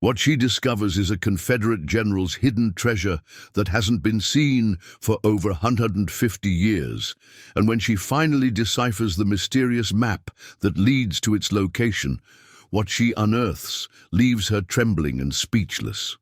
What she discovers is a Confederate general's hidden treasure that hasn't been seen for over 150 years, and when she finally deciphers the mysterious map that leads to its location, what she unearths leaves her trembling and speechless.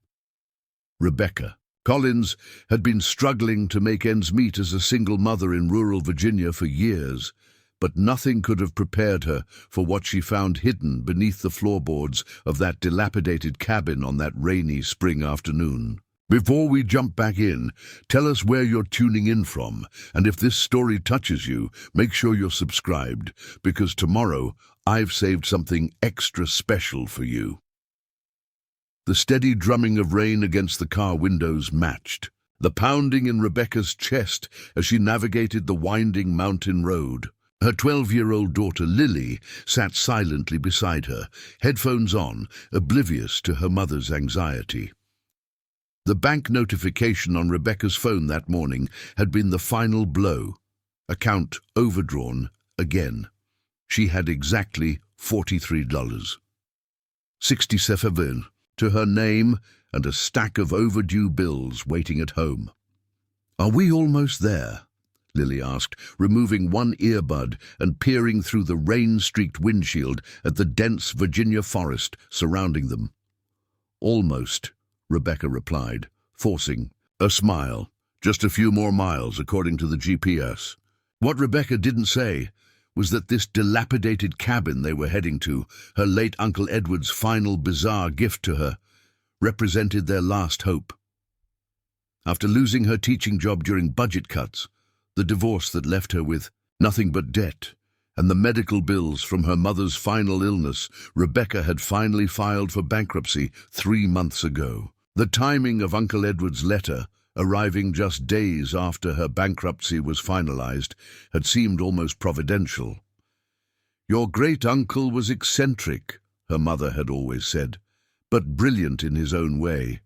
Rebecca Collins had been struggling to make ends meet as a single mother in rural Virginia for years, but nothing could have prepared her for what she found hidden beneath the floorboards of that dilapidated cabin on that rainy spring afternoon. Before we jump back in, tell us where you're tuning in from, and if this story touches you, make sure you're subscribed, because tomorrow I've saved something extra special for you. The steady drumming of rain against the car windows matched the pounding in Rebecca's chest as she navigated the winding mountain road. Her 12-year-old daughter Lily sat silently beside her, headphones on, oblivious to her mother's anxiety. The bank notification on Rebecca's phone that morning had been the final blow. Account overdrawn again. She had exactly $43.67 to her name and a stack of overdue bills waiting at home. "Are we almost there?" Lily asked, removing one earbud and peering through the rain-streaked windshield at the dense Virginia forest surrounding them. "Almost," Rebecca replied, forcing a smile. "Just a few more miles, according to the GPS." What Rebecca didn't say was that this dilapidated cabin they were heading to, her late Uncle Edward's final bizarre gift to her, represented their last hope. After losing her teaching job during budget cuts, the divorce that left her with nothing but debt, and the medical bills from her mother's final illness, Rebecca had finally filed for bankruptcy 3 months ago. The timing of Uncle Edward's letter, arriving just days after her bankruptcy was finalized, had seemed almost providential. "Your great-uncle was eccentric," her mother had always said, "but brilliant in his own way."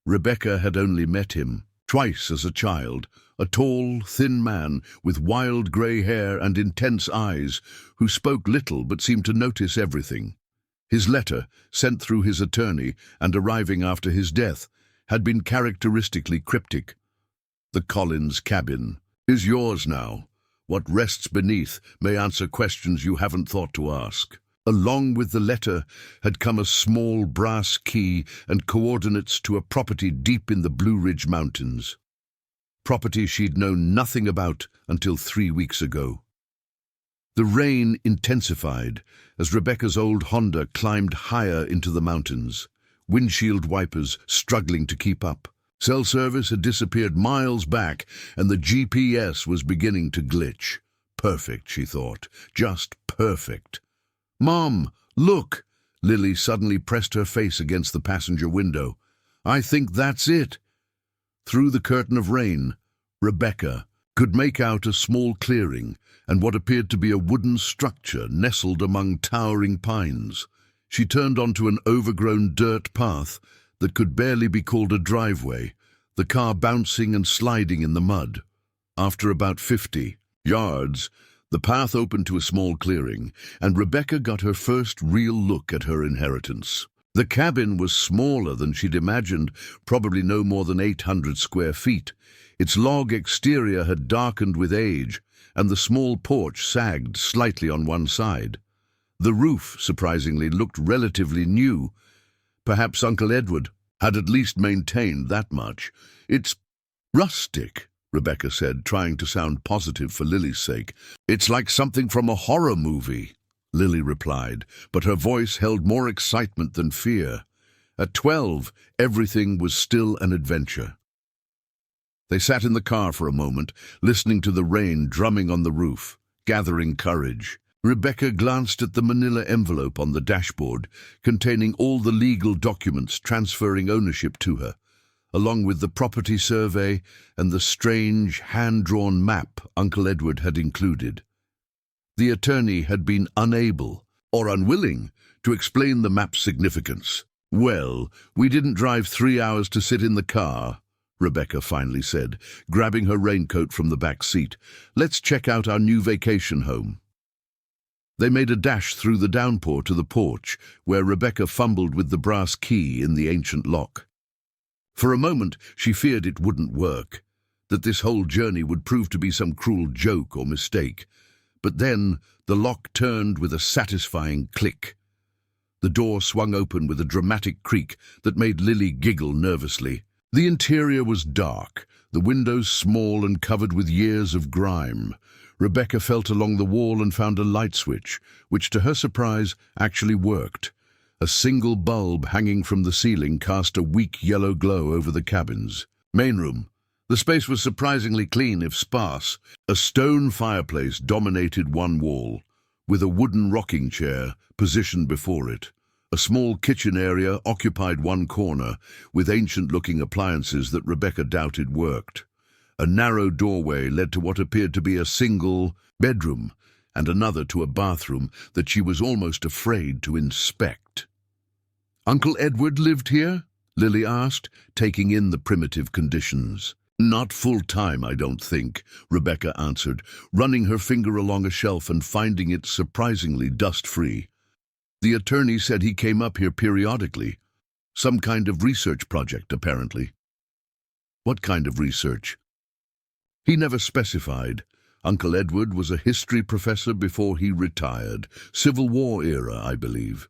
Rebecca had only met him twice as a child, a tall, thin man with wild grey hair and intense eyes, who spoke little but seemed to notice everything. His letter, sent through his attorney and arriving after his death, had been characteristically cryptic. "The Collins cabin is yours now. What rests beneath may answer questions you haven't thought to ask." Along with the letter had come a small brass key and coordinates to a property deep in the Blue Ridge Mountains. Property she'd known nothing about until 3 weeks ago. The rain intensified as Rebecca's old Honda climbed higher into the mountains, windshield wipers struggling to keep up. Cell service had disappeared miles back, and the GPS was beginning to glitch. Perfect, she thought. Just perfect. "Mom, look!" Lily suddenly pressed her face against the passenger window. "I think that's it." Through the curtain of rain, Rebecca could make out a small clearing and what appeared to be a wooden structure nestled among towering pines. She turned onto an overgrown dirt path that could barely be called a driveway, the car bouncing and sliding in the mud. After about 50 yards, the path opened to a small clearing, and Rebecca got her first real look at her inheritance. The cabin was smaller than she'd imagined, probably no more than 800 square feet. Its log exterior had darkened with age, and the small porch sagged slightly on one side. The roof, surprisingly, looked relatively new. Perhaps Uncle Edward had at least maintained that much. "It's rustic," Rebecca said, trying to sound positive for Lily's sake. "It's like something from a horror movie," Lily replied, but her voice held more excitement than fear. At 12, everything was still an adventure. They sat in the car for a moment, listening to the rain drumming on the roof, gathering courage. Rebecca glanced at the manila envelope on the dashboard, containing all the legal documents transferring ownership to her, along with the property survey and the strange, hand-drawn map Uncle Edward had included. The attorney had been unable, or unwilling, to explain the map's significance. "Well, we didn't drive 3 hours to sit in the car," Rebecca finally said, grabbing her raincoat from the back seat. "Let's check out our new vacation home." They made a dash through the downpour to the porch, where Rebecca fumbled with the brass key in the ancient lock. For a moment, she feared it wouldn't work, that this whole journey would prove to be some cruel joke or mistake. But then the lock turned with a satisfying click. The door swung open with a dramatic creak that made Lily giggle nervously. The interior was dark, the windows small and covered with years of grime. Rebecca felt along the wall and found a light switch, which to her surprise actually worked. A single bulb hanging from the ceiling cast a weak yellow glow over the cabins. Main room. The space was surprisingly clean if sparse. A stone fireplace dominated one wall, with a wooden rocking chair positioned before it. A small kitchen area occupied one corner, with ancient-looking appliances that Rebecca doubted worked. A narrow doorway led to what appeared to be a single bedroom, and another to a bathroom that she was almost afraid to inspect. "Uncle Edward lived here?" Lily asked, taking in the primitive conditions. "Not full-time, I don't think," Rebecca answered, running her finger along a shelf and finding it surprisingly dust-free. "The attorney said he came up here periodically. Some kind of research project, apparently." "What kind of research?" He never specified. Uncle Edward was a history professor before he retired. Civil War era, I believe.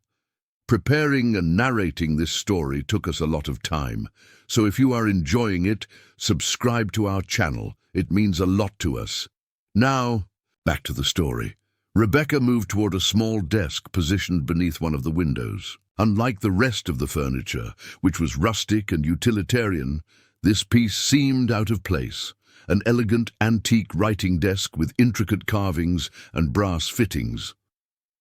Preparing and narrating this story took us a lot of time, so if you are enjoying it, subscribe to our channel. It means a lot to us. Now, back to the story. Rebecca moved toward a small desk positioned beneath one of the windows. Unlike the rest of the furniture, which was rustic and utilitarian, this piece seemed out of place. An elegant antique writing desk with intricate carvings and brass fittings.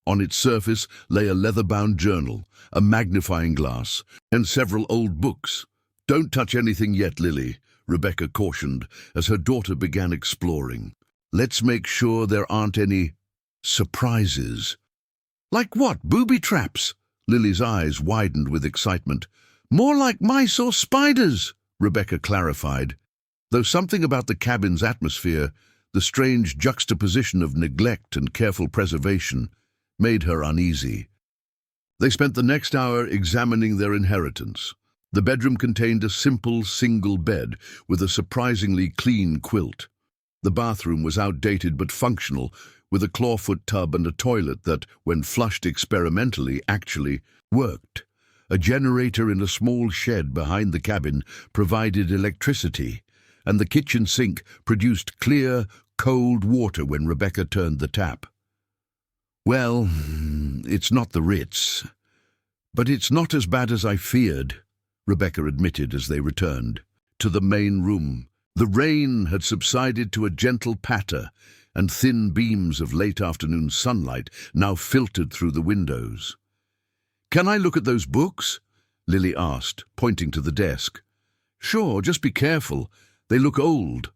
On its surface lay a leather-bound journal, a magnifying glass, and several old books. "Don't touch anything yet, Lily," Rebecca cautioned as her daughter began exploring. "Let's make sure there aren't any surprises." "Like what, booby traps?" Lily's eyes widened with excitement. "More like mice or spiders," Rebecca clarified. Though something about the cabin's atmosphere, the strange juxtaposition of neglect and careful preservation, made her uneasy. They spent the next hour examining their inheritance. The bedroom contained a simple single bed with a surprisingly clean quilt. The bathroom was outdated but functional, with a clawfoot tub and a toilet that, when flushed experimentally, actually worked. A generator in a small shed behind the cabin provided electricity, and the kitchen sink produced clear, cold water when Rebecca turned the tap. "Well, it's not the Ritz, but it's not as bad as I feared," Rebecca admitted as they returned to the main room. The rain had subsided to a gentle patter, and thin beams of late-afternoon sunlight now filtered through the windows. "Can I look at those books?" Lily asked, pointing to the desk. "Sure, just be careful. They look old."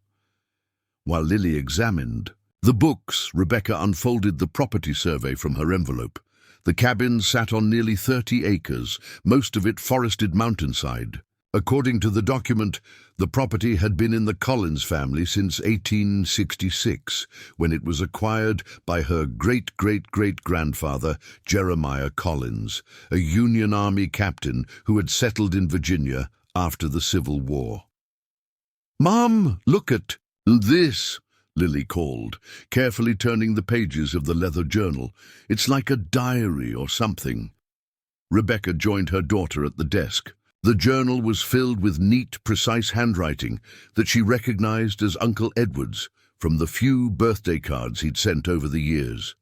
While Lily examined the books, Rebecca unfolded the property survey from her envelope. The cabin sat on nearly 30 acres, most of it forested mountainside. According to the document, the property had been in the Collins family since 1866, when it was acquired by her great-great-great-grandfather, Jeremiah Collins, a Union Army captain who had settled in Virginia after the Civil War. "Mom, look at this," Lily called, carefully turning the pages of the leather journal. "It's like a diary or something." Rebecca joined her daughter at the desk. The journal was filled with neat, precise handwriting that she recognized as Uncle Edward's from the few birthday cards he'd sent over the years.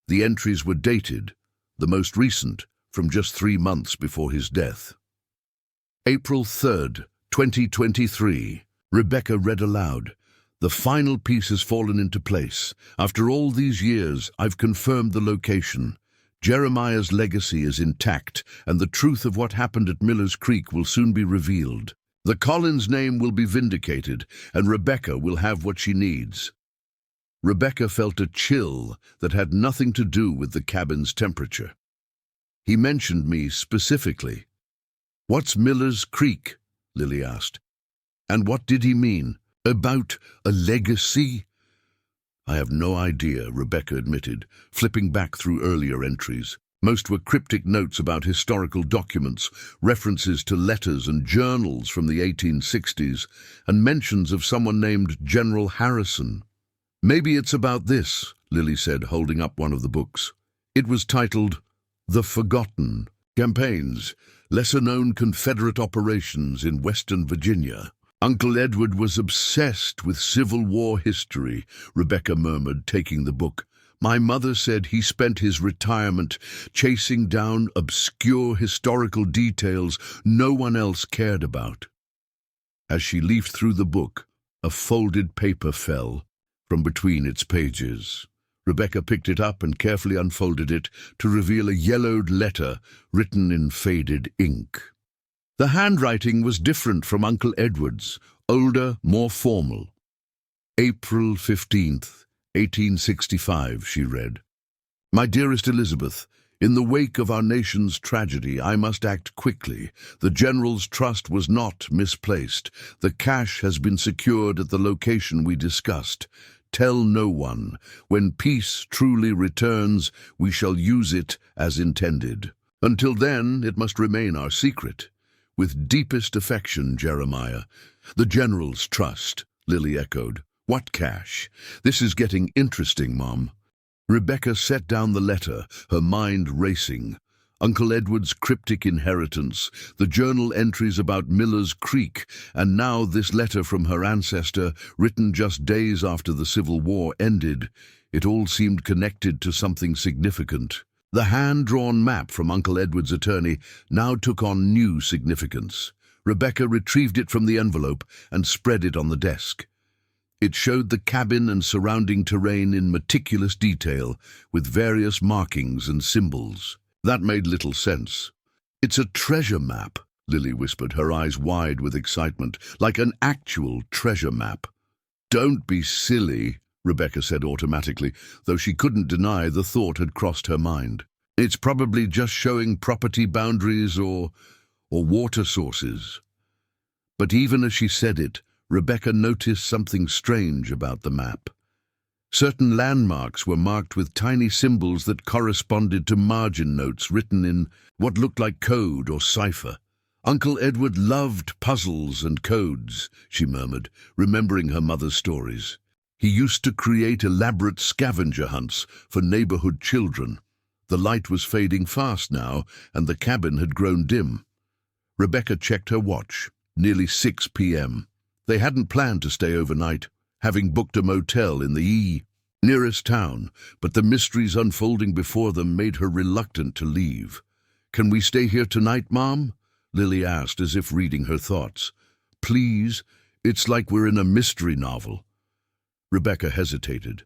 The entries were dated, the most recent from just 3 months before his death. April 3rd, 2023. Rebecca read aloud. "The final piece has fallen into place. After all these years, I've confirmed the location. Jeremiah's legacy is intact, and the truth of what happened at Miller's Creek will soon be revealed. The Collins name will be vindicated, and Rebecca will have what she needs." Rebecca felt a chill that had nothing to do with the cabin's temperature. "He mentioned me specifically." "What's Miller's Creek?" Lily asked. "And what did he mean? About a legacy?" I have no idea, Rebecca admitted, flipping back through earlier entries. Most were cryptic notes about historical documents, references to letters and journals from the 1860s, and mentions of someone named General Harrison. Maybe it's about this, Lily said, holding up one of the books. It was titled The Forgotten Campaigns, Lesser-Known Confederate Operations in Western Virginia. Uncle Edward was obsessed with Civil War history, Rebecca murmured, taking the book. My mother said he spent his retirement chasing down obscure historical details no one else cared about. As she leafed through the book, a folded paper fell from between its pages. Rebecca picked it up and carefully unfolded it to reveal a yellowed letter written in faded ink. The handwriting was different from Uncle Edward's, older, more formal. April 15th, 1865, she read. My dearest Elizabeth, in the wake of our nation's tragedy, I must act quickly. The General's trust was not misplaced. The cash has been secured at the location we discussed. Tell no one. When peace truly returns, we shall use it as intended. Until then, it must remain our secret. With deepest affection, Jeremiah. The General's trust, Lily echoed. What cash? This is getting interesting, Mom. Rebecca set down the letter, her mind racing. Uncle Edward's cryptic inheritance, the journal entries about Miller's Creek, and now this letter from her ancestor, written just days after the Civil War ended. It all seemed connected to something significant. The hand-drawn map from Uncle Edward's attorney now took on new significance. Rebecca retrieved it from the envelope and spread it on the desk. It showed the cabin and surrounding terrain in meticulous detail, with various markings and symbols. That made little sense. It's a treasure map, Lily whispered, her eyes wide with excitement, like an actual treasure map. Don't be silly, Rebecca said automatically, though she couldn't deny the thought had crossed her mind. It's probably just showing property boundaries or water sources. But even as she said it, Rebecca noticed something strange about the map. Certain landmarks were marked with tiny symbols that corresponded to margin notes written in what looked like code or cipher. Uncle Edward loved puzzles and codes, she murmured, remembering her mother's stories. He used to create elaborate scavenger hunts for neighborhood children. The light was fading fast now, and the cabin had grown dim. Rebecca checked her watch. Nearly 6 p.m. They hadn't planned to stay overnight, having booked a motel in the nearest town, but the mysteries unfolding before them made her reluctant to leave. Can we stay here tonight, Mom? Lily asked, as if reading her thoughts. Please, it's like we're in a mystery novel. Rebecca hesitated.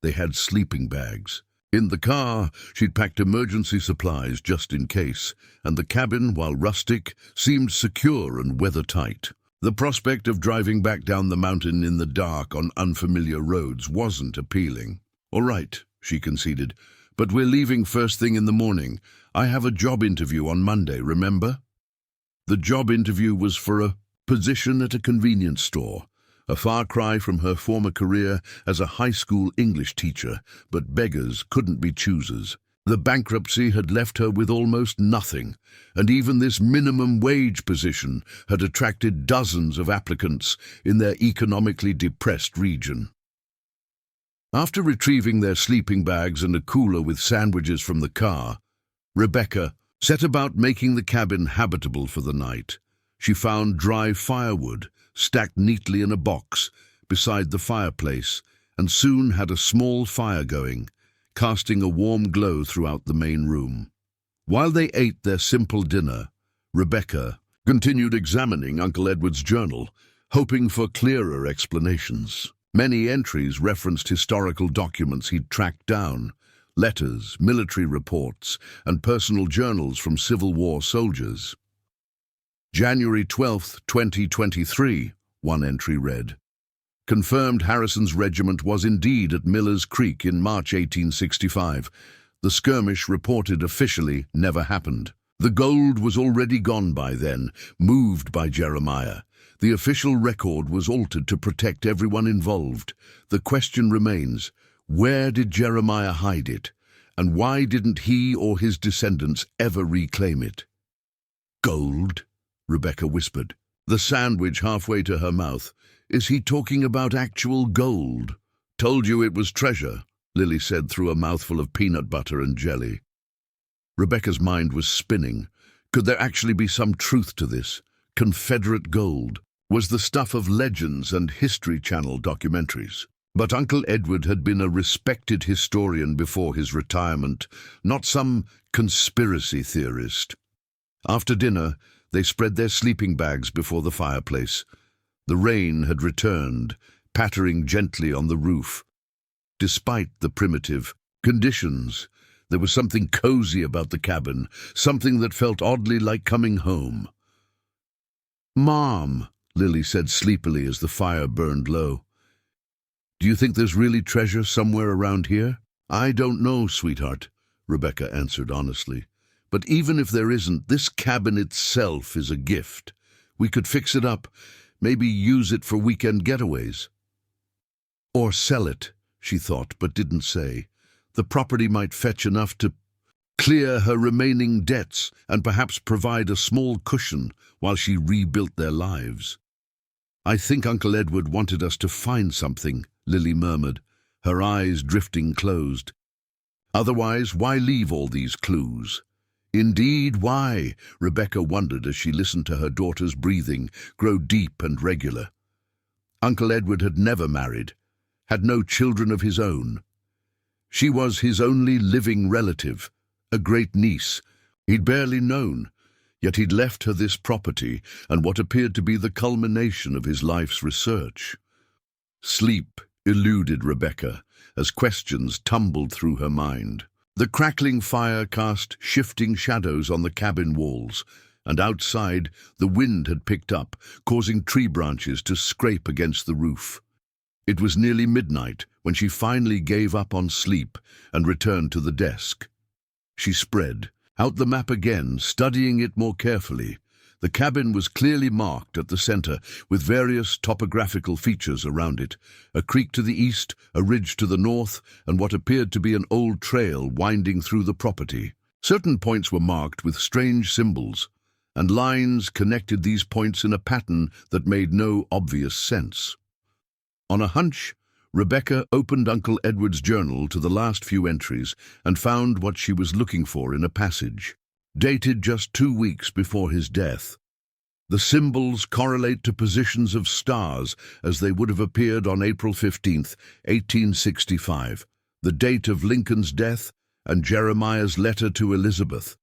They had sleeping bags. In the car, she'd packed emergency supplies just in case, and the cabin, while rustic, seemed secure and weather-tight. The prospect of driving back down the mountain in the dark on unfamiliar roads wasn't appealing. All right, she conceded, but we're leaving first thing in the morning. I have a job interview on Monday, remember? The job interview was for a position at a convenience store. A far cry from her former career as a high school English teacher, but beggars couldn't be choosers. The bankruptcy had left her with almost nothing, and even this minimum wage position had attracted dozens of applicants in their economically depressed region. After retrieving their sleeping bags and a cooler with sandwiches from the car, Rebecca set about making the cabin habitable for the night. She found dry firewood stacked neatly in a box beside the fireplace, and soon had a small fire going, casting a warm glow throughout the main room. While they ate their simple dinner, Rebecca continued examining Uncle Edward's journal, hoping for clearer explanations. Many entries referenced historical documents he'd tracked down, letters, military reports, and personal journals from Civil War soldiers. January 12, 2023, one entry read. Confirmed Harrison's regiment was indeed at Miller's Creek in March 1865. The skirmish reported officially never happened. The gold was already gone by then, moved by Jeremiah. The official record was altered to protect everyone involved. The question remains, where did Jeremiah hide it? And why didn't he or his descendants ever reclaim it? Gold? Rebecca whispered, the sandwich halfway to her mouth. Is he talking about actual gold? Told you it was treasure, Lily said through a mouthful of peanut butter and jelly. Rebecca's mind was spinning. Could there actually be some truth to this? Confederate gold was the stuff of legends and History Channel documentaries. But Uncle Edward had been a respected historian before his retirement, not some conspiracy theorist. After dinner, they spread their sleeping bags before the fireplace. The rain had returned, pattering gently on the roof. Despite the primitive conditions, there was something cozy about the cabin, something that felt oddly like coming home. "Mom," Lily said sleepily as the fire burned low. "Do you think there's really treasure somewhere around here?" "I don't know, sweetheart," Rebecca answered honestly. "But even if there isn't, this cabin itself is a gift. We could fix it up, maybe use it for weekend getaways." Or sell it, she thought, but didn't say. The property might fetch enough to clear her remaining debts and perhaps provide a small cushion while she rebuilt their lives. "I think Uncle Edward wanted us to find something," Lily murmured, her eyes drifting closed. "Otherwise, why leave all these clues?" "Indeed, why?" Rebecca wondered as she listened to her daughter's breathing grow deep and regular. Uncle Edward had never married, had no children of his own. She was his only living relative, a great niece he'd barely known, yet he'd left her this property and what appeared to be the culmination of his life's research. Sleep eluded Rebecca as questions tumbled through her mind. The crackling fire cast shifting shadows on the cabin walls, and outside the wind had picked up, causing tree branches to scrape against the roof. It was nearly midnight when she finally gave up on sleep and returned to the desk. She spread out the map again, studying it more carefully. The cabin was clearly marked at the center, with various topographical features around it. A creek to the east, a ridge to the north, and what appeared to be an old trail winding through the property. Certain points were marked with strange symbols, and lines connected these points in a pattern that made no obvious sense. On a hunch, Rebecca opened Uncle Edward's journal to the last few entries and found what she was looking for in a passage, dated just 2 weeks before his death. The symbols correlate to positions of stars as they would have appeared on April 15th, 1865, the date of Lincoln's death and Jeremiah's letter to Elizabeth.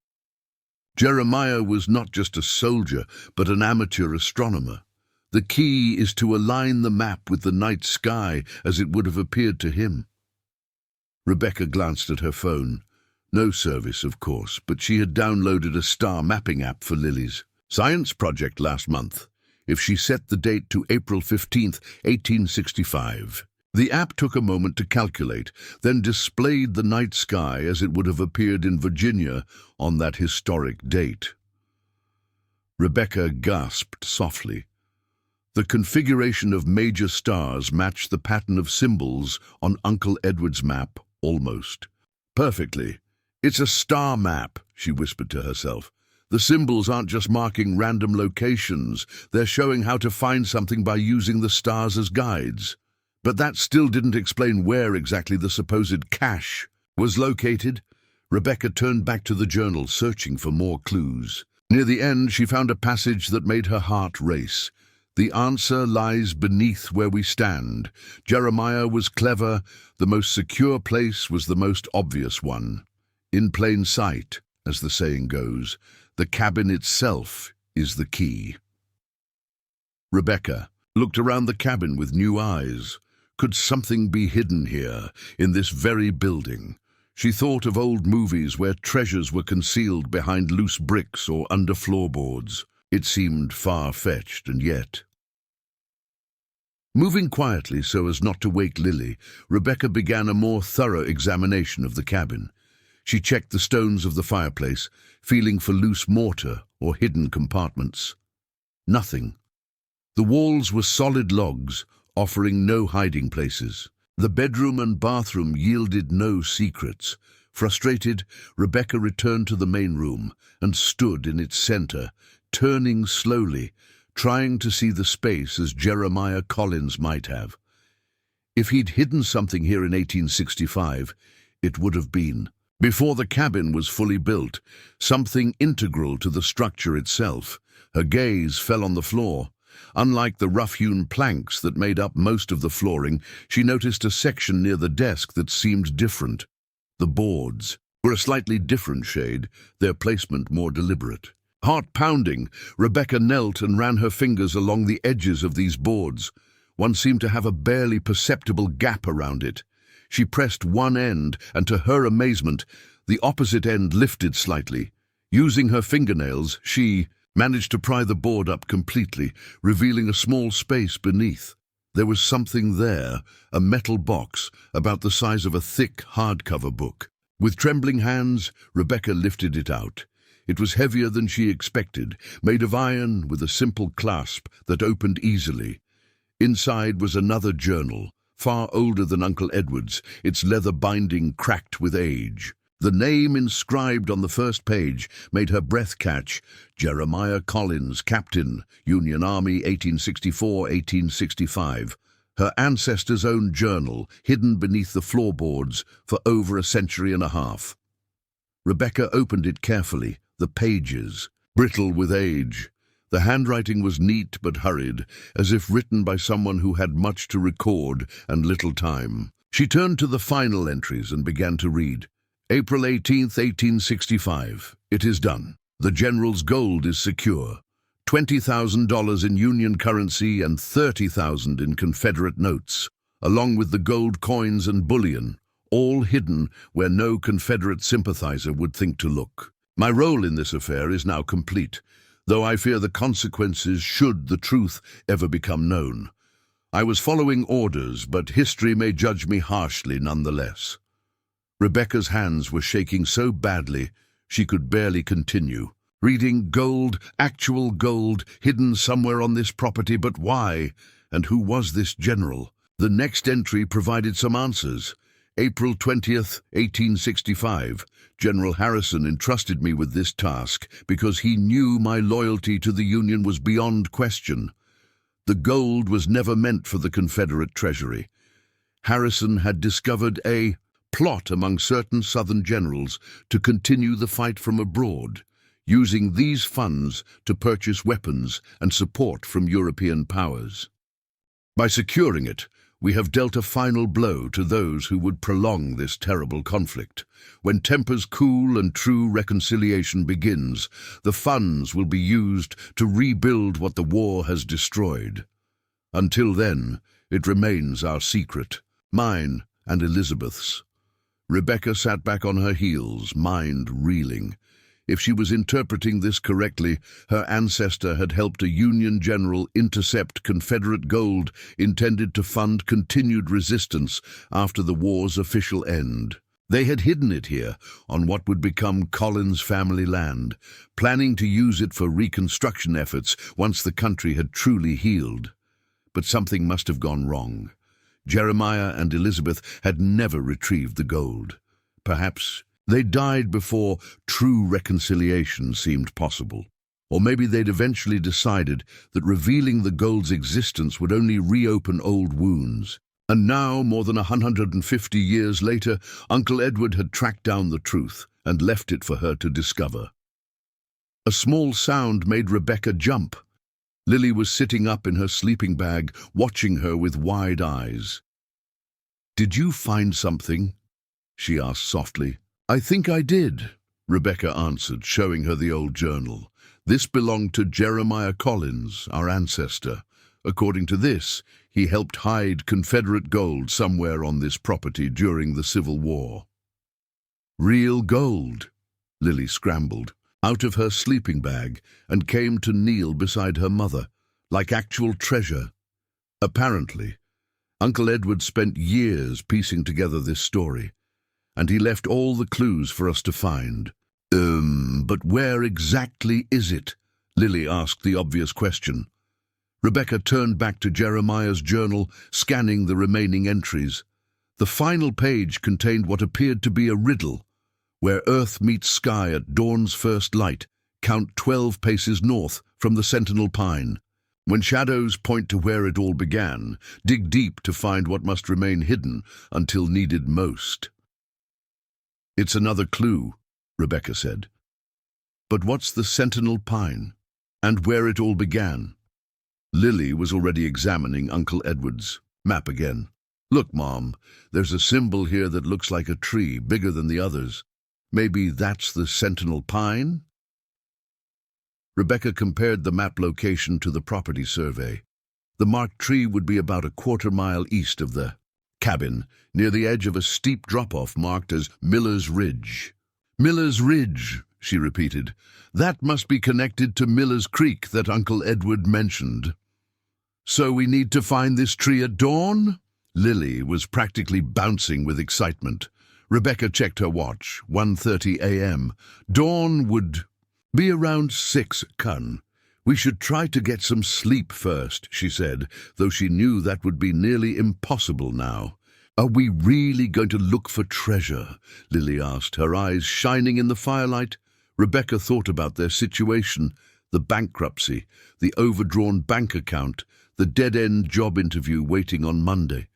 Jeremiah was not just a soldier, but an amateur astronomer. The key is to align the map with the night sky as it would have appeared to him. Rebecca glanced at her phone. No service, of course, but she had downloaded a star mapping app for Lily's science project last month. If she set the date to April 15th, 1865, the app took a moment to calculate, then displayed the night sky as it would have appeared in Virginia on that historic date. Rebecca gasped softly. The configuration of major stars matched the pattern of symbols on Uncle Edward's map, almost. Perfectly. "It's a star map," she whispered to herself. "The symbols aren't just marking random locations, they're showing how to find something by using the stars as guides." But that still didn't explain where exactly the supposed cache was located. Rebecca turned back to the journal, searching for more clues. Near the end, she found a passage that made her heart race. "The answer lies beneath where we stand. Jeremiah was clever. The most secure place was the most obvious one. In plain sight, as the saying goes, the cabin itself is the key." Rebecca looked around the cabin with new eyes. Could something be hidden here, in this very building? She thought of old movies where treasures were concealed behind loose bricks or under floorboards. It seemed far-fetched, and yet... Moving quietly so as not to wake Lily, Rebecca began a more thorough examination of the cabin. She checked the stones of the fireplace, feeling for loose mortar or hidden compartments. Nothing. The walls were solid logs, offering no hiding places. The bedroom and bathroom yielded no secrets. Frustrated, Rebecca returned to the main room and stood in its center, turning slowly, trying to see the space as Jeremiah Collins might have. If he'd hidden something here in 1865, it would have been, before the cabin was fully built, something integral to the structure itself. Her gaze fell on the floor. Unlike the rough-hewn planks that made up most of the flooring, she noticed a section near the desk that seemed different. The boards were a slightly different shade, their placement more deliberate. Heart pounding, Rebecca knelt and ran her fingers along the edges of these boards. One seemed to have a barely perceptible gap around it. She pressed one end, and to her amazement, the opposite end lifted slightly. Using her fingernails, she managed to pry the board up completely, revealing a small space beneath. There was something there, a metal box, about the size of a thick hardcover book. With trembling hands, Rebecca lifted it out. It was heavier than she expected, made of iron with a simple clasp that opened easily. Inside was another journal, far older than Uncle Edward's, its leather binding cracked with age. The name inscribed on the first page made her breath catch: Jeremiah Collins, Captain, Union Army, 1864-1865. Her ancestor's own journal, hidden beneath the floorboards for over a century and a half. Rebecca opened it carefully, the pages, brittle with age. The handwriting was neat but hurried, as if written by someone who had much to record and little time. She turned to the final entries and began to read. April 18th, 1865. It is done. The General's gold is secure. $20,000 in Union currency and $30,000 in Confederate notes, along with the gold coins and bullion, all hidden where no Confederate sympathizer would think to look. My role in this affair is now complete, though I fear the consequences should the truth ever become known. I was following orders, but history may judge me harshly nonetheless. Rebecca's hands were shaking so badly she could barely continue. Reading gold, actual gold, hidden somewhere on this property, but why? And who was this general? The next entry provided some answers. April 20th, 1865. General Harrison entrusted me with this task because he knew my loyalty to the Union was beyond question. The gold was never meant for the Confederate treasury. Harrison had discovered a plot among certain Southern generals to continue the fight from abroad, using these funds to purchase weapons and support from European powers. By securing it, we have dealt a final blow to those who would prolong this terrible conflict. When tempers cool and true reconciliation begins, the funds will be used to rebuild what the war has destroyed. Until then, it remains our secret, mine and Elizabeth's. Rebecca sat back on her heels, mind reeling. If she was interpreting this correctly, her ancestor had helped a Union general intercept Confederate gold intended to fund continued resistance after the war's official end. They had hidden it here, on what would become Collins family land, planning to use it for reconstruction efforts once the country had truly healed. But something must have gone wrong. Jeremiah and Elizabeth had never retrieved the gold. Perhaps they died before true reconciliation seemed possible. Or maybe they'd eventually decided that revealing the gold's existence would only reopen old wounds. And now, more than 150 years later, Uncle Edward had tracked down the truth and left it for her to discover. A small sound made Rebecca jump. Lily was sitting up in her sleeping bag, watching her with wide eyes. "Did you find something?" she asked softly. "I think I did," Rebecca answered, showing her the old journal. "This belonged to Jeremiah Collins, our ancestor. According to this, he helped hide Confederate gold somewhere on this property during the Civil War." "Real gold?" Lily scrambled out of her sleeping bag and came to kneel beside her mother, like actual treasure. Apparently, Uncle Edward spent years piecing together this story, and he left all the clues for us to find. But where exactly is it?" Lily asked the obvious question. Rebecca turned back to Jeremiah's journal, scanning the remaining entries. The final page contained what appeared to be a riddle. Where earth meets sky at dawn's first light, count 12 paces north from the sentinel pine. When shadows point to where it all began, dig deep to find what must remain hidden until needed most. It's another clue, Rebecca said. But what's the sentinel pine? And where it all began? Lily was already examining Uncle Edward's map again. Look, Mom, there's a symbol here that looks like a tree, bigger than the others. Maybe that's the sentinel pine? Rebecca compared the map location to the property survey. The marked tree would be about a quarter-mile east of the cabin, near the edge of a steep drop-off marked as Miller's Ridge. Miller's Ridge, she repeated. That must be connected to Miller's Creek that Uncle Edward mentioned. So we need to find this tree at dawn? Lily was practically bouncing with excitement. Rebecca checked her watch, 1:30 a.m. Dawn would be around 6, Kun. We should try to get some sleep first, she said, though she knew that would be nearly impossible now. Are we really going to look for treasure? Lily asked, her eyes shining in the firelight. Rebecca thought about their situation, the bankruptcy, the overdrawn bank account, the dead-end job interview waiting on Monday.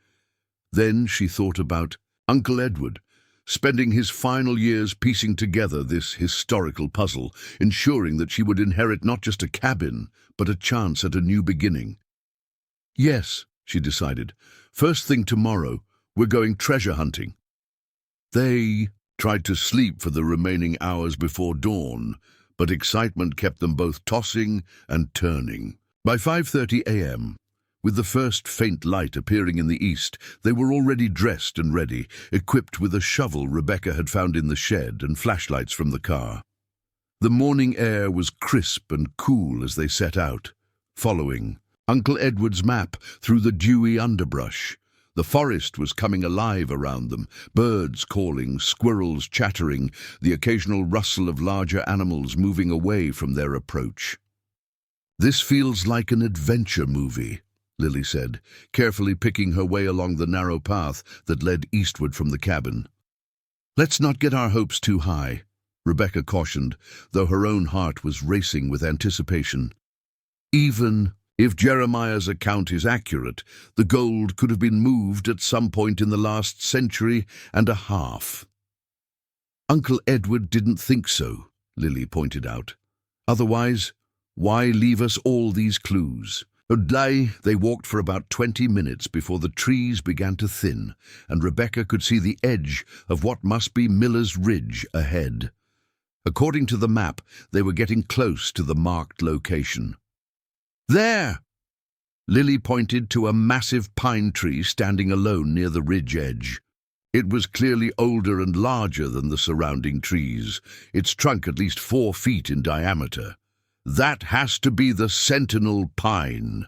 Then she thought about Uncle Edward, spending his final years piecing together this historical puzzle, ensuring that she would inherit not just a cabin, but a chance at a new beginning. Yes, she decided. First thing tomorrow, we're going treasure hunting. They tried to sleep for the remaining hours before dawn, but excitement kept them both tossing and turning. By 5:30 a.m., with the first faint light appearing in the east, they were already dressed and ready, equipped with a shovel Rebecca had found in the shed and flashlights from the car. The morning air was crisp and cool as they set out, following Uncle Edward's map through the dewy underbrush. The forest was coming alive around them, birds calling, squirrels chattering, the occasional rustle of larger animals moving away from their approach. This feels like an adventure movie, Lily said, carefully picking her way along the narrow path that led eastward from the cabin. Let's not get our hopes too high, Rebecca cautioned, though her own heart was racing with anticipation. Even if Jeremiah's account is accurate, the gold could have been moved at some point in the last century and a half. Uncle Edward didn't think so, Lily pointed out. Otherwise, why leave us all these clues? They walked for about 20 minutes before the trees began to thin, and Rebecca could see the edge of what must be Miller's Ridge ahead. According to the map, they were getting close to the marked location. There! Lily pointed to a massive pine tree standing alone near the ridge edge. It was clearly older and larger than the surrounding trees, its trunk at least 4 feet in diameter. That has to be the sentinel pine.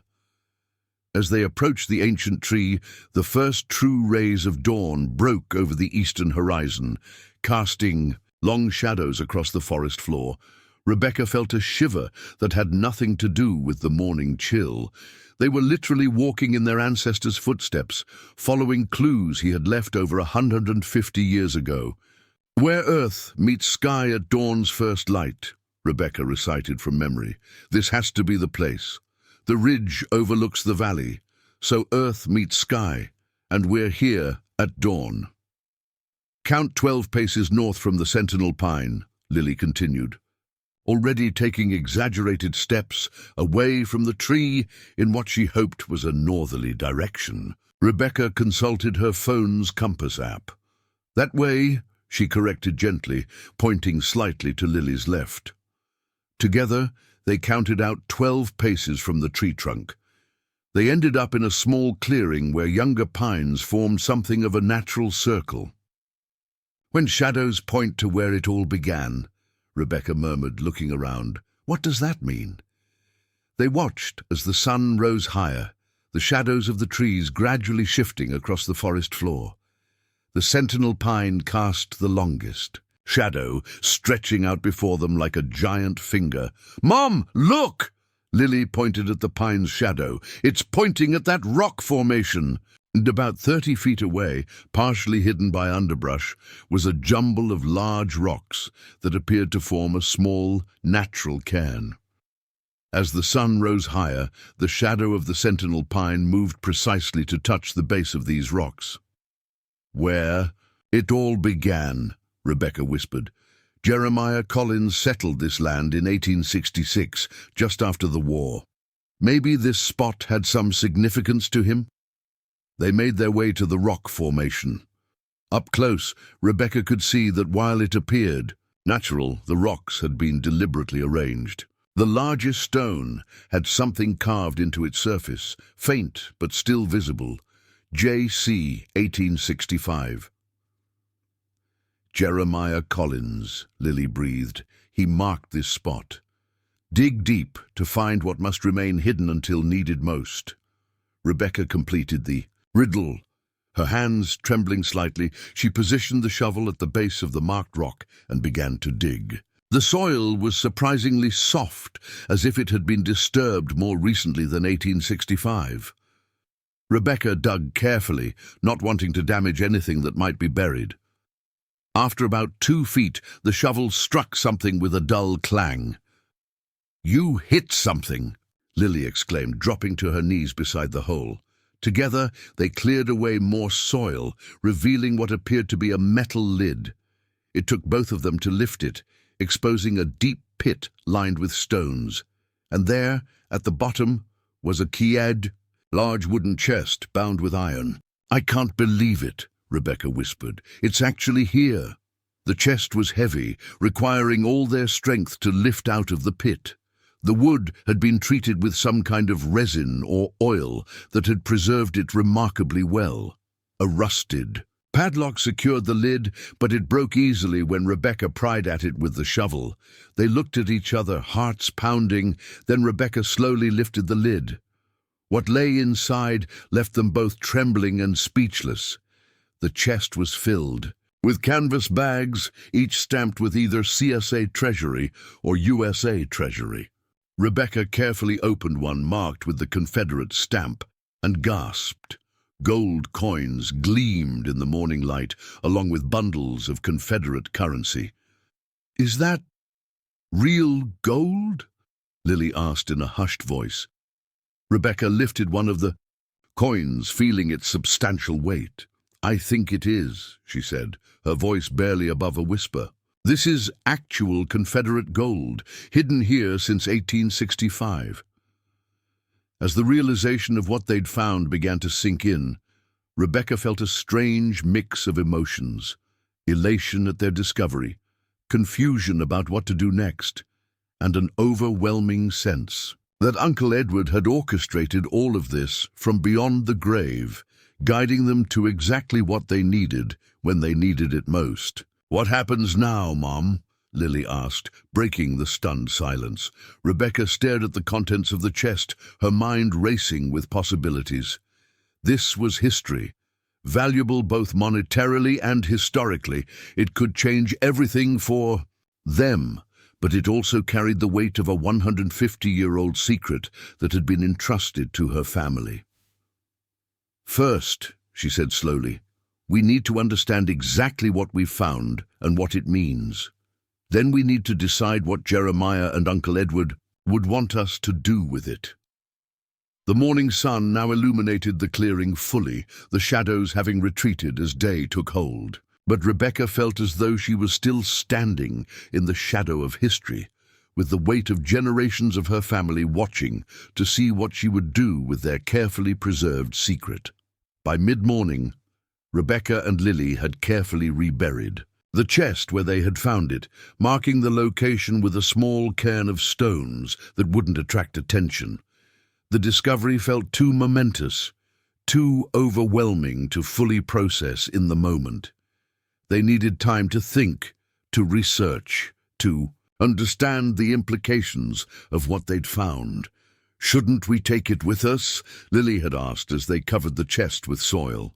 As they approached the ancient tree, the first true rays of dawn broke over the eastern horizon, casting long shadows across the forest floor. Rebecca felt a shiver that had nothing to do with the morning chill. They were literally walking in their ancestors' footsteps, following clues he had left over 150 years ago. Where earth meets sky at dawn's first light, Rebecca recited from memory. This has to be the place. The ridge overlooks the valley, so earth meets sky, and we're here at dawn. Count 12 paces north from the sentinel pine, Lily continued, already taking exaggerated steps away from the tree in what she hoped was a northerly direction. Rebecca consulted her phone's compass app. That way, she corrected gently, pointing slightly to Lily's left. Together, they counted out 12 paces from the tree trunk. They ended up in a small clearing where younger pines formed something of a natural circle. When shadows point to where it all began, Rebecca murmured, looking around. What does that mean? They watched as the sun rose higher, the shadows of the trees gradually shifting across the forest floor. The sentinel pine cast the longest, shadow stretching out before them like a giant finger. "Mom, look!" Lily pointed at the pine's shadow. "It's pointing at that rock formation." And about 30 feet away, partially hidden by underbrush, was a jumble of large rocks that appeared to form a small, natural cairn. As the sun rose higher, the shadow of the sentinel pine moved precisely to touch the base of these rocks. "Where it all began," Rebecca whispered. "Jeremiah Collins settled this land in 1866, just after the war. Maybe this spot had some significance to him?" They made their way to the rock formation. Up close, Rebecca could see that while it appeared natural, the rocks had been deliberately arranged. The largest stone had something carved into its surface, faint but still visible. J.C. 1865. "Jeremiah Collins," Lily breathed. "He marked this spot. Dig deep to find what must remain hidden until needed most." Rebecca completed the riddle. Her hands trembling slightly, she positioned the shovel at the base of the marked rock and began to dig. The soil was surprisingly soft, as if it had been disturbed more recently than 1865. Rebecca dug carefully, not wanting to damage anything that might be buried. After about 2 feet, the shovel struck something with a dull clang. "You hit something!" Lily exclaimed, dropping to her knees beside the hole. Together, they cleared away more soil, revealing what appeared to be a metal lid. It took both of them to lift it, exposing a deep pit lined with stones. And there, at the bottom, was a kiad, large wooden chest bound with iron. "I can't believe it," Rebecca whispered. "It's actually here." The chest was heavy, requiring all their strength to lift out of the pit. The wood had been treated with some kind of resin or oil that had preserved it remarkably well. A rusted padlock secured the lid, but it broke easily when Rebecca pried at it with the shovel. They looked at each other, hearts pounding, then Rebecca slowly lifted the lid. What lay inside left them both trembling and speechless. The chest was filled with canvas bags, each stamped with either CSA Treasury or USA Treasury. Rebecca carefully opened one marked with the Confederate stamp and gasped. Gold coins gleamed in the morning light, along with bundles of Confederate currency. "Is that real gold?" Lily asked in a hushed voice. Rebecca lifted one of the coins, feeling its substantial weight. "I think it is," she said, her voice barely above a whisper. "This is actual Confederate gold, hidden here since 1865. As the realization of what they'd found began to sink in, Rebecca felt a strange mix of emotions: elation at their discovery, confusion about what to do next, and an overwhelming sense that Uncle Edward had orchestrated all of this from beyond the grave, guiding them to exactly what they needed when they needed it most. "What happens now, Mom?" Lily asked, breaking the stunned silence. Rebecca stared at the contents of the chest, her mind racing with possibilities. This was history, valuable both monetarily and historically. It could change everything for them, but it also carried the weight of a 150-year-old secret that had been entrusted to her family. "First," she said slowly, "we need to understand exactly what we've found and what it means. Then we need to decide what Jeremiah and Uncle Edward would want us to do with it." The morning sun now illuminated the clearing fully, the shadows having retreated as day took hold. But Rebecca felt as though she was still standing in the shadow of history, with the weight of generations of her family watching to see what she would do with their carefully preserved secret. By mid-morning, Rebecca and Lily had carefully reburied the chest where they had found it, marking the location with a small cairn of stones that wouldn't attract attention. The discovery felt too momentous, too overwhelming to fully process in the moment. They needed time to think, to research, to understand the implications of what they'd found. "Shouldn't we take it with us?" Lily had asked as they covered the chest with soil.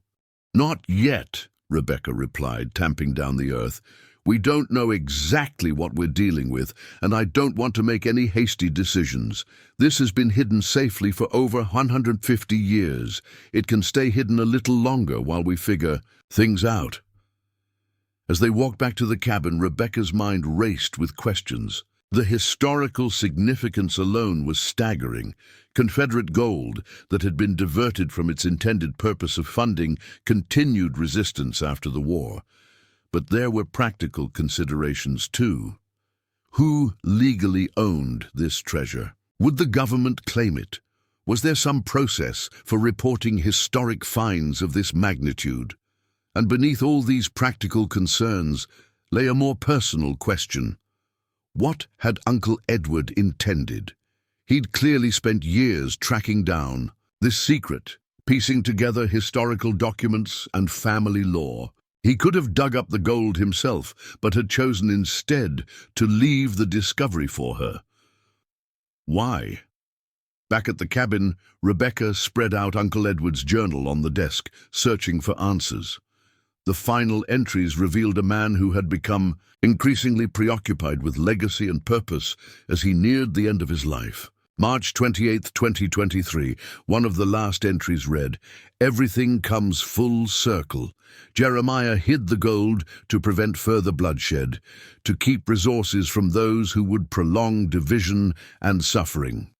"Not yet," Rebecca replied, tamping down the earth. We don't know exactly what we're dealing with, and I don't want to make any hasty decisions. This has been hidden safely for over 150 years. It can stay hidden a little longer while we figure things out." As they walked back to the cabin, Rebecca's mind raced with questions. The historical significance alone was staggering. Confederate gold that had been diverted from its intended purpose of funding continued resistance after the war. But there were practical considerations too. Who legally owned this treasure? Would the government claim it? Was there some process for reporting historic finds of this magnitude? And beneath all these practical concerns lay a more personal question. What had Uncle Edward intended? He'd clearly spent years tracking down this secret, piecing together historical documents and family lore. He could have dug up the gold himself, but had chosen instead to leave the discovery for her. Why? Back at the cabin, Rebecca spread out Uncle Edward's journal on the desk, searching for answers. The final entries revealed a man who had become increasingly preoccupied with legacy and purpose as he neared the end of his life. March 28, 2023, one of the last entries read, "Everything comes full circle. Jeremiah hid the gold to prevent further bloodshed, to keep resources from those who would prolong division and suffering.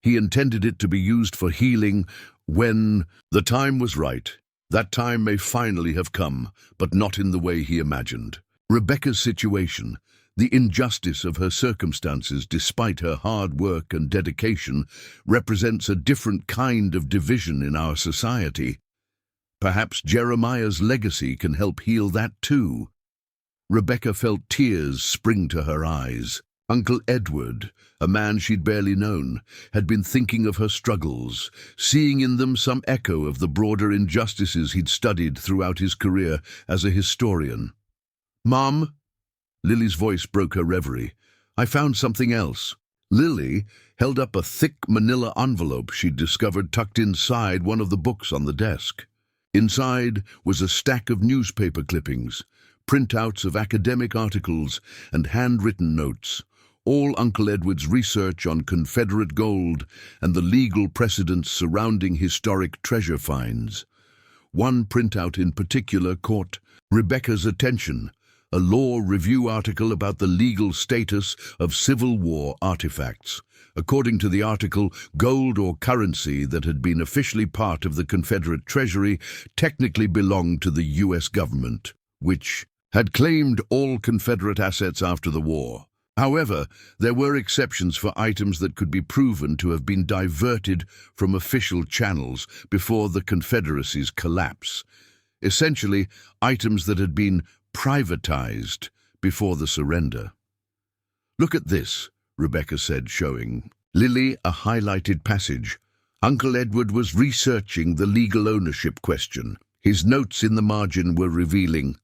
He intended it to be used for healing when the time was right. That time may finally have come, but not in the way he imagined." Rebecca's situation, the injustice of her circumstances despite her hard work and dedication, represents a different kind of division in our society. Perhaps Jeremiah's legacy can help heal that too. Rebecca felt tears spring to her eyes. Uncle Edward, a man she'd barely known, had been thinking of her struggles, seeing in them some echo of the broader injustices he'd studied throughout his career as a historian. "Mom?" Lily's voice broke her reverie. "I found something else." Lily held up a thick manila envelope she'd discovered tucked inside one of the books on the desk. Inside was a stack of newspaper clippings, printouts of academic articles, and handwritten notes, all Uncle Edward's research on Confederate gold and the legal precedents surrounding historic treasure finds. One printout in particular caught Rebecca's attention, a law review article about the legal status of Civil War artifacts. According to the article, gold or currency that had been officially part of the Confederate treasury technically belonged to the U.S. government, which had claimed all Confederate assets after the war. However, there were exceptions for items that could be proven to have been diverted from official channels before the Confederacy's collapse. Essentially, items that had been privatized before the surrender. "Look at this," Rebecca said, showing Lily a highlighted passage. Uncle Edward was researching the legal ownership question. His notes in the margin were revealing.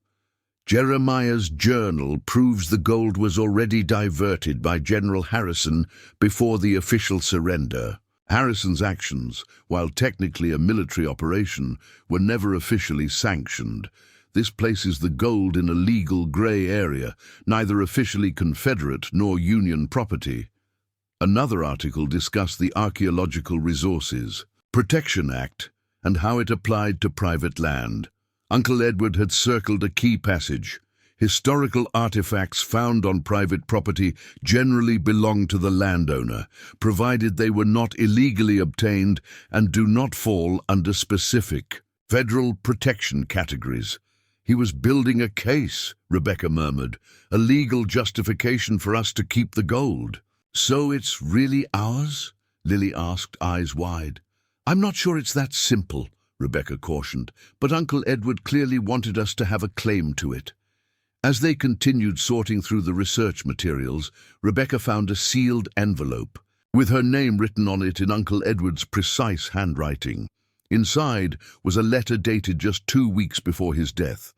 Jeremiah's journal proves the gold was already diverted by General Harrison before the official surrender. Harrison's actions, while technically a military operation, were never officially sanctioned. This places the gold in a legal grey area, neither officially Confederate nor Union property. Another article discussed the Archaeological Resources Protection Act and how it applied to private land. Uncle Edward had circled a key passage. Historical artifacts found on private property generally belong to the landowner, provided they were not illegally obtained and do not fall under specific federal protection categories. "He was building a case," Rebecca murmured, "a legal justification for us to keep the gold." "So it's really ours?" Lily asked, eyes wide. "I'm not sure it's that simple," Rebecca cautioned, "but Uncle Edward clearly wanted us to have a claim to it." As they continued sorting through the research materials, Rebecca found a sealed envelope, with her name written on it in Uncle Edward's precise handwriting. Inside was a letter dated just 2 weeks before his death.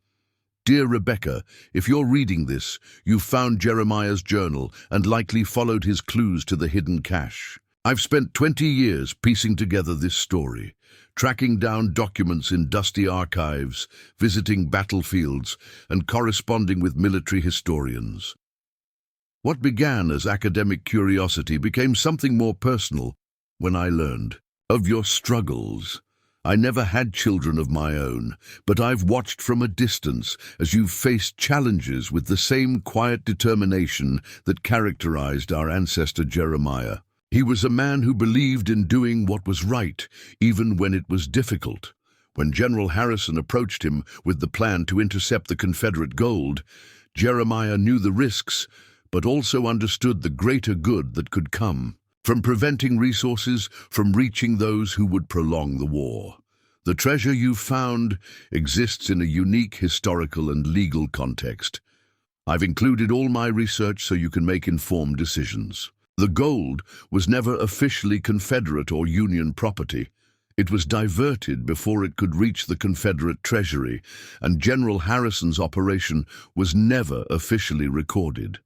"Dear Rebecca, if you're reading this, you've found Jeremiah's journal and likely followed his clues to the hidden cache. I've spent 20 years piecing together this story, tracking down documents in dusty archives, visiting battlefields, and corresponding with military historians. What began as academic curiosity became something more personal when I learned of your struggles. I never had children of my own, but I've watched from a distance as you've faced challenges with the same quiet determination that characterized our ancestor Jeremiah. He was a man who believed in doing what was right, even when it was difficult. When General Harrison approached him with the plan to intercept the Confederate gold, Jeremiah knew the risks, but also understood the greater good that could come from preventing resources from reaching those who would prolong the war. The treasure you've found exists in a unique historical and legal context. I've included all my research so you can make informed decisions. The gold was never officially Confederate or Union property. It was diverted before it could reach the Confederate treasury, and General Harrison's operation was never officially recorded.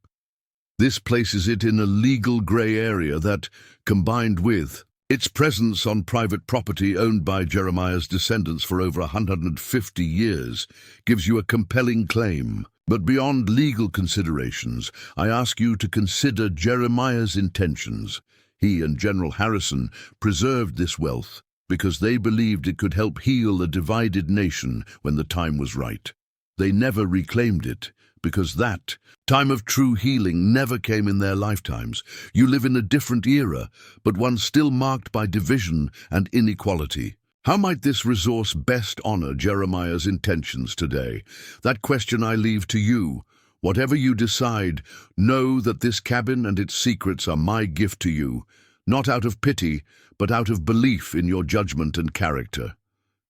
This places it in a legal gray area that, combined with its presence on private property owned by Jeremiah's descendants for over 150 years, gives you a compelling claim. But beyond legal considerations, I ask you to consider Jeremiah's intentions. He and General Harrison preserved this wealth because they believed it could help heal a divided nation when the time was right. They never reclaimed it, because that time of true healing never came in their lifetimes. You live in a different era, but one still marked by division and inequality. How might this resource best honor Jeremiah's intentions today? That question I leave to you. Whatever you decide, know that this cabin and its secrets are my gift to you, not out of pity, but out of belief in your judgment and character.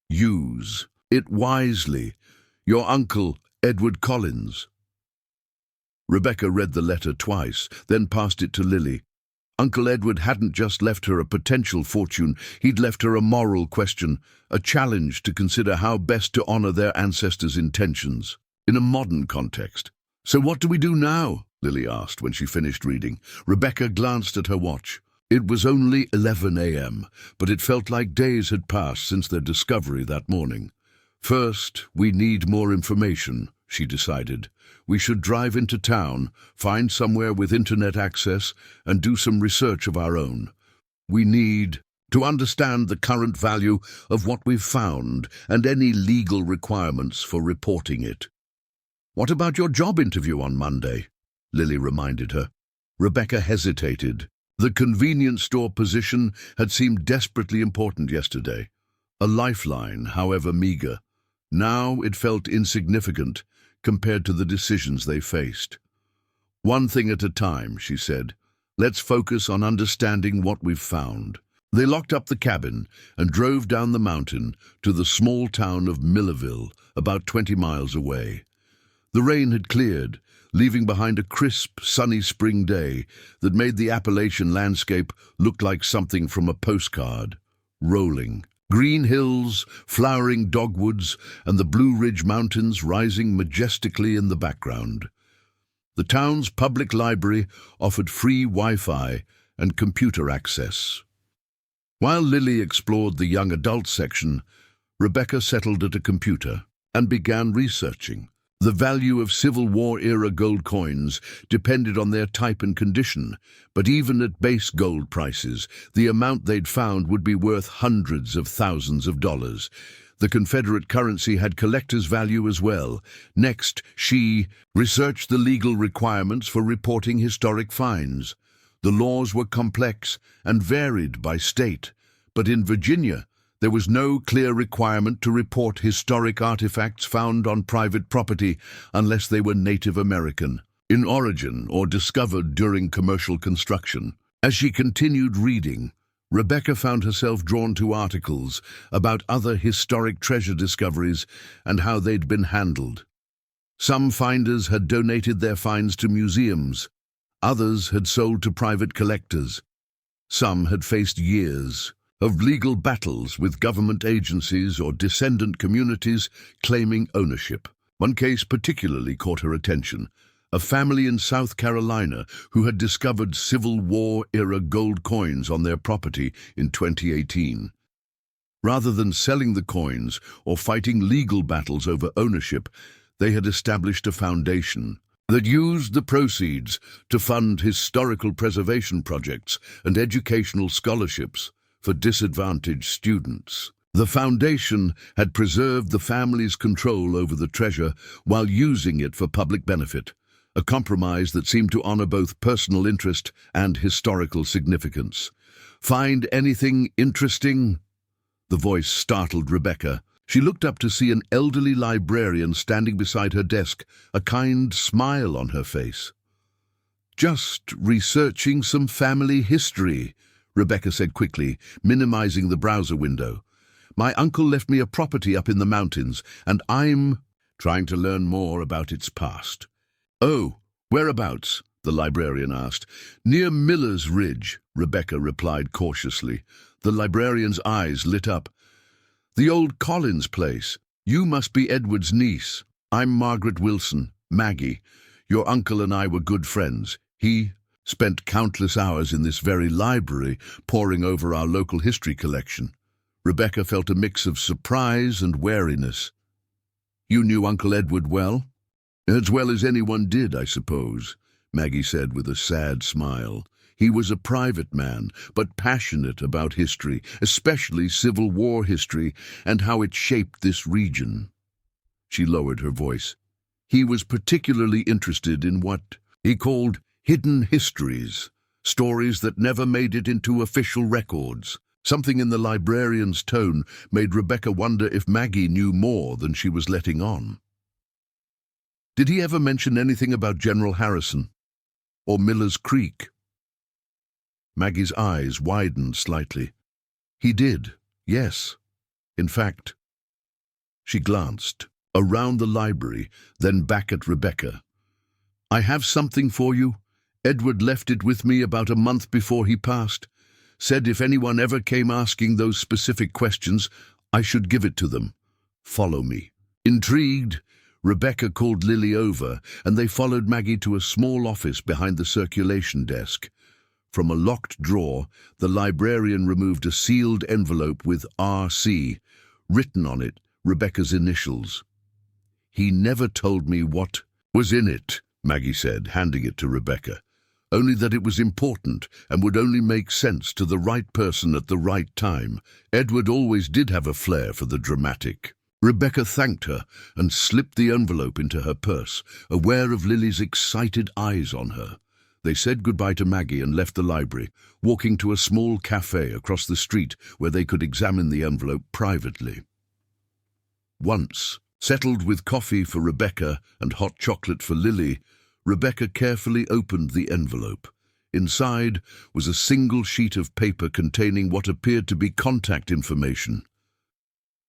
Use it wisely. Your uncle, Edward Collins. Rebecca read the letter twice, then passed it to Lily. Uncle Edward hadn't just left her a potential fortune, he'd left her a moral question, a challenge to consider how best to honor their ancestors' intentions, in a modern context. "So what do we do now?" Lily asked when she finished reading. Rebecca glanced at her watch. It was only 11 a.m., but it felt like days had passed since their discovery that morning. "First, we need more information," she decided. "We should drive into town, find somewhere with internet access, and do some research of our own. We need to understand the current value of what we've found and any legal requirements for reporting it." "What about your job interview on Monday?" Lily reminded her. Rebecca hesitated. The convenience store position had seemed desperately important yesterday. A lifeline, however meager. Now it felt insignificant compared to the decisions they faced. "One thing at a time," she said. "Let's focus on understanding what we've found." They locked up the cabin and drove down the mountain to the small town of Millerville, about 20 miles away. The rain had cleared, leaving behind a crisp, sunny spring day that made the Appalachian landscape look like something from a postcard. Rolling. Green hills, flowering dogwoods, and the Blue Ridge Mountains rising majestically in the background. The town's public library offered free Wi-Fi and computer access. While Lily explored the young adult section, Rebecca settled at a computer and began researching. The value of Civil War-era gold coins depended on their type and condition, but even at base gold prices, the amount they'd found would be worth hundreds of thousands of dollars. The Confederate currency had collector's value as well. Next, she researched the legal requirements for reporting historic finds. The laws were complex and varied by state, but in Virginia, there was no clear requirement to report historic artifacts found on private property unless they were Native American, in origin, or discovered during commercial construction. As she continued reading, Rebecca found herself drawn to articles about other historic treasure discoveries and how they'd been handled. Some finders had donated their finds to museums, others had sold to private collectors. Some had faced years of legal battles with government agencies or descendant communities claiming ownership. One case particularly caught her attention, a family in South Carolina who had discovered Civil War-era gold coins on their property in 2018. Rather than selling the coins or fighting legal battles over ownership, they had established a foundation that used the proceeds to fund historical preservation projects and educational scholarships for disadvantaged students. The foundation had preserved the family's control over the treasure while using it for public benefit, a compromise that seemed to honor both personal interest and historical significance. "Find anything interesting?" The voice startled Rebecca. She looked up to see an elderly librarian standing beside her desk, a kind smile on her face. "Just researching some family history," Rebecca said quickly, minimizing the browser window. "My uncle left me a property up in the mountains, and I'm trying to learn more about its past." "Oh, whereabouts?" the librarian asked. "Near Miller's Ridge," Rebecca replied cautiously. The librarian's eyes lit up. "The old Collins place. You must be Edward's niece. I'm Margaret Wilson, Maggie. Your uncle and I were good friends. He spent countless hours in this very library, poring over our local history collection." Rebecca felt a mix of surprise and wariness. "You knew Uncle Edward well?" "As well as anyone did, I suppose," Maggie said with a sad smile. "He was a private man, but passionate about history, especially Civil War history and how it shaped this region." She lowered her voice. "He was particularly interested in what he called hidden histories, stories that never made it into official records." Something in the librarian's tone made Rebecca wonder if Maggie knew more than she was letting on. "Did he ever mention anything about General Harrison or Miller's Creek?" Maggie's eyes widened slightly. "He did, yes. In fact," she glanced around the library, then back at Rebecca. "I have something for you. Edward left it with me about a month before he passed. Said if anyone ever came asking those specific questions, I should give it to them. Follow me." Intrigued, Rebecca called Lily over, and they followed Maggie to a small office behind the circulation desk. From a locked drawer, the librarian removed a sealed envelope with R.C. written on it, Rebecca's initials. "He never told me what was in it," Maggie said, handing it to Rebecca. "Only that it was important and would only make sense to the right person at the right time. Edward always did have a flair for the dramatic." Rebecca thanked her and slipped the envelope into her purse, aware of Lily's excited eyes on her. They said goodbye to Maggie and left the library, walking to a small cafe across the street where they could examine the envelope privately. Once, settled with coffee for Rebecca and hot chocolate for Lily, Rebecca carefully opened the envelope. Inside was a single sheet of paper containing what appeared to be contact information.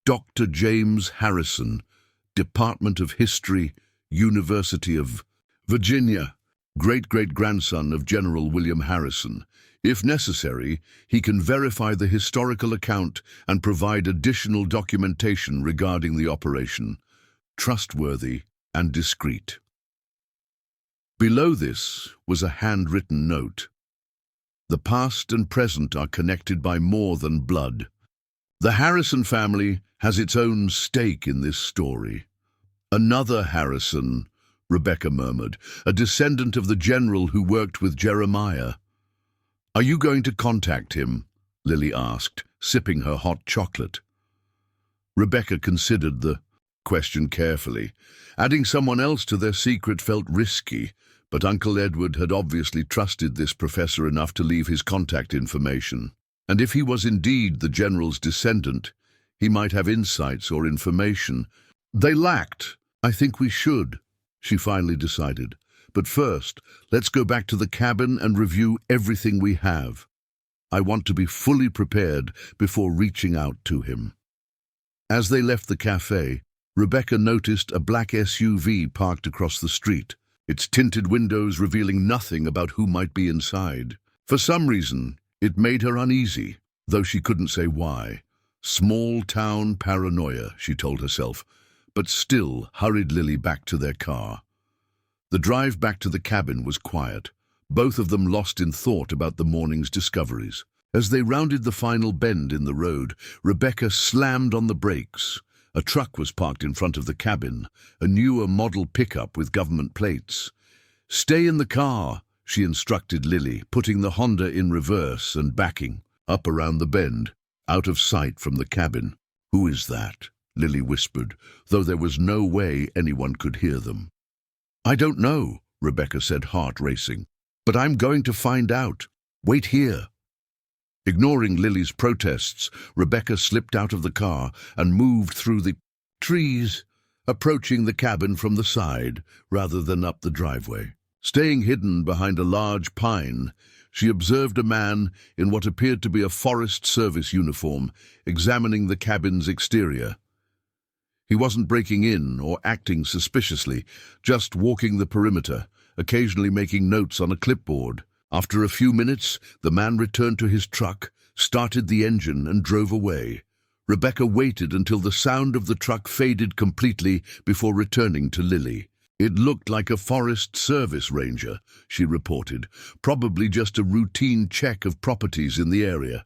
"Dr. James Harrison, Department of History, University of Virginia, great-great-grandson of General William Harrison. If necessary, he can verify the historical account and provide additional documentation regarding the operation. Trustworthy and discreet." Below this was a handwritten note. "The past and present are connected by more than blood. The Harrison family has its own stake in this story." "Another Harrison," Rebecca murmured, "a descendant of the general who worked with Jeremiah." "Are you going to contact him?" Lily asked, sipping her hot chocolate. Rebecca considered the question carefully. Adding someone else to their secret felt risky, but Uncle Edward had obviously trusted this professor enough to leave his contact information. And if he was indeed the general's descendant, he might have insights or information they lacked. "I think we should," she finally decided. "But first, let's go back to the cabin and review everything we have. I want to be fully prepared before reaching out to him." As they left the cafe, Rebecca noticed a black SUV parked across the street, its tinted windows revealing nothing about who might be inside. For some reason, it made her uneasy, though she couldn't say why. Small-town paranoia, she told herself, but still hurried Lily back to their car. The drive back to the cabin was quiet, both of them lost in thought about the morning's discoveries. As they rounded the final bend in the road, Rebecca slammed on the brakes. A truck was parked in front of the cabin, a newer model pickup with government plates. "Stay in the car," she instructed Lily, putting the Honda in reverse and backing up around the bend, out of sight from the cabin. "Who is that?" Lily whispered, though there was no way anyone could hear them. "I don't know," Rebecca said, heart racing. "But I'm going to find out. Wait here." Ignoring Lily's protests, Rebecca slipped out of the car and moved through the trees, approaching the cabin from the side rather than up the driveway. Staying hidden behind a large pine, she observed a man in what appeared to be a Forest Service uniform examining the cabin's exterior. He wasn't breaking in or acting suspiciously, just walking the perimeter, occasionally making notes on a clipboard. After a few minutes, the man returned to his truck, started the engine, and drove away. Rebecca waited until the sound of the truck faded completely before returning to Lily. "It looked like a Forest Service ranger," she reported, "probably just a routine check of properties in the area."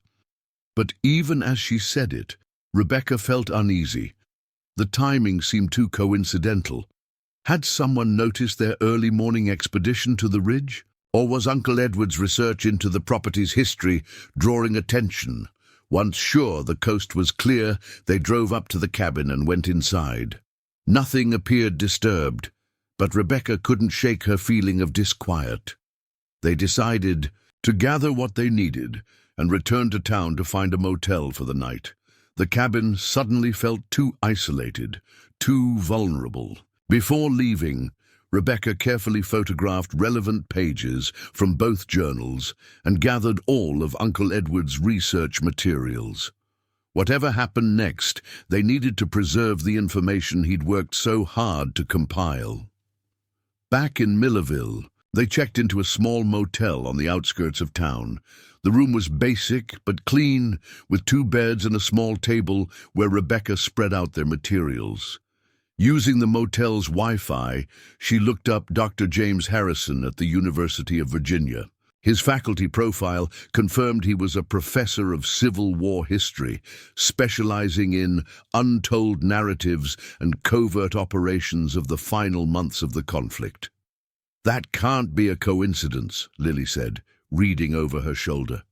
But even as she said it, Rebecca felt uneasy. The timing seemed too coincidental. Had someone noticed their early morning expedition to the ridge? Or was Uncle Edward's research into the property's history drawing attention? Once sure the coast was clear, they drove up to the cabin and went inside. Nothing appeared disturbed, but Rebecca couldn't shake her feeling of disquiet. They decided to gather what they needed and return to town to find a motel for the night. The cabin suddenly felt too isolated, too vulnerable. Before leaving, Rebecca carefully photographed relevant pages from both journals and gathered all of Uncle Edward's research materials. Whatever happened next, they needed to preserve the information he'd worked so hard to compile. Back in Millerville, they checked into a small motel on the outskirts of town. The room was basic but clean, with 2 beds and a small table where Rebecca spread out their materials. Using the motel's Wi-Fi, she looked up Dr. James Harrison at the University of Virginia. His faculty profile confirmed he was a professor of Civil War history, specializing in untold narratives and covert operations of the final months of the conflict. "That can't be a coincidence," Lily said, reading over her shoulder.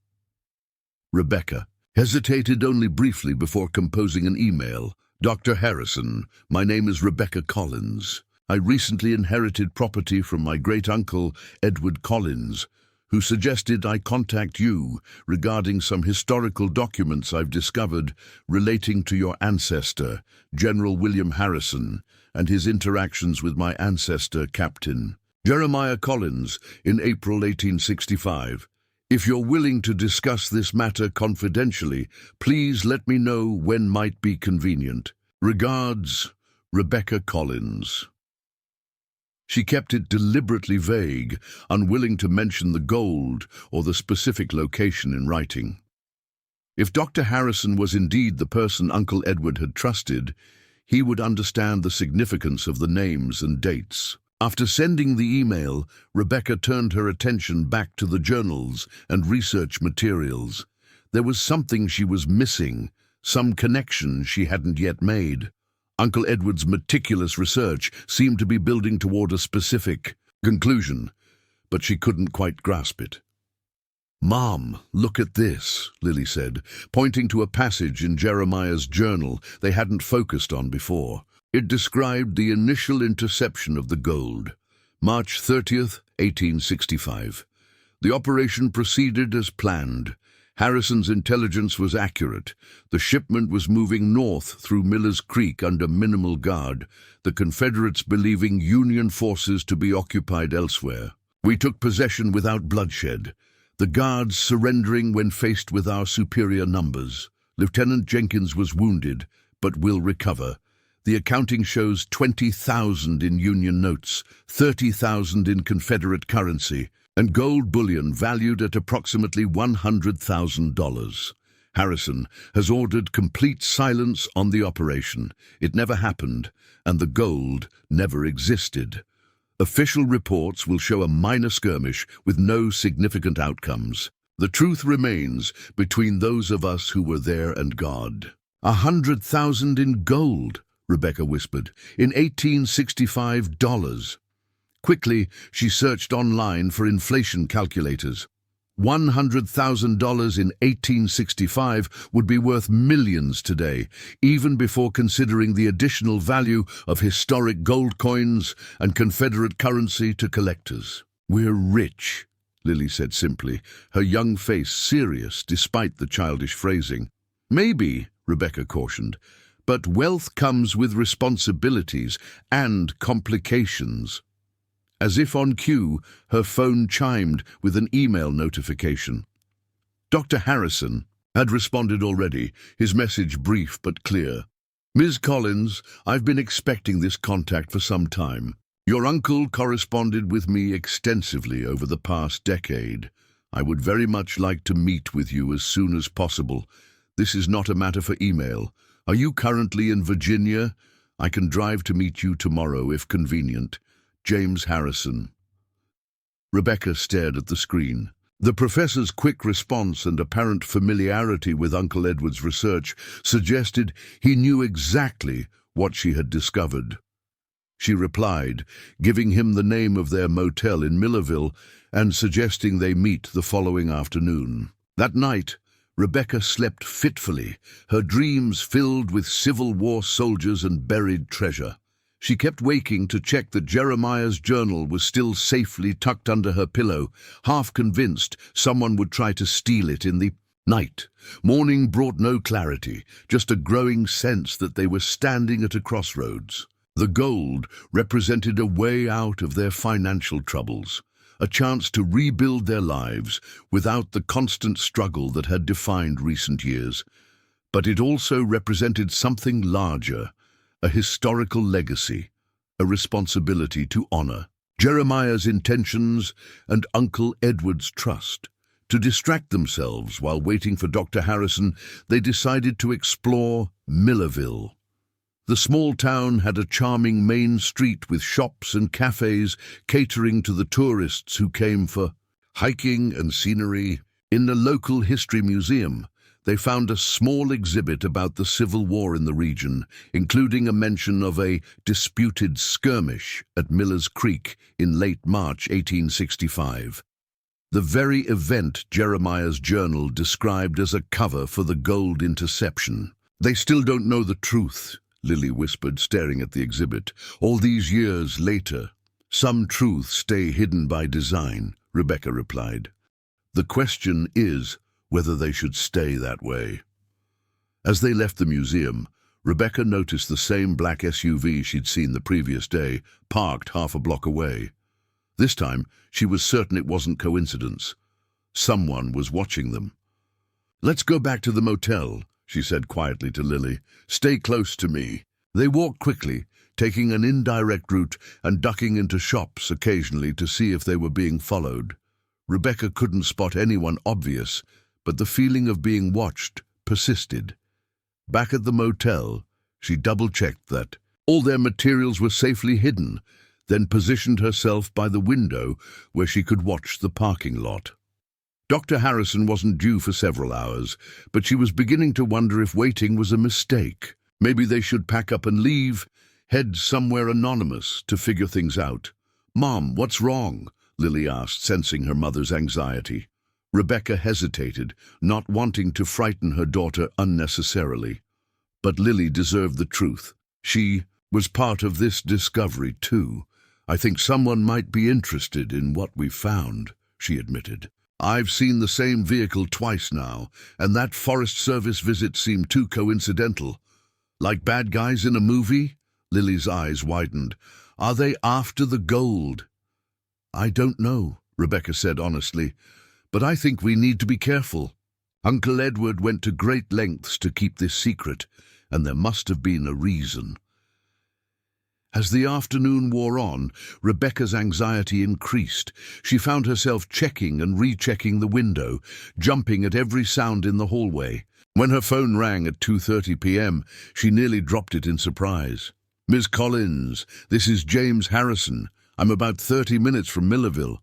Rebecca hesitated only briefly before composing an email. "Dr. Harrison, my name is Rebecca Collins. I recently inherited property from my great-uncle, Edward Collins, who suggested I contact you regarding some historical documents I've discovered relating to your ancestor, General William Harrison, and his interactions with my ancestor, Captain Jeremiah Collins, in April 1865. If you're willing to discuss this matter confidentially, please let me know when might be convenient. Regards, Rebecca Collins." She kept it deliberately vague, unwilling to mention the gold or the specific location in writing. If Dr. Harrison was indeed the person Uncle Edward had trusted, he would understand the significance of the names and dates. After sending the email, Rebecca turned her attention back to the journals and research materials. There was something she was missing, some connection she hadn't yet made. Uncle Edward's meticulous research seemed to be building toward a specific conclusion, but she couldn't quite grasp it. "Mom, look at this," Lily said, pointing to a passage in Jeremiah's journal they hadn't focused on before. It described the initial interception of the gold, March 30th, 1865. The operation proceeded as planned. Harrison's intelligence was accurate. The shipment was moving north through Miller's Creek under minimal guard, the Confederates believing Union forces to be occupied elsewhere. We took possession without bloodshed, the guards surrendering when faced with our superior numbers. Lieutenant Jenkins was wounded, but will recover. The accounting shows 20,000 in Union notes, 30,000 in Confederate currency, and gold bullion valued at approximately $100,000. Harrison has ordered complete silence on the operation. It never happened, and the gold never existed. Official reports will show a minor skirmish with no significant outcomes. The truth remains between those of us who were there and God. 100,000 in gold, Rebecca whispered, in 1865 dollars. Quickly, she searched online for inflation calculators. $100,000 in 1865 would be worth millions today, even before considering the additional value of historic gold coins and Confederate currency to collectors. "We're rich," Lily said simply, her young face serious despite the childish phrasing. "Maybe," Rebecca cautioned, "but wealth comes with responsibilities and complications." As if on cue, her phone chimed with an email notification. Dr. Harrison had responded already, his message brief but clear. "Ms. Collins, I've been expecting this contact for some time. Your uncle corresponded with me extensively over the past decade. I would very much like to meet with you as soon as possible. This is not a matter for email. Are you currently in Virginia? I can drive to meet you tomorrow if convenient. James Harrison." Rebecca stared at the screen. The professor's quick response and apparent familiarity with Uncle Edward's research suggested he knew exactly what she had discovered. She replied, giving him the name of their motel in Millerville and suggesting they meet the following afternoon. That night, Rebecca slept fitfully, her dreams filled with Civil War soldiers and buried treasure. She kept waking to check that Jeremiah's journal was still safely tucked under her pillow, half convinced someone would try to steal it in the night. Morning brought no clarity, just a growing sense that they were standing at a crossroads. The gold represented a way out of their financial troubles, a chance to rebuild their lives without the constant struggle that had defined recent years. But it also represented something larger, a historical legacy, a responsibility to honor. Jeremiah's intentions and Uncle Edward's trust. To distract themselves while waiting for Dr. Harrison, they decided to explore Millerville. The small town had a charming main street with shops and cafes catering to the tourists who came for hiking and scenery. In the local history museum, they found a small exhibit about the Civil War in the region, including a mention of a disputed skirmish at Miller's Creek in late March 1865. The very event Jeremiah's journal described as a cover for the gold interception. "They still don't know the truth," Lily whispered, staring at the exhibit. "All these years later, some truths stay hidden by design," Rebecca replied. "The question is whether they should stay that way." As they left the museum, Rebecca noticed the same black SUV she'd seen the previous day, parked half a block away. This time, she was certain it wasn't coincidence. Someone was watching them. "Let's go back to the motel," she said quietly to Lily. "Stay close to me." They walked quickly, taking an indirect route and ducking into shops occasionally to see if they were being followed. Rebecca couldn't spot anyone obvious, but the feeling of being watched persisted. Back at the motel, she double-checked that all their materials were safely hidden, then positioned herself by the window where she could watch the parking lot. Dr. Harrison wasn't due for several hours, but she was beginning to wonder if waiting was a mistake. Maybe they should pack up and leave, head somewhere anonymous to figure things out. "Mom, what's wrong?" Lily asked, sensing her mother's anxiety. Rebecca hesitated, not wanting to frighten her daughter unnecessarily. But Lily deserved the truth. She was part of this discovery, too. "I think someone might be interested in what we found," she admitted. "I've seen the same vehicle twice now, and that Forest Service visit seemed too coincidental. Like bad guys in a movie?" Lily's eyes widened. "Are they after the gold?" "I don't know," Rebecca said honestly, "but I think we need to be careful. Uncle Edward went to great lengths to keep this secret, and there must have been a reason." As the afternoon wore on, Rebecca's anxiety increased. She found herself checking and rechecking the window, jumping at every sound in the hallway. When her phone rang at 2:30 p.m., she nearly dropped it in surprise. "Miss Collins, this is James Harrison," I'm about 30 minutes from Millerville."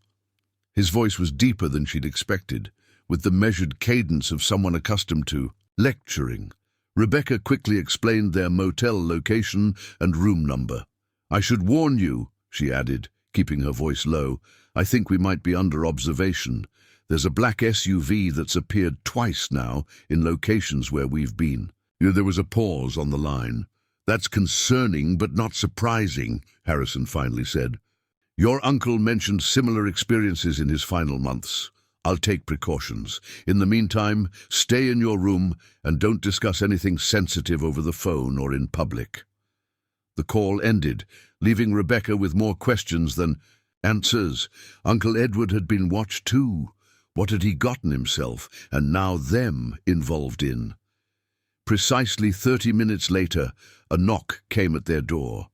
His voice was deeper than she'd expected, with the measured cadence of someone accustomed to lecturing. Rebecca quickly explained their motel location and room number. "I should warn you," she added, keeping her voice low, "I think we might be under observation. There's a black SUV that's appeared twice now in locations where we've been." There was a pause on the line. "That's concerning but not surprising," Harrison finally said. "Your uncle mentioned similar experiences in his final months. I'll take precautions. In the meantime, stay in your room and don't discuss anything sensitive over the phone or in public." The call ended, leaving Rebecca with more questions than answers. Uncle Edward had been watched too. What had he gotten himself, and now them, involved in? Precisely 30 minutes later, a knock came at their door.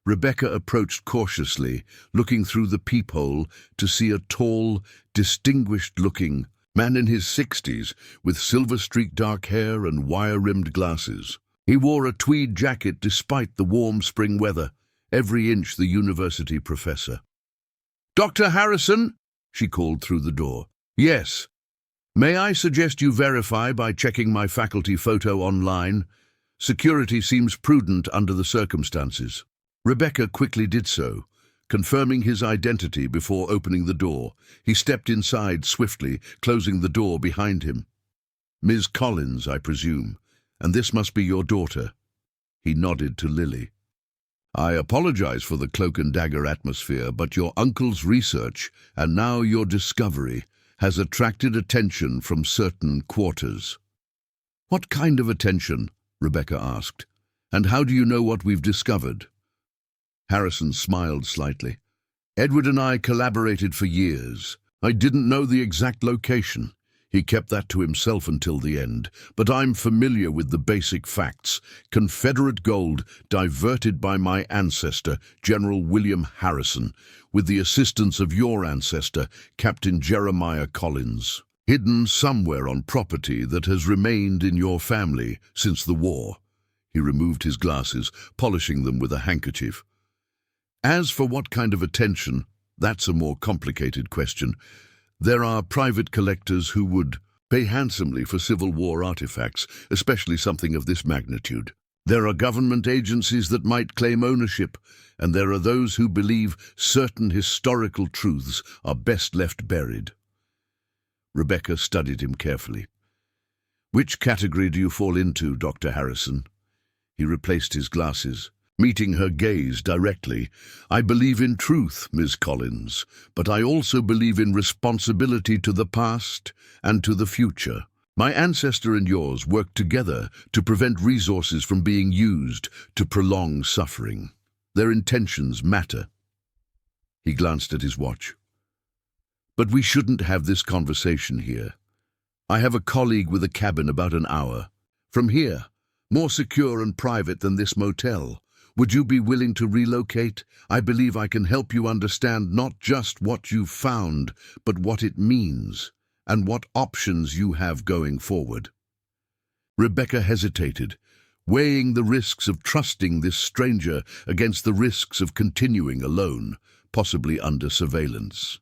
Rebecca approached cautiously, looking through the peephole to see a tall, distinguished-looking man in his 60s with silver-streaked dark hair and wire-rimmed glasses. He wore a tweed jacket despite the warm spring weather, every inch the university professor. "Dr. Harrison?" she called through the door. "Yes. May I suggest you verify by checking my faculty photo online? Security seems prudent under the circumstances." Rebecca quickly did so, confirming his identity before opening the door. He stepped inside swiftly, closing the door behind him. "Ms. Collins, I presume, and this must be your daughter." He nodded to Lily. "I apologize for the cloak and dagger atmosphere, but your uncle's research, and now your discovery, has attracted attention from certain quarters." "What kind of attention?" Rebecca asked. "And how do you know what we've discovered?" Harrison smiled slightly. "Edward and I collaborated for years. I didn't know the exact location. He kept that to himself until the end, but I'm familiar with the basic facts. Confederate gold diverted by my ancestor, General William Harrison, with the assistance of your ancestor, Captain Jeremiah Collins, hidden somewhere on property that has remained in your family since the war." He removed his glasses, polishing them with a handkerchief. "As for what kind of attention, that's a more complicated question. There are private collectors who would pay handsomely for Civil War artifacts, especially something of this magnitude. There are government agencies that might claim ownership, and there are those who believe certain historical truths are best left buried." Rebecca studied him carefully. "Which category do you fall into, Dr. Harrison?" He replaced his glasses, meeting her gaze directly. "I believe in truth, Ms. Collins, but I also believe in responsibility to the past and to the future. My ancestor and yours worked together to prevent resources from being used to prolong suffering. Their intentions matter." He glanced at his watch. "But we shouldn't have this conversation here. I have a colleague with a cabin about an hour from here, more secure and private than this motel. Would you be willing to relocate? I believe I can help you understand not just what you've found, but what it means, and what options you have going forward." Rebecca hesitated, weighing the risks of trusting this stranger against the risks of continuing alone, possibly under surveillance.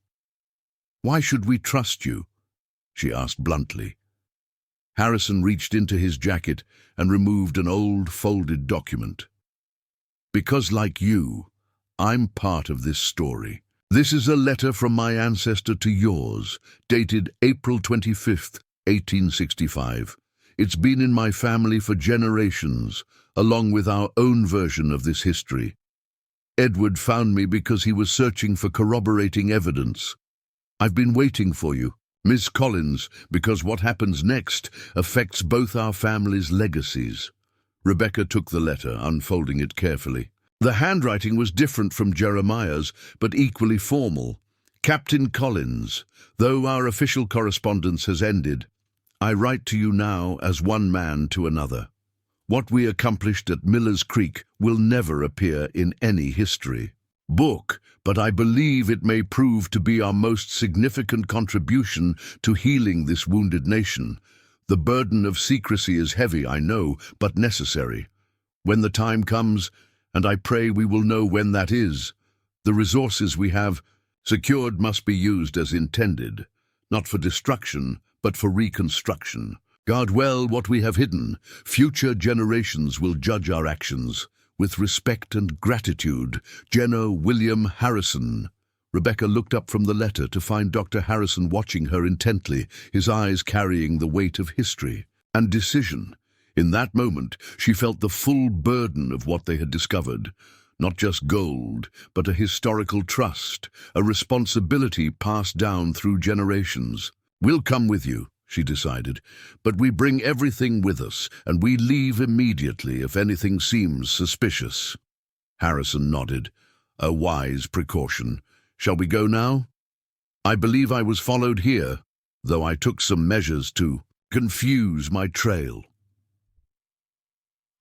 "Why should we trust you?" she asked bluntly. Harrison reached into his jacket and removed an old, folded document. "Because, like you, I'm part of this story. This is a letter from my ancestor to yours, dated April 25th, 1865. It's been in my family for generations, along with our own version of this history. Edward found me because he was searching for corroborating evidence. I've been waiting for you, Miss Collins, because what happens next affects both our families' legacies." Rebecca took the letter, unfolding it carefully. The handwriting was different from Jeremiah's, but equally formal. "Captain Collins, though our official correspondence has ended, I write to you now as one man to another. What we accomplished at Miller's Creek will never appear in any history book, but I believe it may prove to be our most significant contribution to healing this wounded nation. The burden of secrecy is heavy, I know, but necessary. When the time comes, and I pray we will know when that is, The resources we have secured must be used as intended, not for destruction, but for reconstruction. Guard well what we have hidden. Future generations will judge our actions. With respect and gratitude, Jenna William Harrison. Rebecca looked up from the letter to find Dr. Harrison watching her intently, his eyes carrying the weight of history and decision. In that moment, she felt the full burden of what they had discovered. Not just gold, but a historical trust, a responsibility passed down through generations. We'll come with you, she decided, but we bring everything with us, and we leave immediately if anything seems suspicious. Harrison nodded. A wise precaution. Shall we go now? I believe I was followed here, though I took some measures to confuse my trail.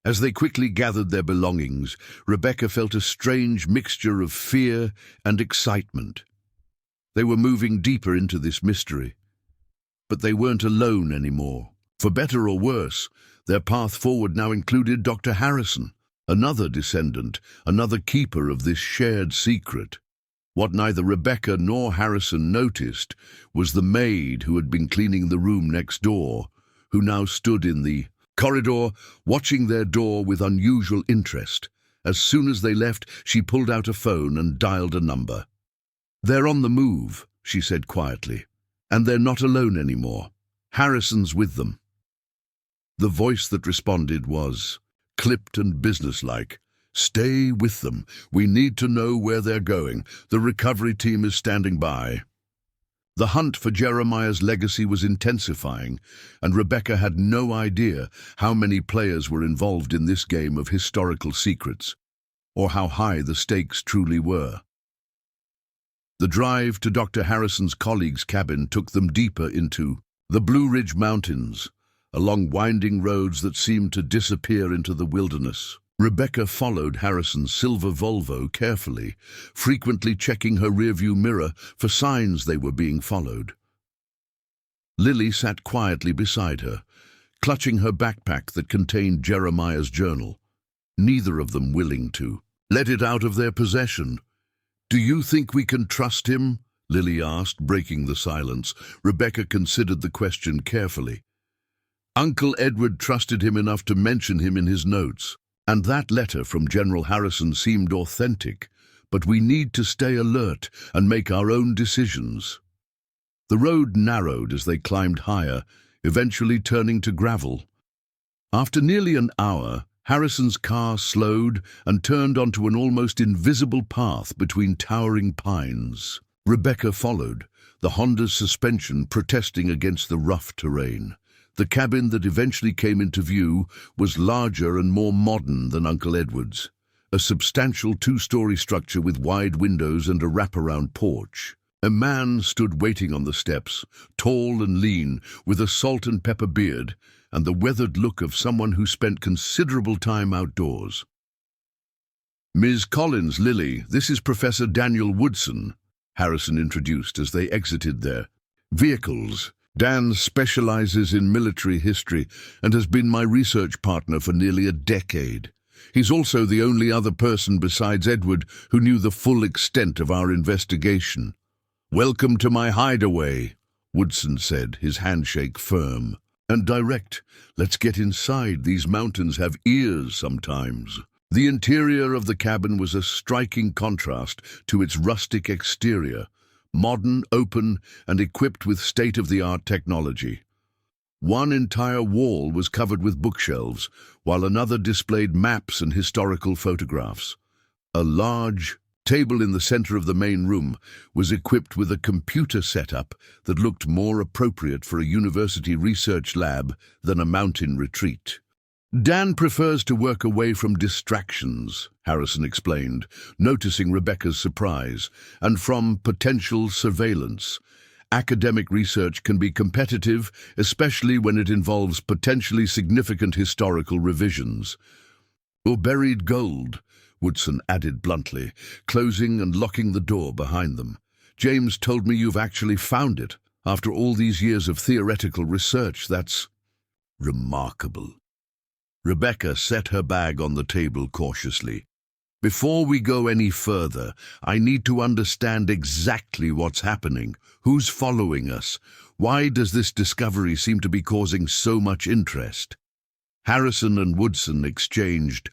As they quickly gathered their belongings, Rebecca felt a strange mixture of fear and excitement. They were moving deeper into this mystery. But they weren't alone anymore. For better or worse, their path forward now included Dr. Harrison, another descendant, another keeper of this shared secret. What neither Rebecca nor Harrison noticed was the maid who had been cleaning the room next door, who now stood in the corridor, watching their door with unusual interest. As soon as they left, she pulled out a phone and dialed a number. "They're on the move," she said quietly. "And they're not alone anymore. Harrison's with them." The voice that responded was clipped and businesslike. "Stay with them. We need to know where they're going. The recovery team is standing by." The hunt for Jeremiah's legacy was intensifying, and Rebecca had no idea how many players were involved in this game of historical secrets, or how high the stakes truly were. The drive to Dr. Harrison's colleague's cabin took them deeper into the Blue Ridge Mountains, along winding roads that seemed to disappear into the wilderness. Rebecca followed Harrison's silver Volvo carefully, frequently checking her rearview mirror for signs they were being followed. Lily sat quietly beside her, clutching her backpack that contained Jeremiah's journal, neither of them willing to let it out of their possession. "Do you think we can trust him?" Lily asked, breaking the silence. Rebecca considered the question carefully. Uncle Edward trusted him enough to mention him in his notes. And that letter from General Harrison seemed authentic, but we need to stay alert and make our own decisions. The road narrowed as they climbed higher, eventually turning to gravel. After nearly an hour, Harrison's car slowed and turned onto an almost invisible path between towering pines. Rebecca followed, the Honda's suspension protesting against the rough terrain. The cabin that eventually came into view was larger and more modern than Uncle Edward's, a substantial two-story structure with wide windows and a wraparound porch. A man stood waiting on the steps, tall and lean, with a salt and pepper beard and the weathered look of someone who spent considerable time outdoors. "Ms. Collins, Lily, this is Professor Daniel Woodson," Harrison introduced as they exited their vehicles. "Dan specializes in military history and has been my research partner for nearly a decade. He's also the only other person besides Edward who knew the full extent of our investigation." "Welcome to my hideaway," Woodson said, his handshake firm and direct. "Let's get inside. These mountains have ears sometimes." The interior of the cabin was a striking contrast to its rustic exterior, modern, open, and equipped with state-of-the-art technology. One entire wall was covered with bookshelves, while another displayed maps and historical photographs. A large table in the center of the main room was equipped with a computer setup that looked more appropriate for a university research lab than a mountain retreat. "Dan prefers to work away from distractions," Harrison explained, noticing Rebecca's surprise, "and from potential surveillance. Academic research can be competitive, especially when it involves potentially significant historical revisions." "Or buried gold," Woodson added bluntly, closing and locking the door behind them. "James told me you've actually found it. After all these years of theoretical research, that's remarkable." Rebecca set her bag on the table cautiously. Before we go any further, I need to understand exactly what's happening. Who's following us? Why does this discovery seem to be causing so much interest? Harrison and Woodson exchanged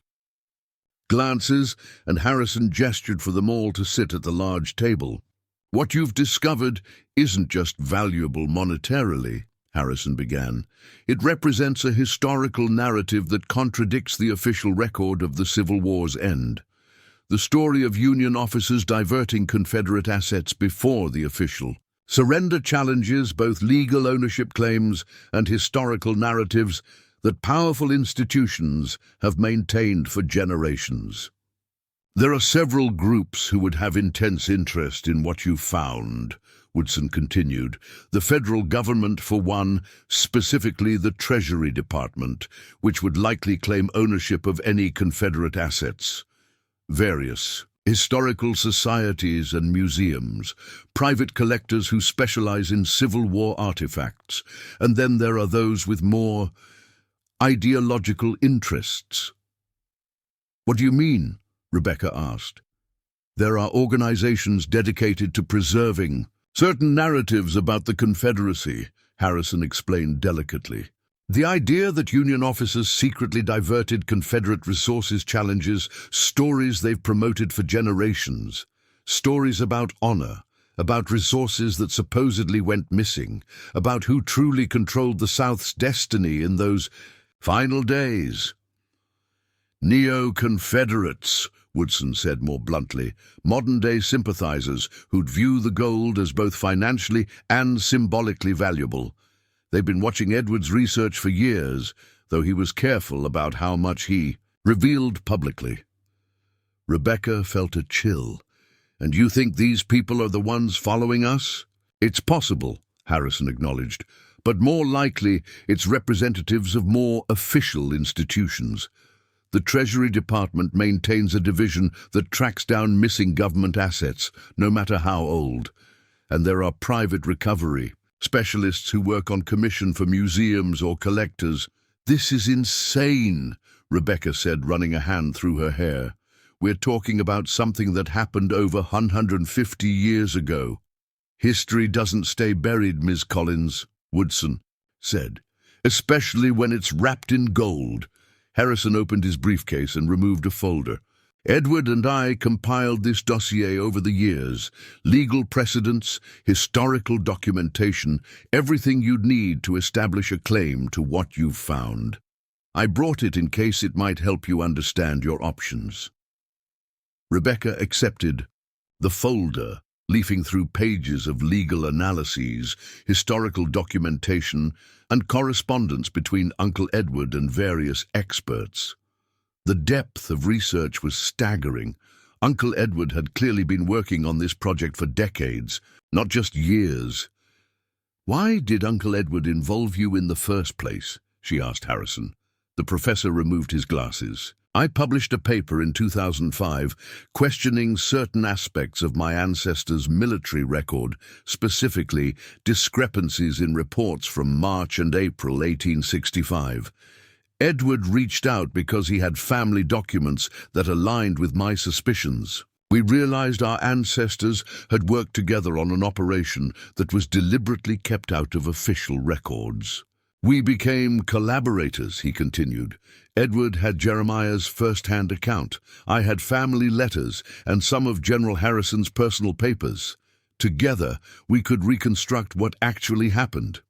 glances, and Harrison gestured for them all to sit at the large table. What you've discovered isn't just valuable monetarily, Harrison began. It represents a historical narrative that contradicts the official record of the Civil War's end. The story of Union officers diverting Confederate assets before the official surrender challenges both legal ownership claims and historical narratives that powerful institutions have maintained for generations. There are several groups who would have intense interest in what you found, Woodson continued. The federal government, for one, specifically the Treasury Department, which would likely claim ownership of any Confederate assets. Various historical societies and museums, private collectors who specialize in Civil War artifacts, and then there are those with more ideological interests. What do you mean? Rebecca asked. There are organizations dedicated to preserving certain narratives about the Confederacy, Harrison explained delicately. The idea that Union officers secretly diverted Confederate resources challenges stories they've promoted for generations. Stories about honor, about resources that supposedly went missing, about who truly controlled the South's destiny in those final days. Neo-Confederates, Woodson said more bluntly, modern-day sympathizers who'd view the gold as both financially and symbolically valuable. They've been watching Edward's research for years, though he was careful about how much he revealed publicly. Rebecca felt a chill. And you think these people are the ones following us? It's possible, Harrison acknowledged, but more likely it's representatives of more official institutions. The Treasury Department maintains a division that tracks down missing government assets, no matter how old. And there are private recovery specialists who work on commission for museums or collectors. This is insane, Rebecca said, running a hand through her hair. We're talking about something that happened over 150 years ago. History doesn't stay buried, Ms. Collins, Woodson said, especially when it's wrapped in gold. Harrison opened his briefcase and removed a folder. Edward and I compiled this dossier over the years. Legal precedents, historical documentation, everything you'd need to establish a claim to what you've found. I brought it in case it might help you understand your options. Rebecca accepted the folder, leafing through pages of legal analyses, historical documentation, and correspondence between Uncle Edward and various experts. The depth of research was staggering. Uncle Edward had clearly been working on this project for decades, not just years. Why did Uncle Edward involve you in the first place? She asked Harrison. The professor removed his glasses. I published a paper in 2005 questioning certain aspects of my ancestors' military record, specifically discrepancies in reports from March and April 1865. Edward reached out because he had family documents that aligned with my suspicions. We realized our ancestors had worked together on an operation that was deliberately kept out of official records. We became collaborators, he continued. Edward had Jeremiah's first-hand account. I had family letters and some of General Harrison's personal papers. Together, we could reconstruct what actually happened.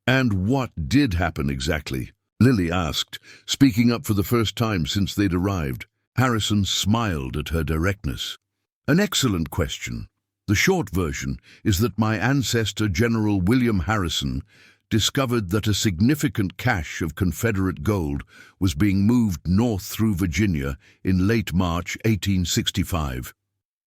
And what did happen exactly? Lily asked, speaking up for the first time since they'd arrived. Harrison smiled at her directness. An excellent question. The short version is that my ancestor, General William Harrison, discovered that a significant cache of Confederate gold was being moved north through Virginia in late March 1865.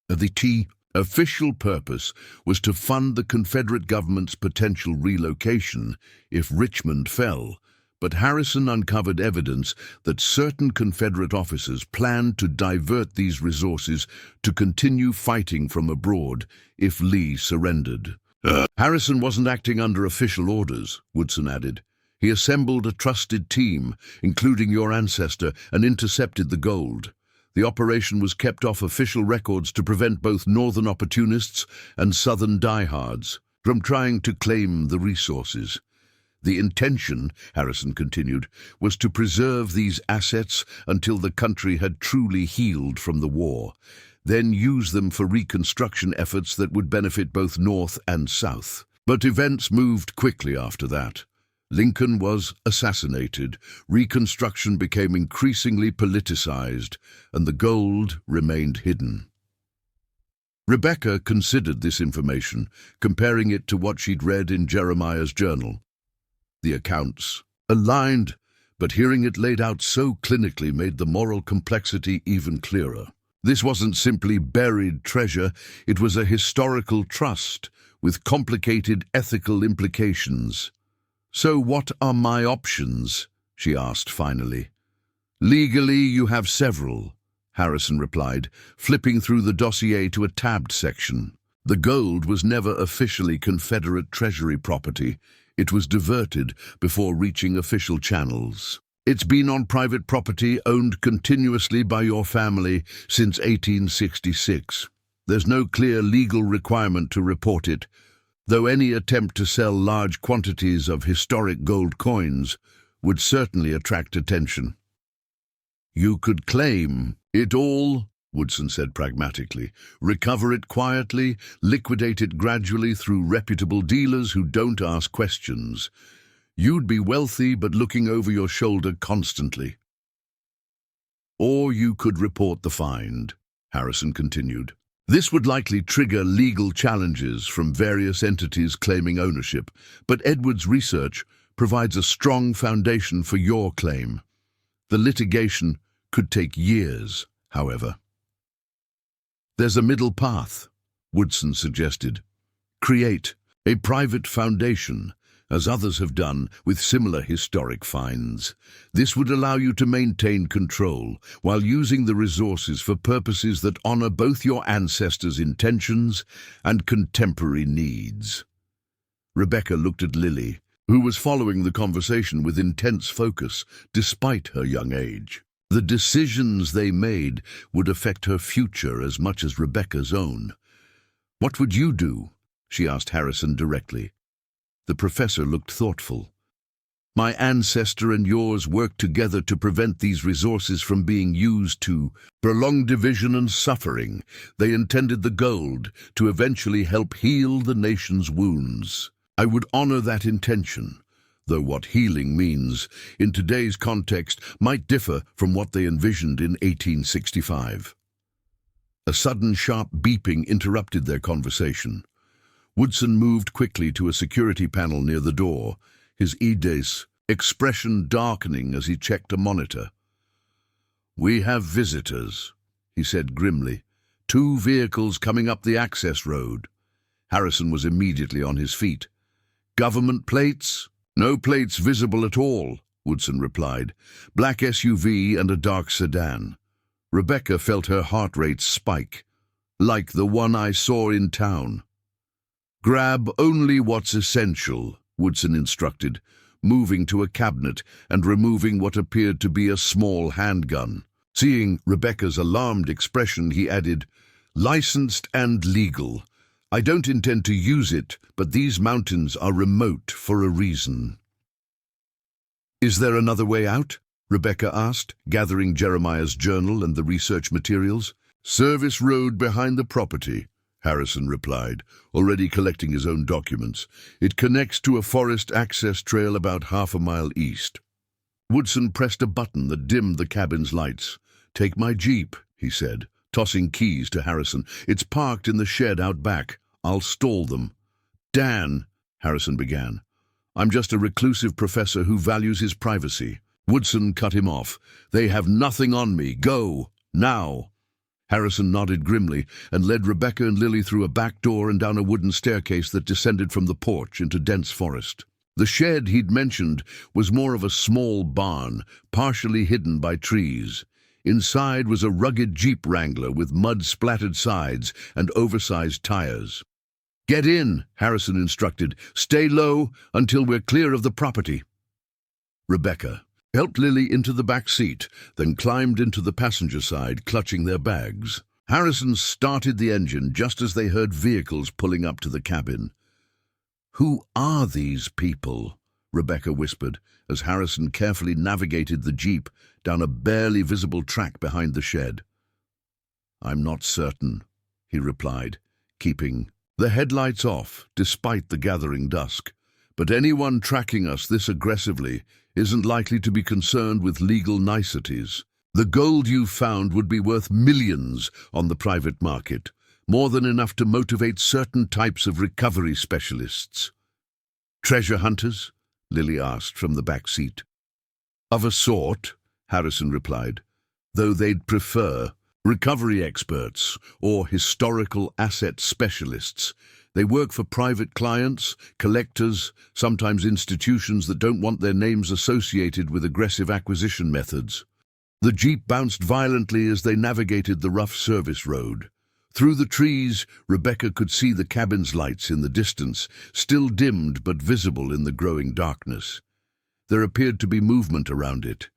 The official purpose was to fund the Confederate government's potential relocation if Richmond fell, but Harrison uncovered evidence that certain Confederate officers planned to divert these resources to continue fighting from abroad if Lee surrendered. Harrison wasn't acting under official orders, Woodson added. He assembled a trusted team, including your ancestor, and intercepted the gold. The operation was kept off official records to prevent both northern opportunists and southern diehards from trying to claim the resources. The intention, Harrison continued, was to preserve these assets until the country had truly healed from the war, then use them for reconstruction efforts that would benefit both North and South. But events moved quickly after that. Lincoln was assassinated, Reconstruction became increasingly politicized, and the gold remained hidden. Rebecca considered this information, comparing it to what she'd read in Jeremiah's journal. The accounts aligned, but hearing it laid out so clinically made the moral complexity even clearer. This wasn't simply buried treasure, it was a historical trust with complicated ethical implications. "So what are my options?" she asked finally. "Legally, you have several," Harrison replied, flipping through the dossier to a tabbed section. The gold was never officially Confederate Treasury property. It was diverted before reaching official channels. It's been on private property owned continuously by your family since 1866. There's no clear legal requirement to report it, though any attempt to sell large quantities of historic gold coins would certainly attract attention. "You could claim it all," Woodson said pragmatically, "recover it quietly, liquidate it gradually through reputable dealers who don't ask questions. You'd be wealthy but looking over your shoulder constantly. Or you could report the find," Harrison continued. "This would likely trigger legal challenges from various entities claiming ownership, but Edwards' research provides a strong foundation for your claim. The litigation could take years, however." "There's a middle path," Woodson suggested. "Create a private foundation, as others have done with similar historic finds. This would allow you to maintain control while using the resources for purposes that honor both your ancestors' intentions and contemporary needs." Rebecca looked at Lily, who was following the conversation with intense focus despite her young age. The decisions they made would affect her future as much as Rebecca's own. "What would you do?" she asked Harrison directly. The professor looked thoughtful. "My ancestor and yours worked together to prevent these resources from being used to prolong division and suffering. They intended the gold to eventually help heal the nation's wounds. I would honor that intention, though what healing means in today's context might differ from what they envisioned in 1865. A sudden sharp beeping interrupted their conversation. Woodson moved quickly to a security panel near the door, his expression darkening as he checked a monitor. "We have visitors," he said grimly. "2 vehicles coming up the access road." Harrison was immediately on his feet. "Government plates?" "No plates visible at all," Woodson replied. "Black SUV and a dark sedan." Rebecca felt her heart rate spike. "Like the one I saw in town." "Grab only what's essential," Woodson instructed, moving to a cabinet and removing what appeared to be a small handgun. Seeing Rebecca's alarmed expression, he added, "Licensed and legal. I don't intend to use it, but these mountains are remote for a reason." "Is there another way out?" Rebecca asked, gathering Jeremiah's journal and the research materials. "Service road behind the property," Harrison replied, already collecting his own documents. "It connects to a forest access trail about half a mile east." Woodson pressed a button that dimmed the cabin's lights. "Take my Jeep," he said, tossing keys to Harrison. "It's parked in the shed out back. I'll stall them." "Dan," Harrison began, "I'm just a reclusive professor who values his privacy." Woodson cut him off. "They have nothing on me. Go, now." Harrison nodded grimly and led Rebecca and Lily through a back door and down a wooden staircase that descended from the porch into dense forest. The shed he'd mentioned was more of a small barn, partially hidden by trees. Inside was a rugged Jeep Wrangler with mud-splattered sides and oversized tires. "Get in," Harrison instructed. "Stay low until we're clear of the property." Rebecca, helped Lily into the back seat, then climbed into the passenger side, clutching their bags. Harrison started the engine just as they heard vehicles pulling up to the cabin. "Who are these people?" Rebecca whispered, as Harrison carefully navigated the Jeep down a barely visible track behind the shed. "I'm not certain," he replied, keeping the headlights off despite the gathering dusk. "But anyone tracking us this aggressively isn't likely to be concerned with legal niceties. The gold you found would be worth millions on the private market, more than enough to motivate certain types of recovery specialists." "Treasure hunters?" Lily asked from the back seat. "Of a sort," Harrison replied, "though they'd prefer recovery experts or historical asset specialists. They work for private clients, collectors, sometimes institutions that don't want their names associated with aggressive acquisition methods." The Jeep bounced violently as they navigated the rough service road. Through the trees, Rebecca could see the cabin's lights in the distance, still dimmed but visible in the growing darkness. There appeared to be movement around it.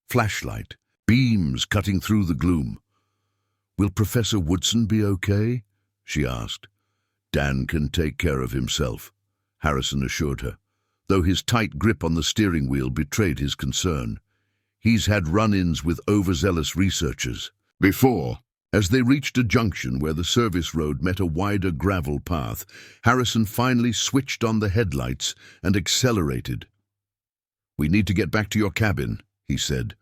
Flashlight, beams cutting through the gloom. "Will Professor Woodson be okay?" she asked. "Dan can take care of himself," Harrison assured her, though his tight grip on the steering wheel betrayed his concern. He's had run-ins with overzealous researchers before. As they reached a junction where the service road met a wider gravel path, Harrison finally switched on the headlights and accelerated. "We need to get back to your cabin," he said.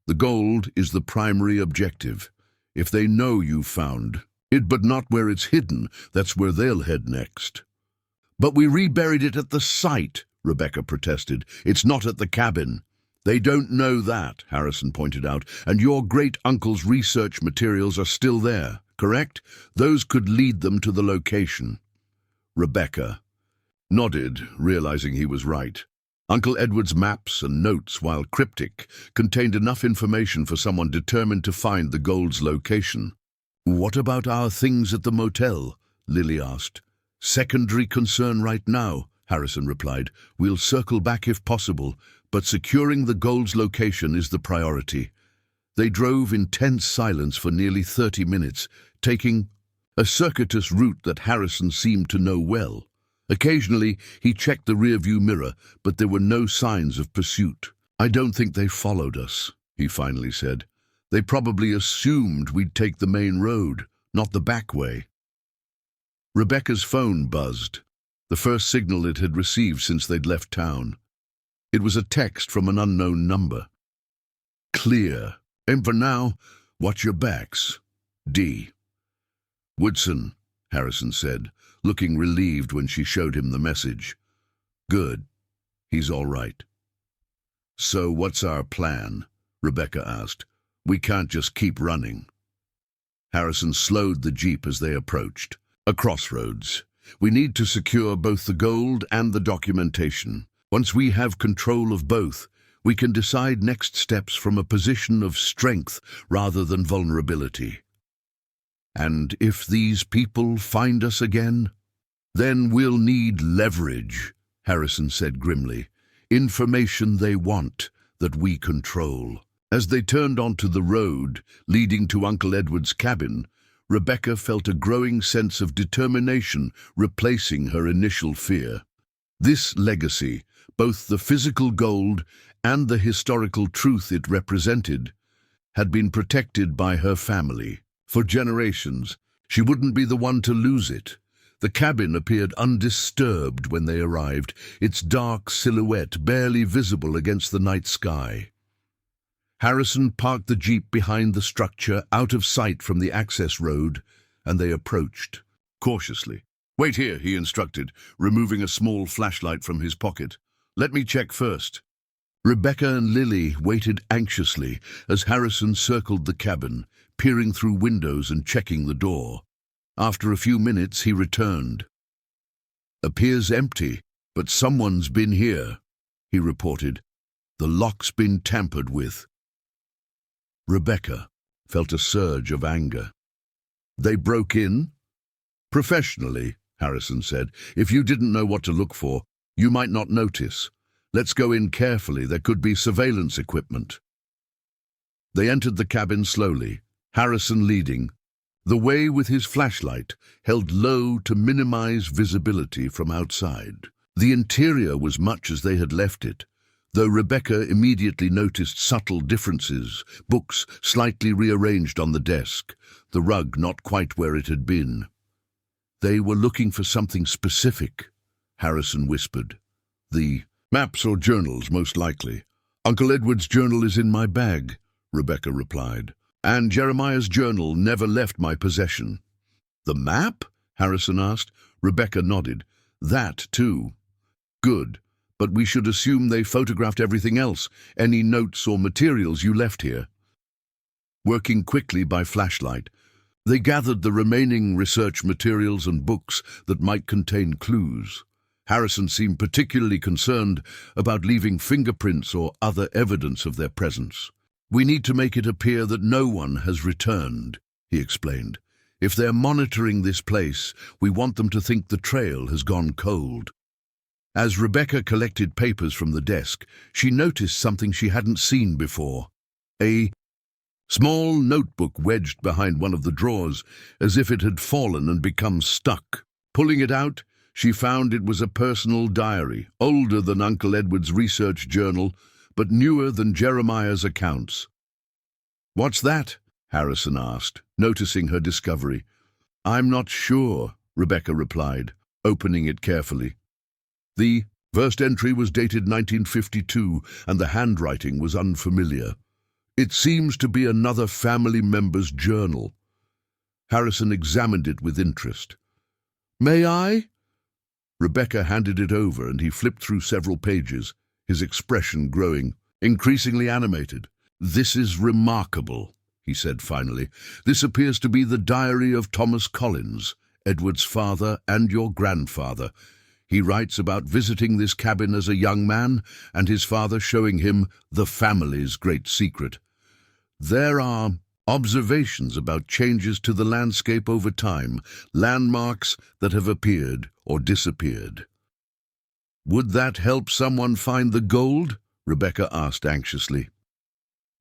"The gold is the primary objective. If they know you've found it but not where it's hidden, that's where they'll head next." "But we reburied it at the site," Rebecca protested. "It's not at the cabin." "They don't know that," Harrison pointed out, "and your great-uncle's research materials are still there, correct? Those could lead them to the location." Rebecca nodded, realizing he was right. Uncle Edward's maps and notes, while cryptic, contained enough information for someone determined to find the gold's location. "What about our things at the motel?" Lily asked. "Secondary concern right now," Harrison replied. "We'll circle back if possible, but securing the gold's location is the priority." They drove in tense silence for nearly 30 minutes, taking a circuitous route that Harrison seemed to know well. Occasionally, he checked the rearview mirror, but there were no signs of pursuit. "I don't think they followed us," he finally said. "They probably assumed we'd take the main road, not the back way." Rebecca's phone buzzed, the first signal it had received since they'd left town. It was a text from an unknown number. "Clear. And for now, watch your backs. D." "Woodson," Harrison said, looking relieved when she showed him the message. "Good. He's all right." "So what's our plan?" Rebecca asked. "We can't just keep running." Harrison slowed the Jeep as they approached. "A crossroads. We need to secure both the gold and the documentation. Once we have control of both, we can decide next steps from a position of strength rather than vulnerability." "And if these people find us again?" "Then we'll need leverage," Harrison said grimly. "Information they want, that we control." As they turned onto the road leading to Uncle Edward's cabin, Rebecca felt a growing sense of determination replacing her initial fear. This legacy, both the physical gold and the historical truth it represented, had been protected by her family. For generations, she wouldn't be the one to lose it. The cabin appeared undisturbed when they arrived, its dark silhouette barely visible against the night sky. Harrison parked the Jeep behind the structure, out of sight from the access road, and they approached, cautiously. "Wait here," he instructed, removing a small flashlight from his pocket. "Let me check first." Rebecca and Lily waited anxiously as Harrison circled the cabin, peering through windows and checking the door. After a few minutes, he returned. "Appears empty, but someone's been here," he reported. "The lock's been tampered with." Rebecca felt a surge of anger. "They broke in?" "Professionally," Harrison said. "If you didn't know what to look for, you might not notice. Let's go in carefully. There could be surveillance equipment. They entered the cabin slowly, Harrison leading, the way with his flashlight held low to minimize visibility from outside. The interior was much as they had left it, though Rebecca immediately noticed subtle differences, books slightly rearranged on the desk, the rug not quite where it had been. They were looking for something specific, Harrison whispered. The maps or journals, most likely. Uncle Edward's journal is in my bag, Rebecca replied, and Jeremiah's journal never left my possession. The map? Harrison asked. Rebecca nodded. That, too. Good, but we should assume they photographed everything else, any notes or materials you left here. Working quickly by flashlight, they gathered the remaining research materials and books that might contain clues. Harrison seemed particularly concerned about leaving fingerprints or other evidence of their presence. We need to make it appear that no one has returned, he explained. If they're monitoring this place, we want them to think the trail has gone cold. As Rebecca collected papers from the desk, she noticed something she hadn't seen before. A small notebook wedged behind one of the drawers, as if it had fallen and become stuck. Pulling it out, she found it was a personal diary, older than Uncle Edward's research journal, but newer than Jeremiah's accounts. "What's that?" Harrison asked, noticing her discovery. "I'm not sure," Rebecca replied, opening it carefully. The first entry was dated 1952, and the handwriting was unfamiliar. "It seems to be another family member's journal." Harrison examined it with interest. "May I?" Rebecca handed it over, and he flipped through several pages, his expression growing, increasingly animated. "This is remarkable," he said finally. "This appears to be the diary of Thomas Collins, Edward's father and your grandfather. He writes about visiting this cabin as a young man, and his father showing him the family's great secret. There are observations about changes to the landscape over time, landmarks that have appeared or disappeared." "Would that help someone find the gold?" Rebecca asked anxiously.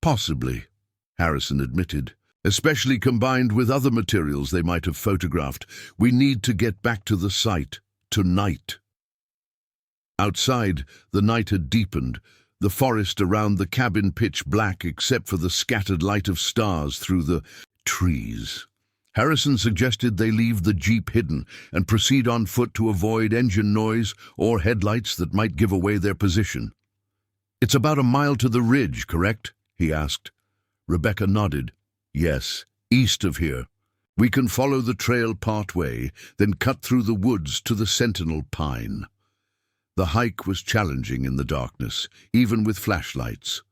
"Possibly," Harrison admitted, "especially combined with other materials they might have photographed. We need to get back to the site tonight." Outside, the night had deepened, the forest around the cabin pitch black except for the scattered light of stars through the trees. Harrison suggested they leave the jeep hidden and proceed on foot to avoid engine noise or headlights that might give away their position. "It's about a mile to the ridge, correct?" he asked. Rebecca nodded. "Yes, east of here. We can follow the trail part way, then cut through the woods to the sentinel pine." The hike was challenging in the darkness, even with flashlights.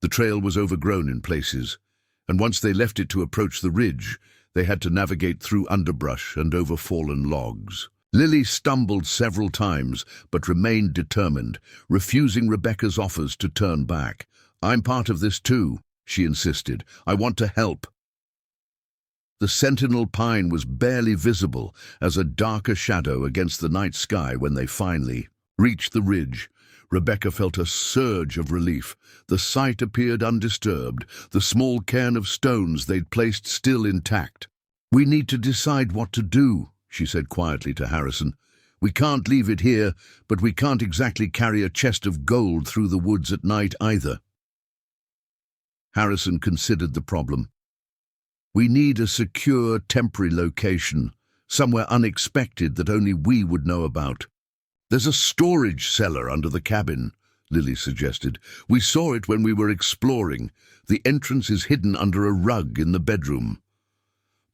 The trail was overgrown in places, and once they left it to approach the ridge, they had to navigate through underbrush and over fallen logs. Lily stumbled several times, but remained determined, refusing Rebecca's offers to turn back. "I'm part of this too," she insisted. "I want to help." The sentinel pine was barely visible as a darker shadow against the night sky when they finally reached the ridge. Rebecca felt a surge of relief. The site appeared undisturbed, the small cairn of stones they'd placed still intact. "We need to decide what to do," she said quietly to Harrison. "We can't leave it here, but we can't exactly carry a chest of gold through the woods at night either." Harrison considered the problem. "We need a secure, temporary location, somewhere unexpected that only we would know about." "There's a storage cellar under the cabin," Lily suggested. "We saw it when we were exploring. The entrance is hidden under a rug in the bedroom."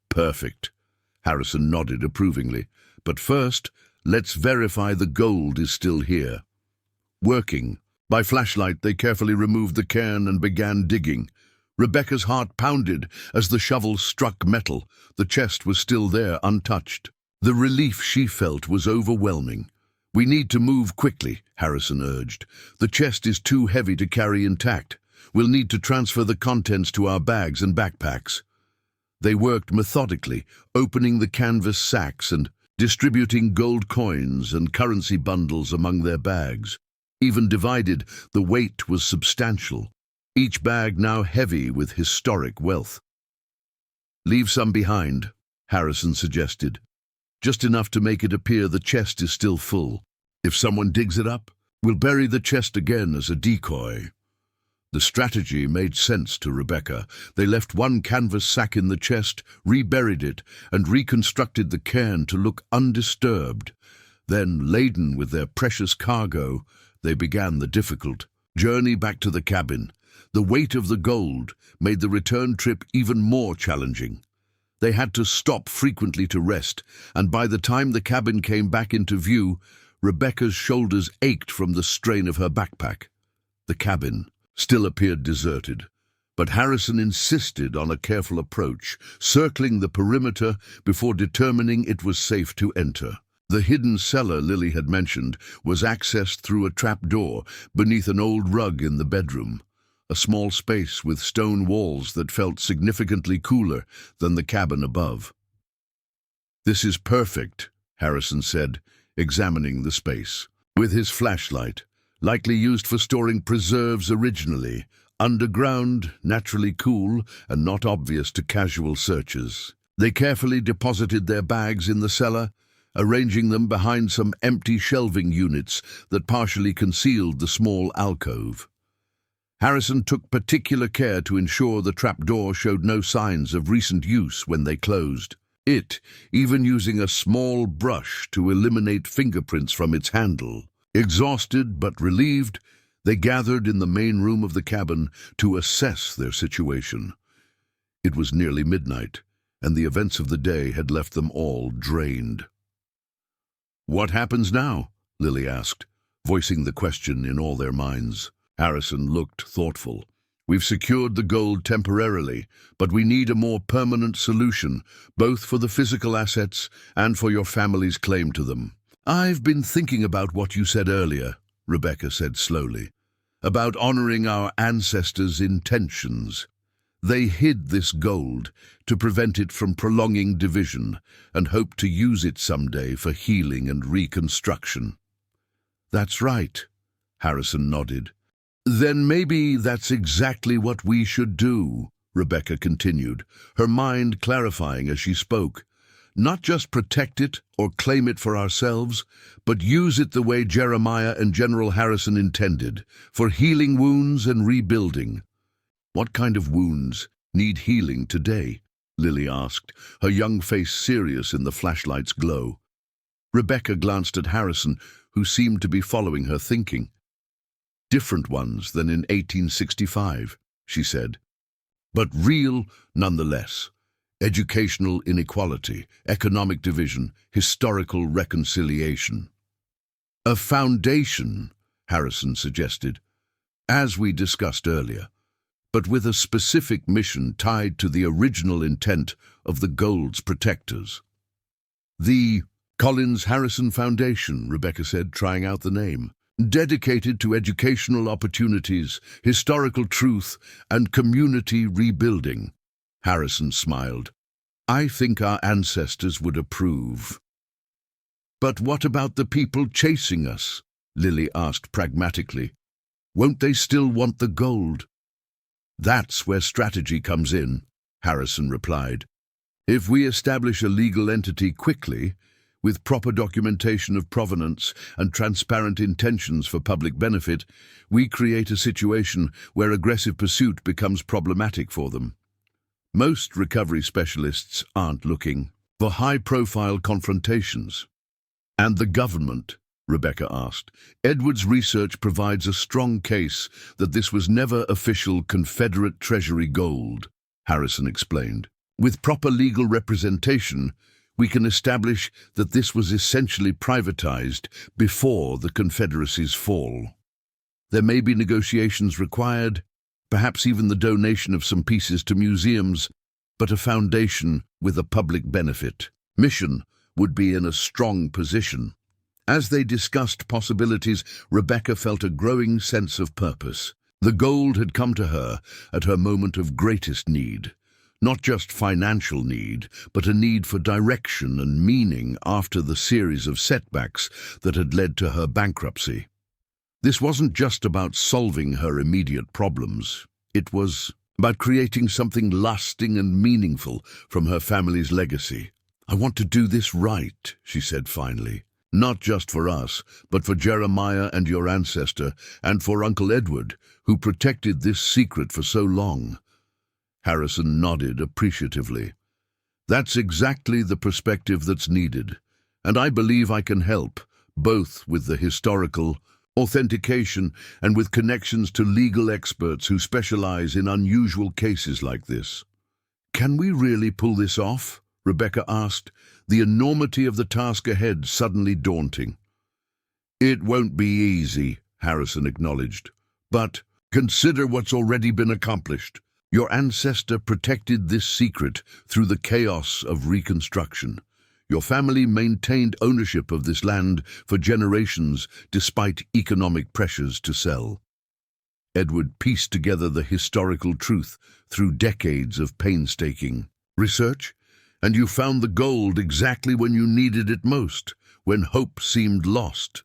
"Perfect," Harrison nodded approvingly. "But first, let's verify the gold is still here." Working by flashlight, they carefully removed the cairn and began digging. Rebecca's heart pounded as the shovel struck metal. The chest was still there, untouched. The relief she felt was overwhelming. "We need to move quickly," Harrison urged. "The chest is too heavy to carry intact. We'll need to transfer the contents to our bags and backpacks." They worked methodically, opening the canvas sacks and distributing gold coins and currency bundles among their bags. Even divided, the weight was substantial, each bag now heavy with historic wealth. "Leave some behind," Harrison suggested. "Just enough to make it appear the chest is still full. If someone digs it up, we'll bury the chest again as a decoy." The strategy made sense to Rebecca. They left one canvas sack in the chest, reburied it, and reconstructed the cairn to look undisturbed. Then, laden with their precious cargo, they began the difficult journey back to the cabin. The weight of the gold made the return trip even more challenging. They had to stop frequently to rest, and by the time the cabin came back into view, Rebecca's shoulders ached from the strain of her backpack. The cabin still appeared deserted, but Harrison insisted on a careful approach, circling the perimeter before determining it was safe to enter. The hidden cellar Lily had mentioned was accessed through a trapdoor beneath an old rug in the bedroom, a small space with stone walls that felt significantly cooler than the cabin above. "This is perfect," Harrison said, examining the space. With his flashlight, likely used for storing preserves originally, underground, naturally cool, and not obvious to casual searchers. They carefully deposited their bags in the cellar, arranging them behind some empty shelving units that partially concealed the small alcove. Harrison took particular care to ensure the trapdoor showed no signs of recent use when they closed. Even using a small brush to eliminate fingerprints from its handle. Exhausted but relieved, they gathered in the main room of the cabin to assess their situation. It was nearly midnight, and the events of the day had left them all drained. "What happens now?" Lily asked, voicing the question in all their minds. Harrison looked thoughtful. "We've secured the gold temporarily, but we need a more permanent solution, both for the physical assets and for your family's claim to them." "I've been thinking about what you said earlier," Rebecca said slowly, "about honoring our ancestors' intentions. They hid this gold to prevent it from prolonging division and hoped to use it someday for healing and reconstruction." "That's right," Harrison nodded. "Then maybe that's exactly what we should do," Rebecca continued, her mind clarifying as she spoke. "Not just protect it or claim it for ourselves, but use it the way Jeremiah and General Harrison intended, for healing wounds and rebuilding." "What kind of wounds need healing today?" Lily asked, her young face serious in the flashlight's glow. Rebecca glanced at Harrison, who seemed to be following her thinking. "Different ones than in 1865, she said, "but real nonetheless. Educational inequality, economic division, historical reconciliation." "A foundation," Harrison suggested, "as we discussed earlier, but with a specific mission tied to the original intent of the gold's protectors." "The Collins Harrison Foundation," Rebecca said, trying out the name. "Dedicated to educational opportunities, historical truth, and community rebuilding." Harrison smiled. "I think our ancestors would approve." "But what about the people chasing us?" Lily asked pragmatically. "Won't they still want the gold?" "That's where strategy comes in," Harrison replied. "If we establish a legal entity quickly, with proper documentation of provenance and transparent intentions for public benefit, we create a situation where aggressive pursuit becomes problematic for them. Most recovery specialists aren't looking for high-profile confrontations." "And the government?" Rebecca asked. "Edwards' research provides a strong case that this was never official Confederate Treasury gold," Harrison explained. "With proper legal representation, we can establish that this was essentially privatized before the Confederacy's fall. There may be negotiations required, perhaps even the donation of some pieces to museums, but a foundation with a public benefit. Mission would be in a strong position." As they discussed possibilities, Rebecca felt a growing sense of purpose. The gold had come to her at her moment of greatest need. Not just financial need, but a need for direction and meaning after the series of setbacks that had led to her bankruptcy. This wasn't just about solving her immediate problems. It was about creating something lasting and meaningful from her family's legacy. "I want to do this right," she said finally. "Not just for us, but for Jeremiah and your ancestor, and for Uncle Edward, who protected this secret for so long." Harrison nodded appreciatively. "That's exactly the perspective that's needed, and I believe I can help, both with the historical authentication and with connections to legal experts who specialize in unusual cases like this." "Can we really pull this off?" Rebecca asked, the enormity of the task ahead suddenly daunting. "It won't be easy," Harrison acknowledged, "but consider what's already been accomplished. Your ancestor protected this secret through the chaos of Reconstruction. Your family maintained ownership of this land for generations despite economic pressures to sell." Edward pieced together the historical truth through decades of painstaking research, "and you found the gold exactly when you needed it most, when hope seemed lost."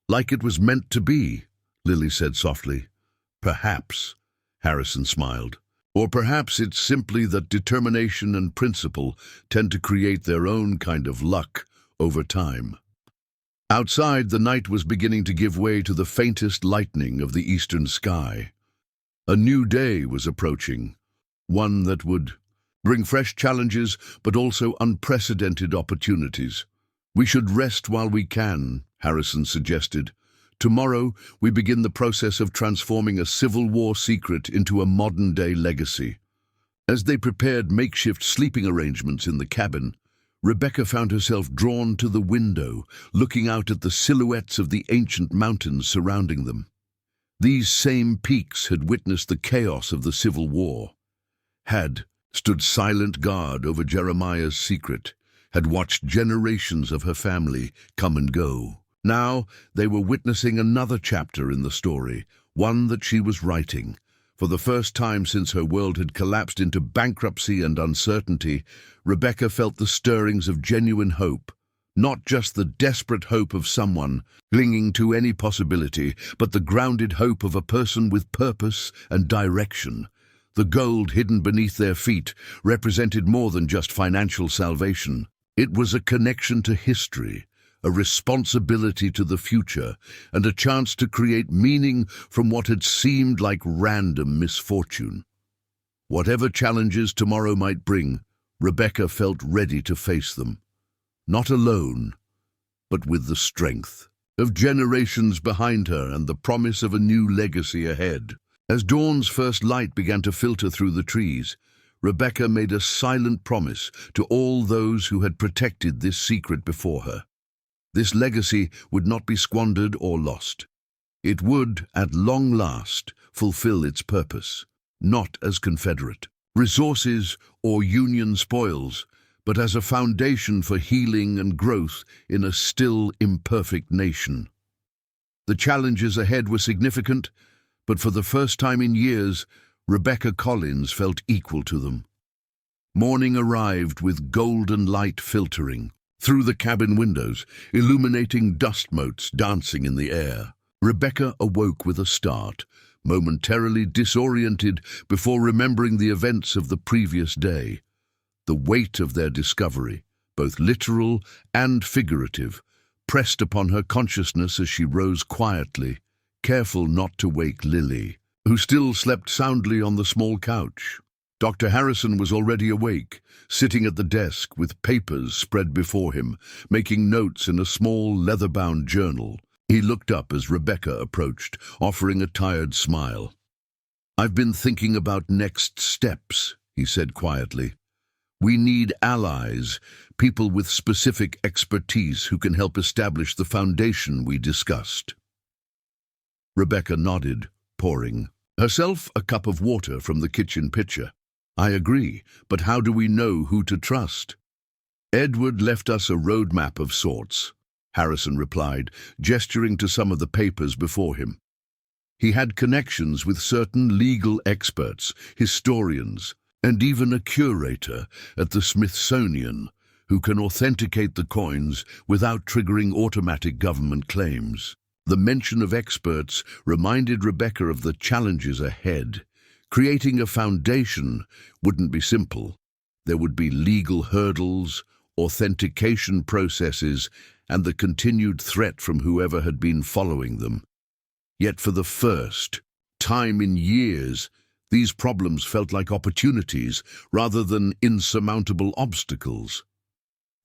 "Like it was meant to be," Lily said softly. "Perhaps," Harrison smiled. "Or perhaps it's simply that determination and principle tend to create their own kind of luck over time." Outside, the night was beginning to give way to the faintest lightening of the eastern sky. A new day was approaching, one that would bring fresh challenges but also unprecedented opportunities. "We should rest while we can," Harrison suggested. "Tomorrow, we begin the process of transforming a Civil War secret into a modern-day legacy." As they prepared makeshift sleeping arrangements in the cabin, Rebecca found herself drawn to the window, looking out at the silhouettes of the ancient mountains surrounding them. These same peaks had witnessed the chaos of the Civil War, had stood silent guard over Jeremiah's secret, had watched generations of her family come and go. Now they were witnessing another chapter in the story, one that she was writing. For the first time since her world had collapsed into bankruptcy and uncertainty, Rebecca felt the stirrings of genuine hope. Not just the desperate hope of someone clinging to any possibility, but the grounded hope of a person with purpose and direction. The gold hidden beneath their feet represented more than just financial salvation. It was a connection to history, a responsibility to the future, and a chance to create meaning from what had seemed like random misfortune. Whatever challenges tomorrow might bring, Rebecca felt ready to face them. Not alone, but with the strength of generations behind her and the promise of a new legacy ahead. As dawn's first light began to filter through the trees, Rebecca made a silent promise to all those who had protected this secret before her. This legacy would not be squandered or lost. It would, at long last, fulfill its purpose, not as Confederate resources or Union spoils, but as a foundation for healing and growth in a still imperfect nation. The challenges ahead were significant, but for the first time in years, Rebecca Collins felt equal to them. Morning arrived with golden light filtering through the cabin windows, illuminating dust motes dancing in the air. Rebecca awoke with a start, momentarily disoriented before remembering the events of the previous day. The weight of their discovery, both literal and figurative, pressed upon her consciousness as she rose quietly, careful not to wake Lily, who still slept soundly on the small couch. Dr. Harrison was already awake, sitting at the desk with papers spread before him, making notes in a small leather-bound journal. He looked up as Rebecca approached, offering a tired smile. "I've been thinking about next steps," he said quietly. "We need allies, people with specific expertise who can help establish the foundation we discussed." Rebecca nodded, pouring herself a cup of water from the kitchen pitcher. "I agree, but how do we know who to trust?" "Edward left us a roadmap of sorts," Harrison replied, gesturing to some of the papers before him. "He had connections with certain legal experts, historians, and even a curator at the Smithsonian who can authenticate the coins without triggering automatic government claims. The mention of experts reminded Rebecca of the challenges ahead. Creating a foundation wouldn't be simple. There would be legal hurdles, authentication processes, and the continued threat from whoever had been following them. Yet for the first time in years, these problems felt like opportunities rather than insurmountable obstacles.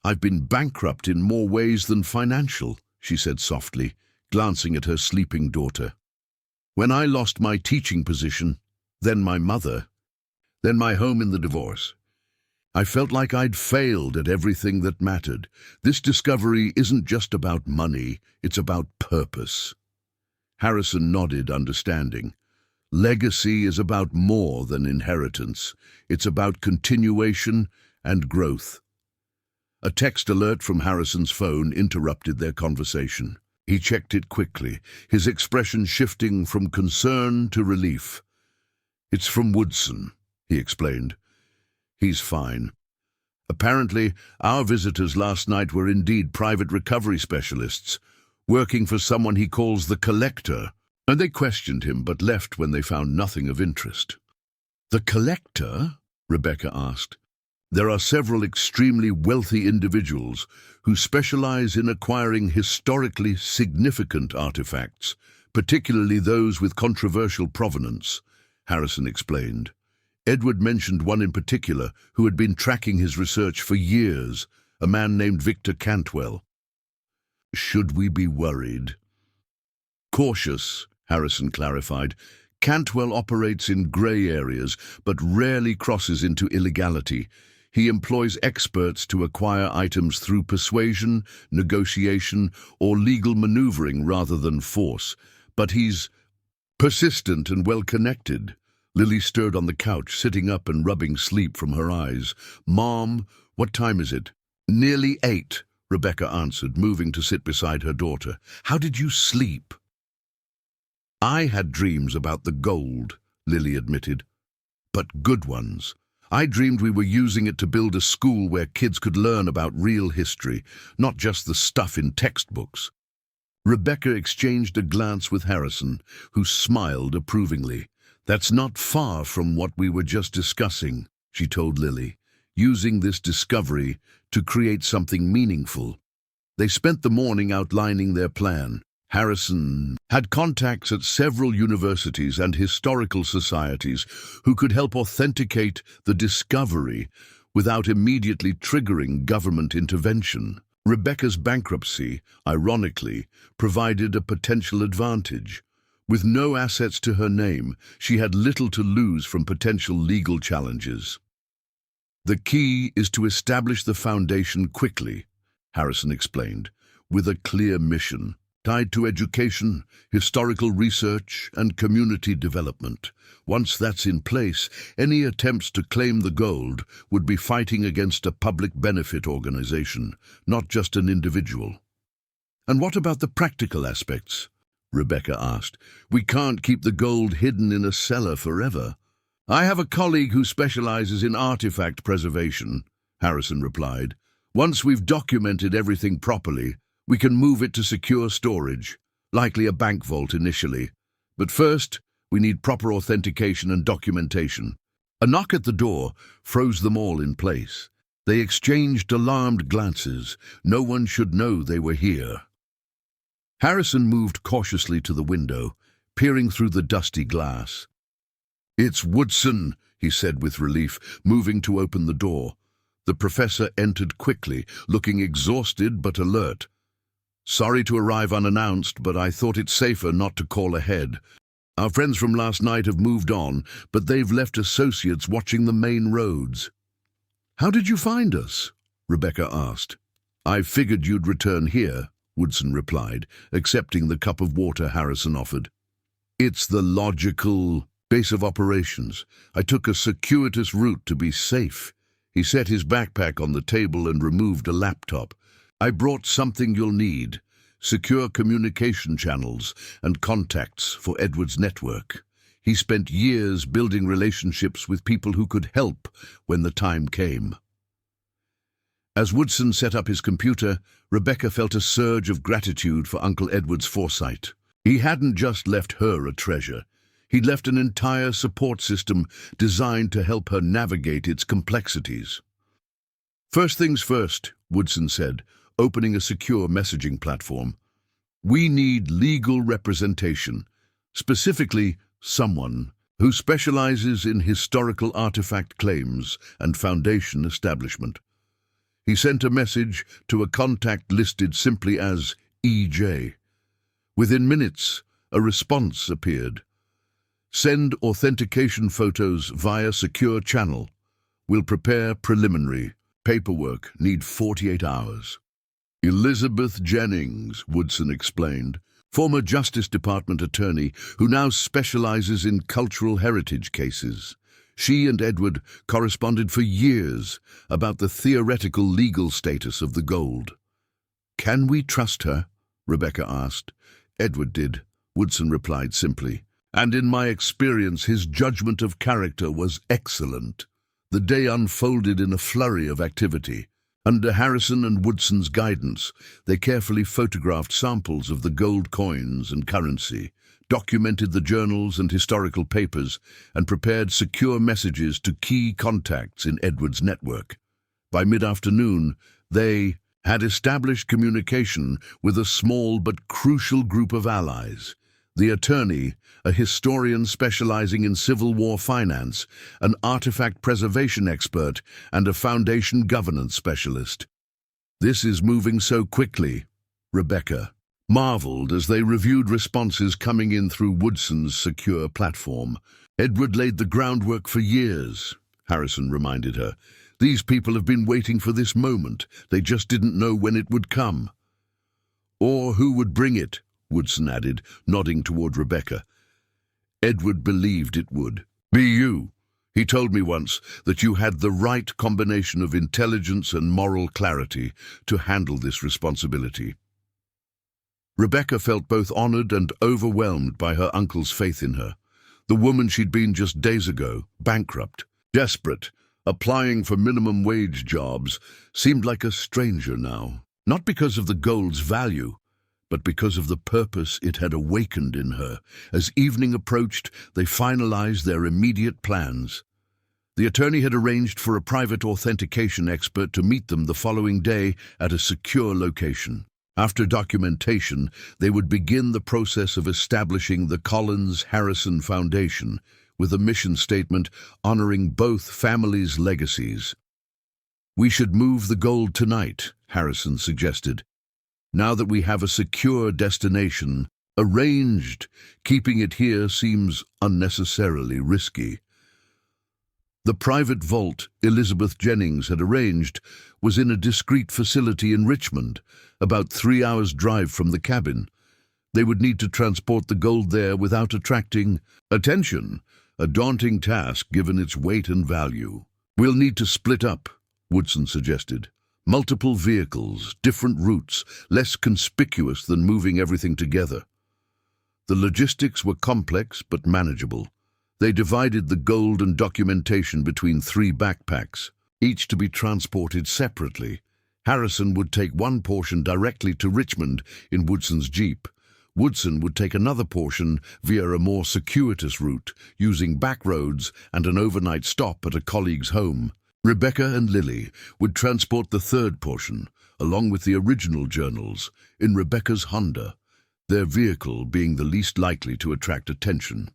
"I've been bankrupt in more ways than financial," she said softly, glancing at her sleeping daughter. "When I lost my teaching position, then my mother, then my home in the divorce, I felt like I'd failed at everything that mattered. This discovery isn't just about money, it's about purpose." Harrison nodded, understanding. Legacy is about more than inheritance. It's about continuation and growth. A text alert from Harrison's phone interrupted their conversation. He checked it quickly, his expression shifting from concern to relief. "It's from Woodson," he explained. "He's fine. Apparently, our visitors last night were indeed private recovery specialists, working for someone he calls the Collector, and they questioned him but left when they found nothing of interest." "The Collector?" Rebecca asked. "There are several extremely wealthy individuals who specialize in acquiring historically significant artifacts, particularly those with controversial provenance," Harrison explained. Edward mentioned one in particular who had been tracking his research for years, a man named Victor Cantwell. "Should we be worried?" "Cautious," Harrison clarified. "Cantwell operates in grey areas, but rarely crosses into illegality. He employs experts to acquire items through persuasion, negotiation, or legal maneuvering rather than force. But he's persistent and well-connected." Lily stirred on the couch, sitting up and rubbing sleep from her eyes. "Mom, what time is it?" "Nearly 8, Rebecca answered, moving to sit beside her daughter. "How did you sleep?" "I had dreams about the gold," Lily admitted. "But good ones. I dreamed we were using it to build a school where kids could learn about real history, not just the stuff in textbooks." Rebecca exchanged a glance with Harrison, who smiled approvingly. "That's not far from what we were just discussing," she told Lily, "using this discovery to create something meaningful." They spent the morning outlining their plan. Harrison had contacts at several universities and historical societies who could help authenticate the discovery without immediately triggering government intervention. Rebecca's bankruptcy, ironically, provided a potential advantage. With no assets to her name, she had little to lose from potential legal challenges. "The key is to establish the foundation quickly," Harrison explained, "with a clear mission, tied to education, historical research, and community development. Once that's in place, any attempts to claim the gold would be fighting against a public benefit organization, not just an individual." "And what about the practical aspects?" Rebecca asked. "We can't keep the gold hidden in a cellar forever." "I have a colleague who specializes in artifact preservation," Harrison replied. "Once we've documented everything properly, we can move it to secure storage, likely a bank vault initially. But first, we need proper authentication and documentation." A knock at the door froze them all in place. They exchanged alarmed glances. No one should know they were here. Harrison moved cautiously to the window, peering through the dusty glass. "It's Woodson," he said with relief, moving to open the door. The professor entered quickly, looking exhausted but alert. "Sorry to arrive unannounced, but I thought it safer not to call ahead. Our friends from last night have moved on, but they've left associates watching the main roads." "How did you find us?" Rebecca asked. "I figured you'd return here," Woodson replied, accepting the cup of water Harrison offered. "It's the logical base of operations. I took a circuitous route to be safe." He set his backpack on the table and removed a laptop. "I brought something you'll need: secure communication channels and contacts for Edward's network. He spent years building relationships with people who could help when the time came." As Woodson set up his computer, Rebecca felt a surge of gratitude for Uncle Edward's foresight. He hadn't just left her a treasure. He'd left an entire support system designed to help her navigate its complexities. "First things first," Woodson said, opening a secure messaging platform. "We need legal representation, specifically someone who specializes in historical artifact claims and foundation establishment." He sent a message to a contact listed simply as EJ. Within minutes, a response appeared. "Send authentication photos via secure channel. We'll prepare preliminary. Paperwork need 48 hours. Elizabeth Jennings, Woodson explained, former Justice Department attorney who now specializes in cultural heritage cases. She and Edward corresponded for years about the theoretical legal status of the gold. "Can we trust her?" Rebecca asked. "Edward did," Woodson replied simply. "And in my experience, his judgment of character was excellent." The day unfolded in a flurry of activity. Under Harrison and Woodson's guidance, they carefully photographed samples of the gold coins and currency, documented the journals and historical papers, and prepared secure messages to key contacts in Edward's network. By mid-afternoon, they had established communication with a small but crucial group of allies: the attorney, a historian specializing in Civil War finance, an artifact preservation expert, and a foundation governance specialist. "This is moving so quickly," Rebecca marveled as they reviewed responses coming in through Woodson's secure platform. "Edward laid the groundwork for years," Harrison reminded her. "These people have been waiting for this moment. They just didn't know when it would come." "Or who would bring it," Woodson added, nodding toward Rebecca. "Edward believed it would. Be you. He told me once that you had the right combination of intelligence and moral clarity to handle this responsibility." Rebecca felt both honored and overwhelmed by her uncle's faith in her. The woman she'd been just days ago, bankrupt, desperate, applying for minimum wage jobs, seemed like a stranger now. Not because of the gold's value, but because of the purpose it had awakened in her. As evening approached, they finalized their immediate plans. The attorney had arranged for a private authentication expert to meet them the following day at a secure location. After documentation, they would begin the process of establishing the Collins-Harrison Foundation, with a mission statement honoring both families' legacies. "We should move the gold tonight," Harrison suggested. "Now that we have a secure destination arranged, keeping it here seems unnecessarily risky." The private vault Elizabeth Jennings had arranged was in a discreet facility in Richmond, about 3 hours' drive from the cabin. They would need to transport the gold there without attracting attention, a daunting task given its weight and value. "We'll need to split up," Woodson suggested. "Multiple vehicles, different routes, less conspicuous than moving everything together." The logistics were complex but manageable. They divided the gold and documentation between 3 backpacks, each to be transported separately. Harrison would take one portion directly to Richmond in Woodson's Jeep. Woodson would take another portion via a more circuitous route, using back roads and an overnight stop at a colleague's home. Rebecca and Lily would transport the third portion, along with the original journals, in Rebecca's Honda, their vehicle being the least likely to attract attention.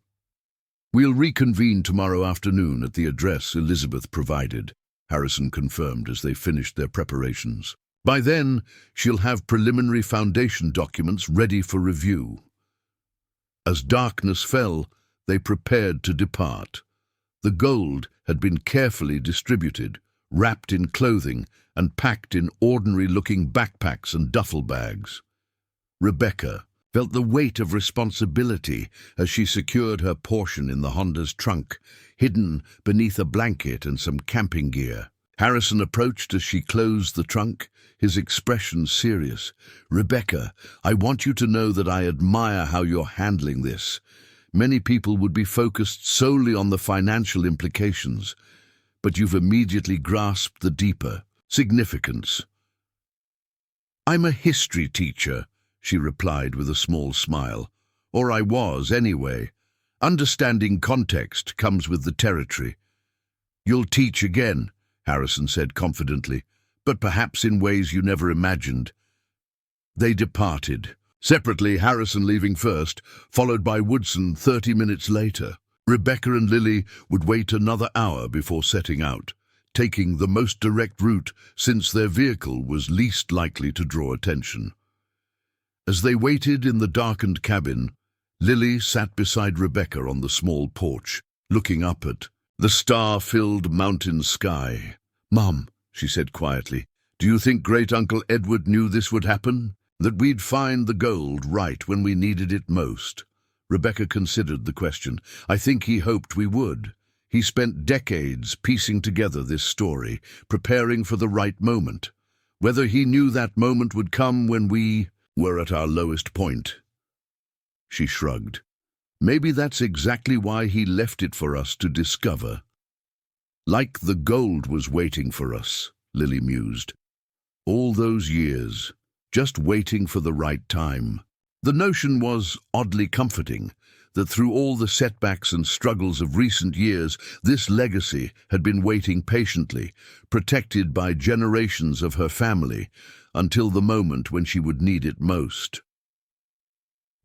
"We'll reconvene tomorrow afternoon at the address Elizabeth provided," Harrison confirmed as they finished their preparations. "By then, she'll have preliminary foundation documents ready for review." As darkness fell, they prepared to depart. The gold had been carefully distributed, wrapped in clothing, and packed in ordinary-looking backpacks and duffel bags. Rebecca felt the weight of responsibility as she secured her portion in the Honda's trunk, hidden beneath a blanket and some camping gear. Harrison approached as she closed the trunk, his expression serious. "Rebecca, I want you to know that I admire how you're handling this. Many people would be focused solely on the financial implications, but you've immediately grasped the deeper, significance. "I'm a history teacher," she replied with a small smile. "Or I was, anyway. Understanding context comes with the territory." "You'll teach again," Harrison said confidently, "but perhaps in ways you never imagined." They departed. Separately, Harrison leaving first, followed by Woodson 30 minutes later. Rebecca and Lily would wait another hour before setting out, taking the most direct route since their vehicle was least likely to draw attention. As they waited in the darkened cabin, Lily sat beside Rebecca on the small porch, looking up at the star-filled mountain sky. "Mum," she said quietly, "do you think Great-Uncle Edward knew this would happen? That we'd find the gold right when we needed it most?" Rebecca considered the question. "I think he hoped we would. He spent decades piecing together this story, preparing for the right moment. Whether he knew that moment would come when we were at our lowest point." She shrugged. "Maybe that's exactly why he left it for us to discover." "Like the gold was waiting for us," Lily mused. "All those years, just waiting for the right time." The notion was oddly comforting, that through all the setbacks and struggles of recent years, this legacy had been waiting patiently, protected by generations of her family, until the moment when she would need it most.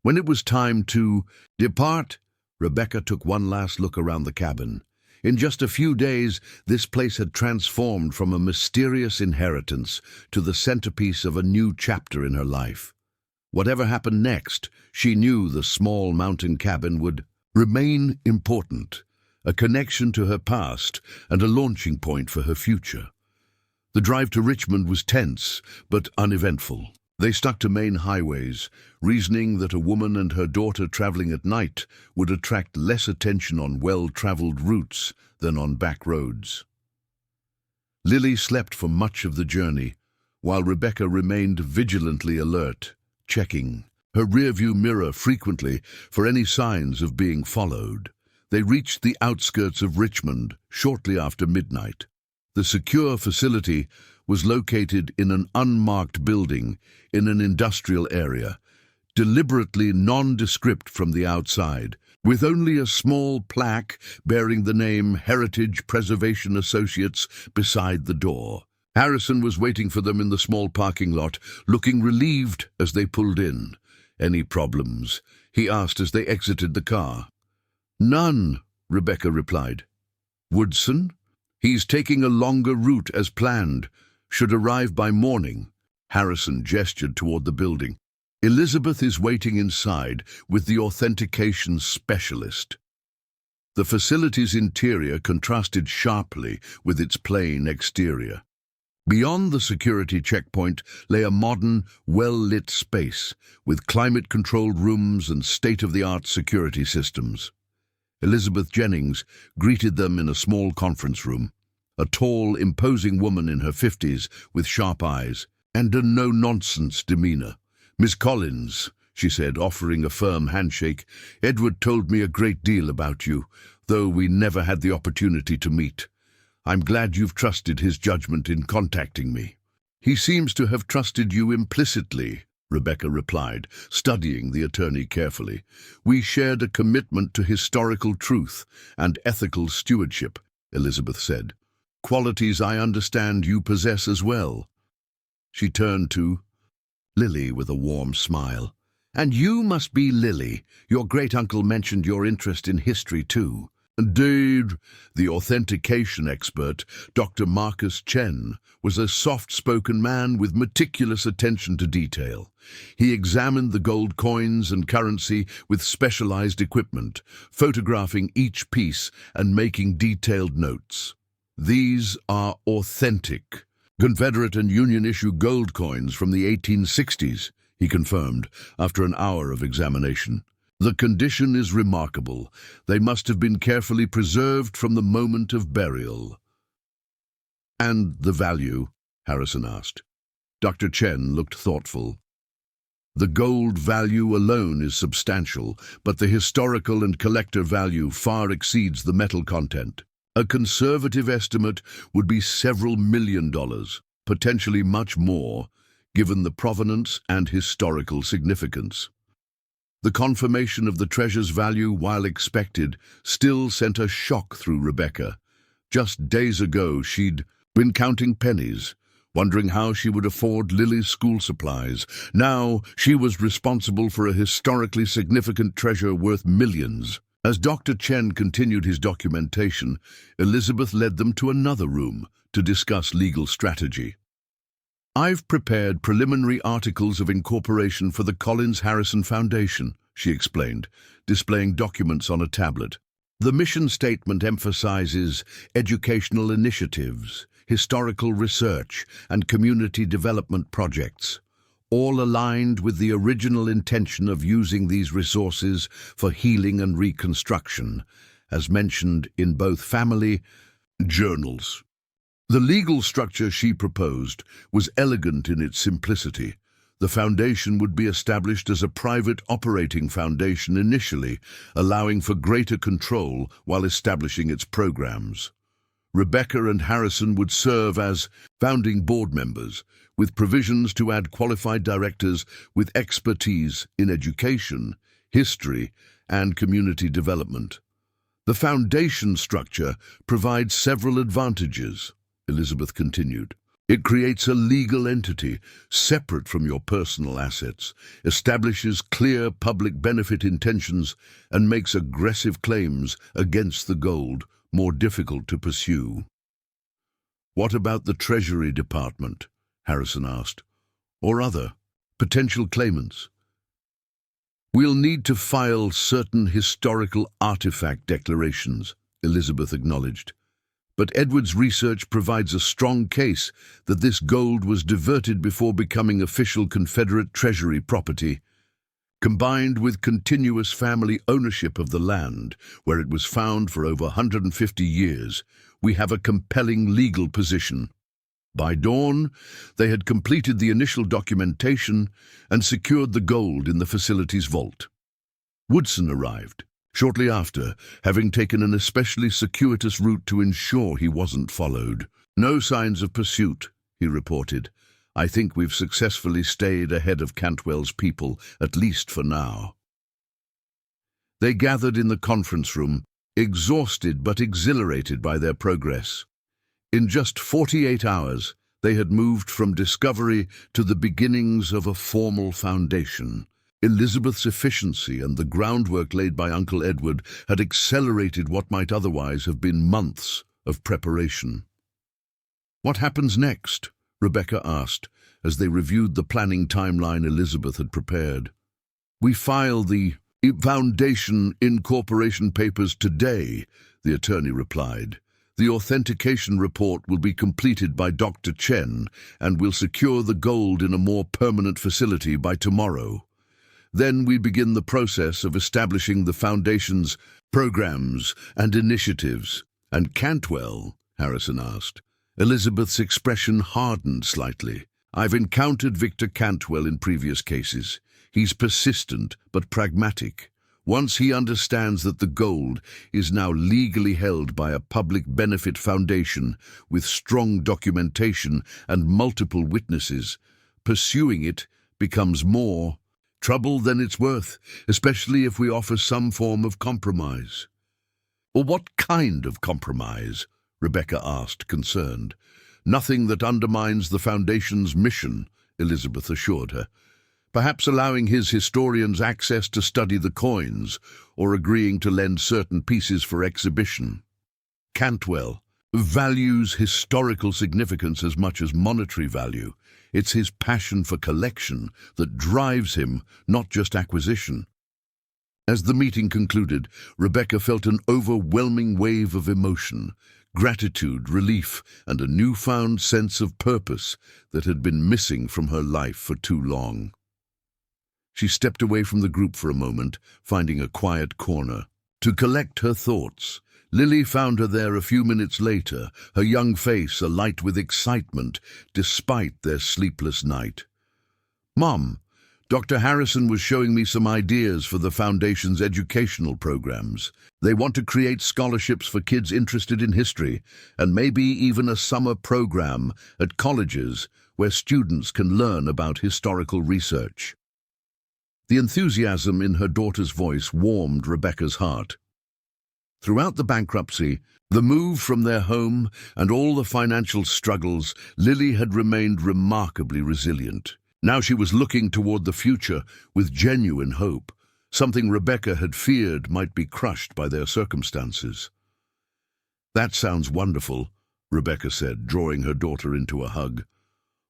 When it was time to depart, Rebecca took one last look around the cabin. In just a few days, this place had transformed from a mysterious inheritance to the centerpiece of a new chapter in her life. Whatever happened next, she knew the small mountain cabin would remain important, a connection to her past and a launching point for her future. The drive to Richmond was tense, but uneventful. They stuck to main highways, reasoning that a woman and her daughter traveling at night would attract less attention on well-traveled routes than on back roads. Lily slept for much of the journey, while Rebecca remained vigilantly alert, checking her rearview mirror frequently for any signs of being followed. They reached the outskirts of Richmond shortly after midnight. The secure facility was located in an unmarked building in an industrial area, deliberately nondescript from the outside, with only a small plaque bearing the name Heritage Preservation Associates beside the door. Harrison was waiting for them in the small parking lot, looking relieved as they pulled in. "Any problems?" he asked as they exited the car. "None," Rebecca replied. "Woodson? He's taking a longer route as planned. Should arrive by morning." Harrison gestured toward the building. "Elizabeth is waiting inside with the authentication specialist." The facility's interior contrasted sharply with its plain exterior. Beyond the security checkpoint lay a modern, well-lit space with climate-controlled rooms and state-of-the-art security systems. Elizabeth Jennings greeted them in a small conference room, a tall, imposing woman in her 50s with sharp eyes and a no-nonsense demeanor. "Miss Collins," she said, offering a firm handshake, "Edward told me a great deal about you, though we never had the opportunity to meet. I'm glad you've trusted his judgment in contacting me." "He seems to have trusted you implicitly," Rebecca replied, studying the attorney carefully. "We shared a commitment to historical truth and ethical stewardship," Elizabeth said. "Qualities I understand you possess as well." She turned to Lily with a warm smile. "And you must be Lily. Your great-uncle mentioned your interest in history too." Indeed, the authentication expert, Dr. Marcus Chen, was a soft-spoken man with meticulous attention to detail. He examined the gold coins and currency with specialized equipment, photographing each piece and making detailed notes. "These are authentic Confederate and Union-issue gold coins from the 1860s, he confirmed after an hour of examination. "The condition is remarkable. They must have been carefully preserved from the moment of burial." "And the value?" Harrison asked. Dr. Chen looked thoughtful. "The gold value alone is substantial, but the historical and collector value far exceeds the metal content. A conservative estimate would be several $1 million, potentially much more, given the provenance and historical significance. The confirmation of the treasure's value, while expected, still sent a shock through Rebecca. Just days ago, she'd been counting pennies, wondering how she would afford Lily's school supplies. Now, she was responsible for a historically significant treasure worth millions. As Dr. Chen continued his documentation, Elizabeth led them to another room to discuss legal strategy. "I've prepared preliminary articles of incorporation for the Collins Harrison Foundation," she explained, displaying documents on a tablet. "The mission statement emphasizes educational initiatives, historical research, and community development projects, all aligned with the original intention of using these resources for healing and reconstruction, as mentioned in both family journals." The legal structure she proposed was elegant in its simplicity. The foundation would be established as a private operating foundation initially, allowing for greater control while establishing its programs. Rebecca and Harrison would serve as founding board members, with provisions to add qualified directors with expertise in education, history, and community development. "The foundation structure provides several advantages," Elizabeth continued. "It creates a legal entity separate from your personal assets, establishes clear public benefit intentions, and makes aggressive claims against the gold more difficult to pursue." "What about the Treasury Department?" Harrison asked. "Or other potential claimants?" "We'll need to file certain historical artifact declarations," Elizabeth acknowledged. "But Edward's research provides a strong case that this gold was diverted before becoming official Confederate Treasury property. Combined with continuous family ownership of the land, where it was found for over 150 years, we have a compelling legal position." By dawn, they had completed the initial documentation and secured the gold in the facility's vault. Woodson arrived shortly after, having taken an especially circuitous route to ensure he wasn't followed. "No signs of pursuit," he reported. "I think we've successfully stayed ahead of Cantwell's people, at least for now." They gathered in the conference room, exhausted but exhilarated by their progress. In just 48 hours, they had moved from discovery to the beginnings of a formal foundation. Elizabeth's efficiency and the groundwork laid by Uncle Edward had accelerated what might otherwise have been months of preparation. "What happens next?" Rebecca asked, as they reviewed the planning timeline Elizabeth had prepared. "We file the foundation incorporation papers today," the attorney replied. "The authentication report will be completed by Dr. Chen, and will secure the gold in a more permanent facility by tomorrow. Then we begin the process of establishing the foundation's programs and initiatives." "And Cantwell?" Harrison asked. Elizabeth's expression hardened slightly. "I've encountered Victor Cantwell in previous cases. He's persistent but pragmatic. Once he understands that the gold is now legally held by a public benefit foundation with strong documentation and multiple witnesses, pursuing it becomes more trouble than it's worth, especially if we offer some form of compromise." "Or what kind of compromise?" Rebecca asked, concerned. "Nothing that undermines the Foundation's mission," Elizabeth assured her. "Perhaps allowing his historians access to study the coins, or agreeing to lend certain pieces for exhibition." "Cantwell values historical significance as much as monetary value. It's his passion for collection that drives him, not just acquisition." As the meeting concluded, Rebecca felt an overwhelming wave of emotion, gratitude, relief, and a newfound sense of purpose that had been missing from her life for too long. She stepped away from the group for a moment, finding a quiet corner to collect her thoughts. Lily found her there a few minutes later, her young face alight with excitement despite their sleepless night. "Mom, Dr. Harrison was showing me some ideas for the Foundation's educational programs. They want to create scholarships for kids interested in history, and maybe even a summer program at colleges where students can learn about historical research. The enthusiasm in her daughter's voice warmed Rebecca's heart. Throughout the bankruptcy, the move from their home, and all the financial struggles, Lily had remained remarkably resilient. Now she was looking toward the future with genuine hope, something Rebecca had feared might be crushed by their circumstances. "That sounds wonderful," Rebecca said, drawing her daughter into a hug.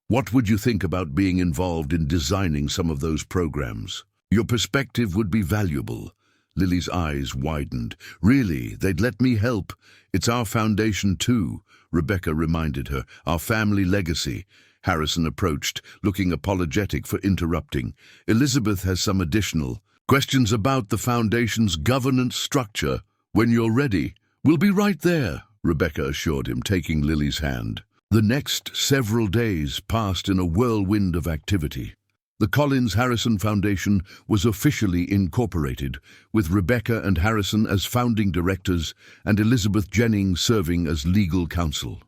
"What would you think about being involved in designing some of those programs? Your perspective would be valuable." Lily's eyes widened. "Really, they'd let me help. It's our foundation too," Rebecca reminded her. "Our family legacy." Harrison approached, looking apologetic for interrupting. "Elizabeth has some additional questions about the Foundation's governance structure. When you're ready, we'll be right there," Rebecca assured him, taking Lily's hand. The next several days passed in a whirlwind of activity. The Collins-Harrison Foundation was officially incorporated, with Rebecca and Harrison as founding directors and Elizabeth Jennings serving as legal counsel.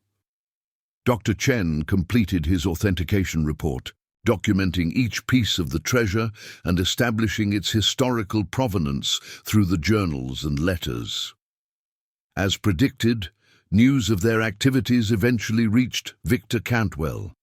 Dr. Chen completed his authentication report, documenting each piece of the treasure and establishing its historical provenance through the journals and letters. As predicted, news of their activities eventually reached Victor Cantwell.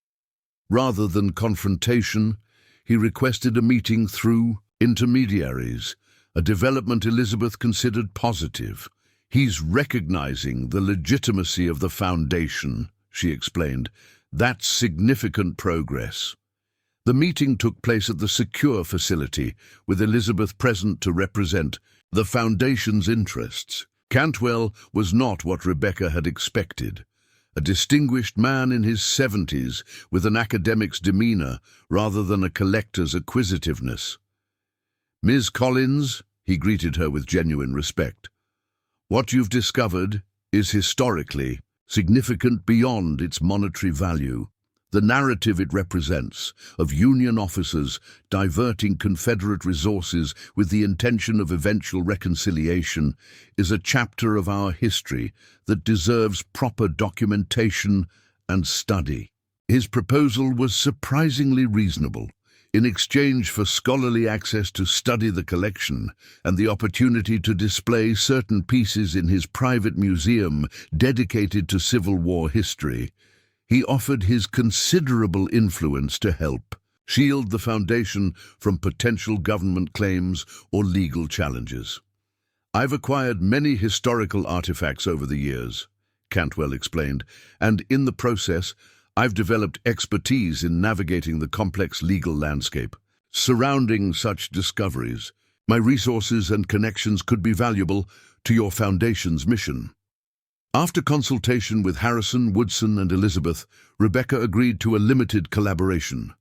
Rather than confrontation, he requested a meeting through intermediaries, a development Elizabeth considered positive. "He's recognizing the legitimacy of the Foundation," she explained. "That's significant progress." The meeting took place at the secure facility, with Elizabeth present to represent the Foundation's interests. Cantwell was not what Rebecca had expected. A distinguished man in his 70s, with an academic's demeanor rather than a collector's acquisitiveness. "Ms. Collins," he greeted her with genuine respect, "what you've discovered is historically significant beyond its monetary value. The narrative it represents, of Union officers diverting Confederate resources with the intention of eventual reconciliation, is a chapter of our history that deserves proper documentation and study." His proposal was surprisingly reasonable. In exchange for scholarly access to study the collection and the opportunity to display certain pieces in his private museum dedicated to Civil War history, he offered his considerable influence to help shield the Foundation from potential government claims or legal challenges. "I've acquired many historical artifacts over the years," Cantwell explained, "and in the process, I've developed expertise in navigating the complex legal landscape surrounding such discoveries. My resources and connections could be valuable to your Foundation's mission." After consultation with Harrison, Woodson, and Elizabeth, Rebecca agreed to a limited collaboration.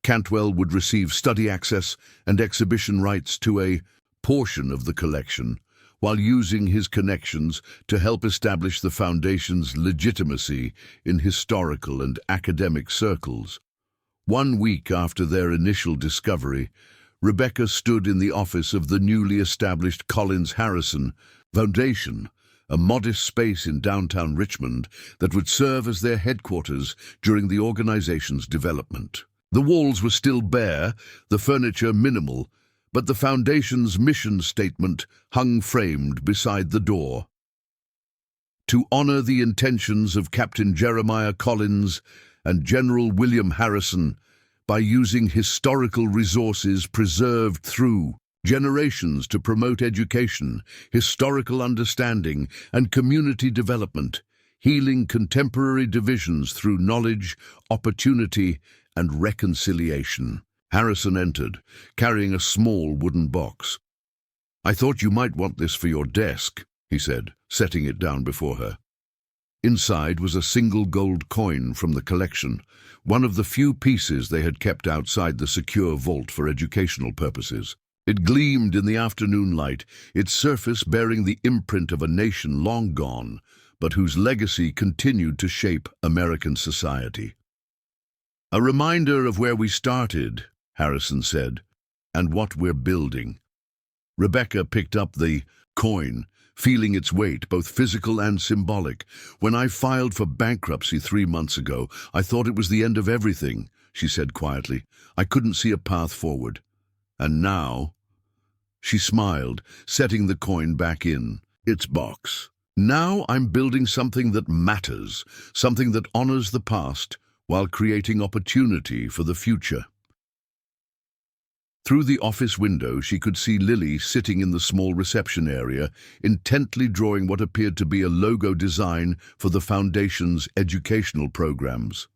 Cantwell would receive study access and exhibition rights to a portion of the collection, while using his connections to help establish the Foundation's legitimacy in historical and academic circles. 1 week after their initial discovery, Rebecca stood in the office of the newly established Collins-Harrison Foundation, a modest space in downtown Richmond that would serve as their headquarters during the organization's development. The walls were still bare, the furniture minimal, but the Foundation's mission statement hung framed beside the door. "To honor the intentions of Captain Jeremiah Collins and General William Harrison by using historical resources preserved through generations to promote education, historical understanding, and community development, healing contemporary divisions through knowledge, opportunity, and reconciliation." Harrison entered, carrying a small wooden box. "I thought you might want this for your desk," he said, setting it down before her. Inside was a single gold coin from the collection, one of the few pieces they had kept outside the secure vault for educational purposes. It gleamed in the afternoon light, its surface bearing the imprint of a nation long gone, but whose legacy continued to shape American society. "A reminder of where we started," Harrison said, and what we're building. Rebecca picked up the coin, feeling its weight, both physical and symbolic. When I filed for bankruptcy 3 months ago, I thought it was the end of everything, she said quietly. I couldn't see a path forward. And now, she smiled, setting the coin back in its box. Now I'm building something that matters, something that honors the past while creating opportunity for the future. Through the office window, she could see Lily sitting in the small reception area, intently drawing what appeared to be a logo design for the Foundation's educational programs.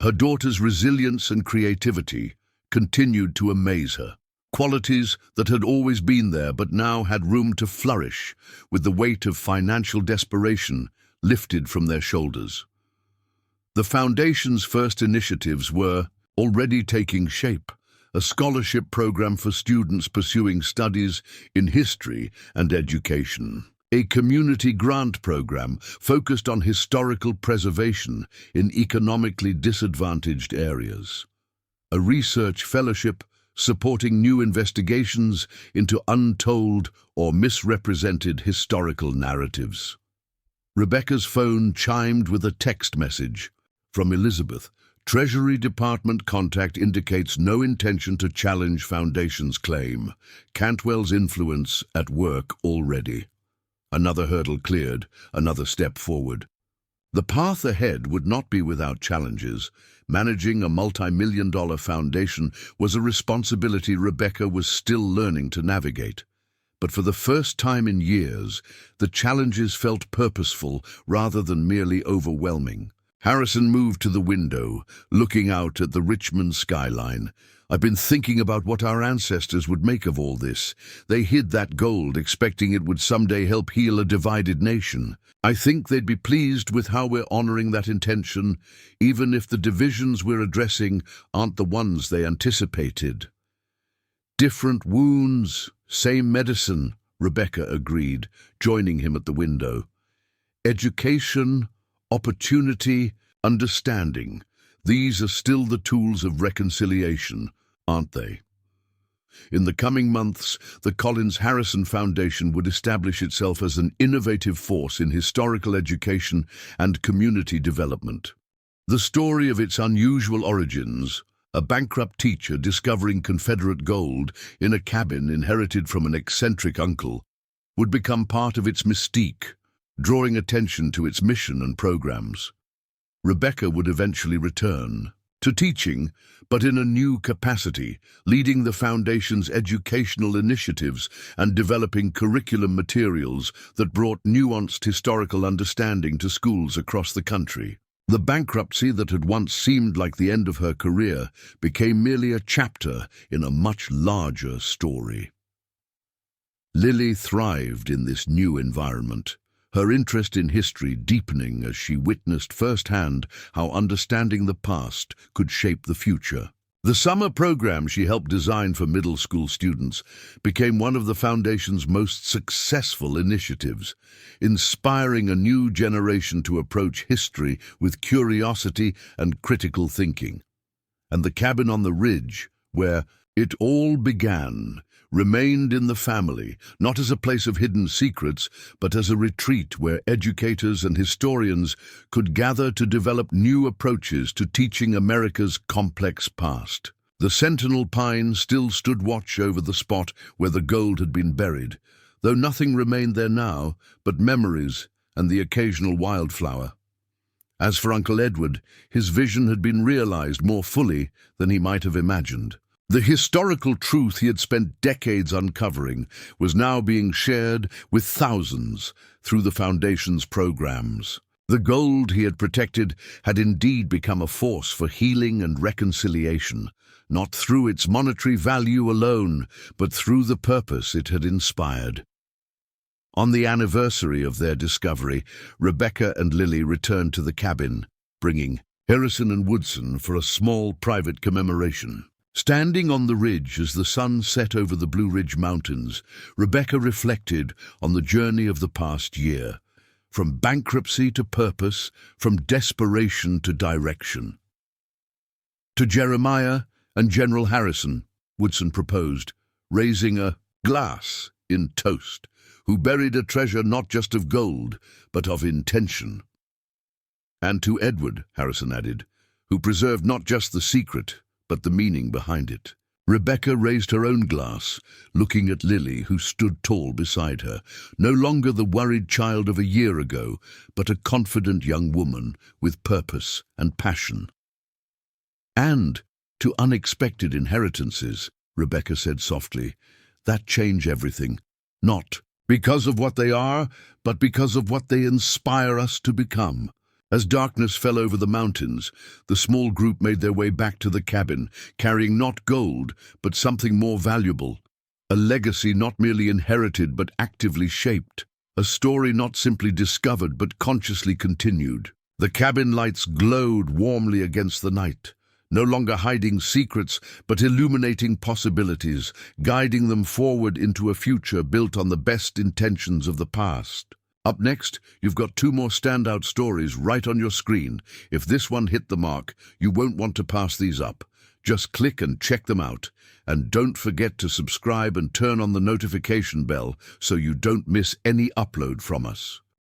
Her daughter's resilience and creativity continued to amaze her. Qualities that had always been there but now had room to flourish, with the weight of financial desperation lifted from their shoulders. The Foundation's first initiatives were already taking shape. A scholarship program for students pursuing studies in history and education. A community grant program focused on historical preservation in economically disadvantaged areas. A research fellowship supporting new investigations into untold or misrepresented historical narratives. Rebecca's phone chimed with a text message from Elizabeth. Treasury Department contact indicates no intention to challenge Foundation's claim. Cantwell's influence at work already. Another hurdle cleared, another step forward. The path ahead would not be without challenges. Managing a multi-million-dollar foundation was a responsibility Rebecca was still learning to navigate. But for the first time in years, the challenges felt purposeful rather than merely overwhelming. Harrison moved to the window, looking out at the Richmond skyline. I've been thinking about what our ancestors would make of all this. They hid that gold, expecting it would someday help heal a divided nation. I think they'd be pleased with how we're honoring that intention, even if the divisions we're addressing aren't the ones they anticipated. Different wounds, same medicine, Rebecca agreed, joining him at the window. Education, opportunity, understanding. These are still the tools of reconciliation, aren't they? In the coming months, the Collins Harrison Foundation would establish itself as an innovative force in historical education and community development. The story of its unusual origins, a bankrupt teacher discovering Confederate gold in a cabin inherited from an eccentric uncle, would become part of its mystique, drawing attention to its mission and programs. Rebecca would eventually return to teaching, but in a new capacity, leading the Foundation's educational initiatives and developing curriculum materials that brought nuanced historical understanding to schools across the country. The bankruptcy that had once seemed like the end of her career became merely a chapter in a much larger story. Lily thrived in this new environment, her interest in history deepening as she witnessed firsthand how understanding the past could shape the future. The summer program she helped design for middle school students became one of the Foundation's most successful initiatives, inspiring a new generation to approach history with curiosity and critical thinking. And the cabin on the ridge, where it all began, remained in the family, not as a place of hidden secrets, but as a retreat where educators and historians could gather to develop new approaches to teaching America's complex past. The sentinel pine still stood watch over the spot where the gold had been buried, though nothing remained there now but memories and the occasional wildflower. As for Uncle Edward, his vision had been realized more fully than he might have imagined. The historical truth he had spent decades uncovering was now being shared with thousands through the Foundation's programs. The gold he had protected had indeed become a force for healing and reconciliation, not through its monetary value alone, but through the purpose it had inspired. On the anniversary of their discovery, Rebecca and Lily returned to the cabin, bringing Harrison and Woodson for a small private commemoration. Standing on the ridge as the sun set over the Blue Ridge Mountains, Rebecca reflected on the journey of the past year, from bankruptcy to purpose, from desperation to direction. To Jeremiah and General Harrison, Woodson proposed, raising a glass in toast, who buried a treasure not just of gold, but of intention. And to Edward, Harrison added, who preserved not just the secret, but the meaning behind it. Rebecca raised her own glass, looking at Lily, who stood tall beside her, no longer the worried child of a year ago, but a confident young woman with purpose and passion. And to unexpected inheritances, Rebecca said softly, that change everything, not because of what they are, but because of what they inspire us to become. As darkness fell over the mountains, the small group made their way back to the cabin, carrying not gold, but something more valuable. A legacy not merely inherited, but actively shaped. A story not simply discovered, but consciously continued. The cabin lights glowed warmly against the night, no longer hiding secrets, but illuminating possibilities, guiding them forward into a future built on the best intentions of the past. Up next, you've got 2 more standout stories right on your screen. If this one hit the mark, you won't want to pass these up. Just click and check them out. And don't forget to subscribe and turn on the notification bell so you don't miss any upload from us.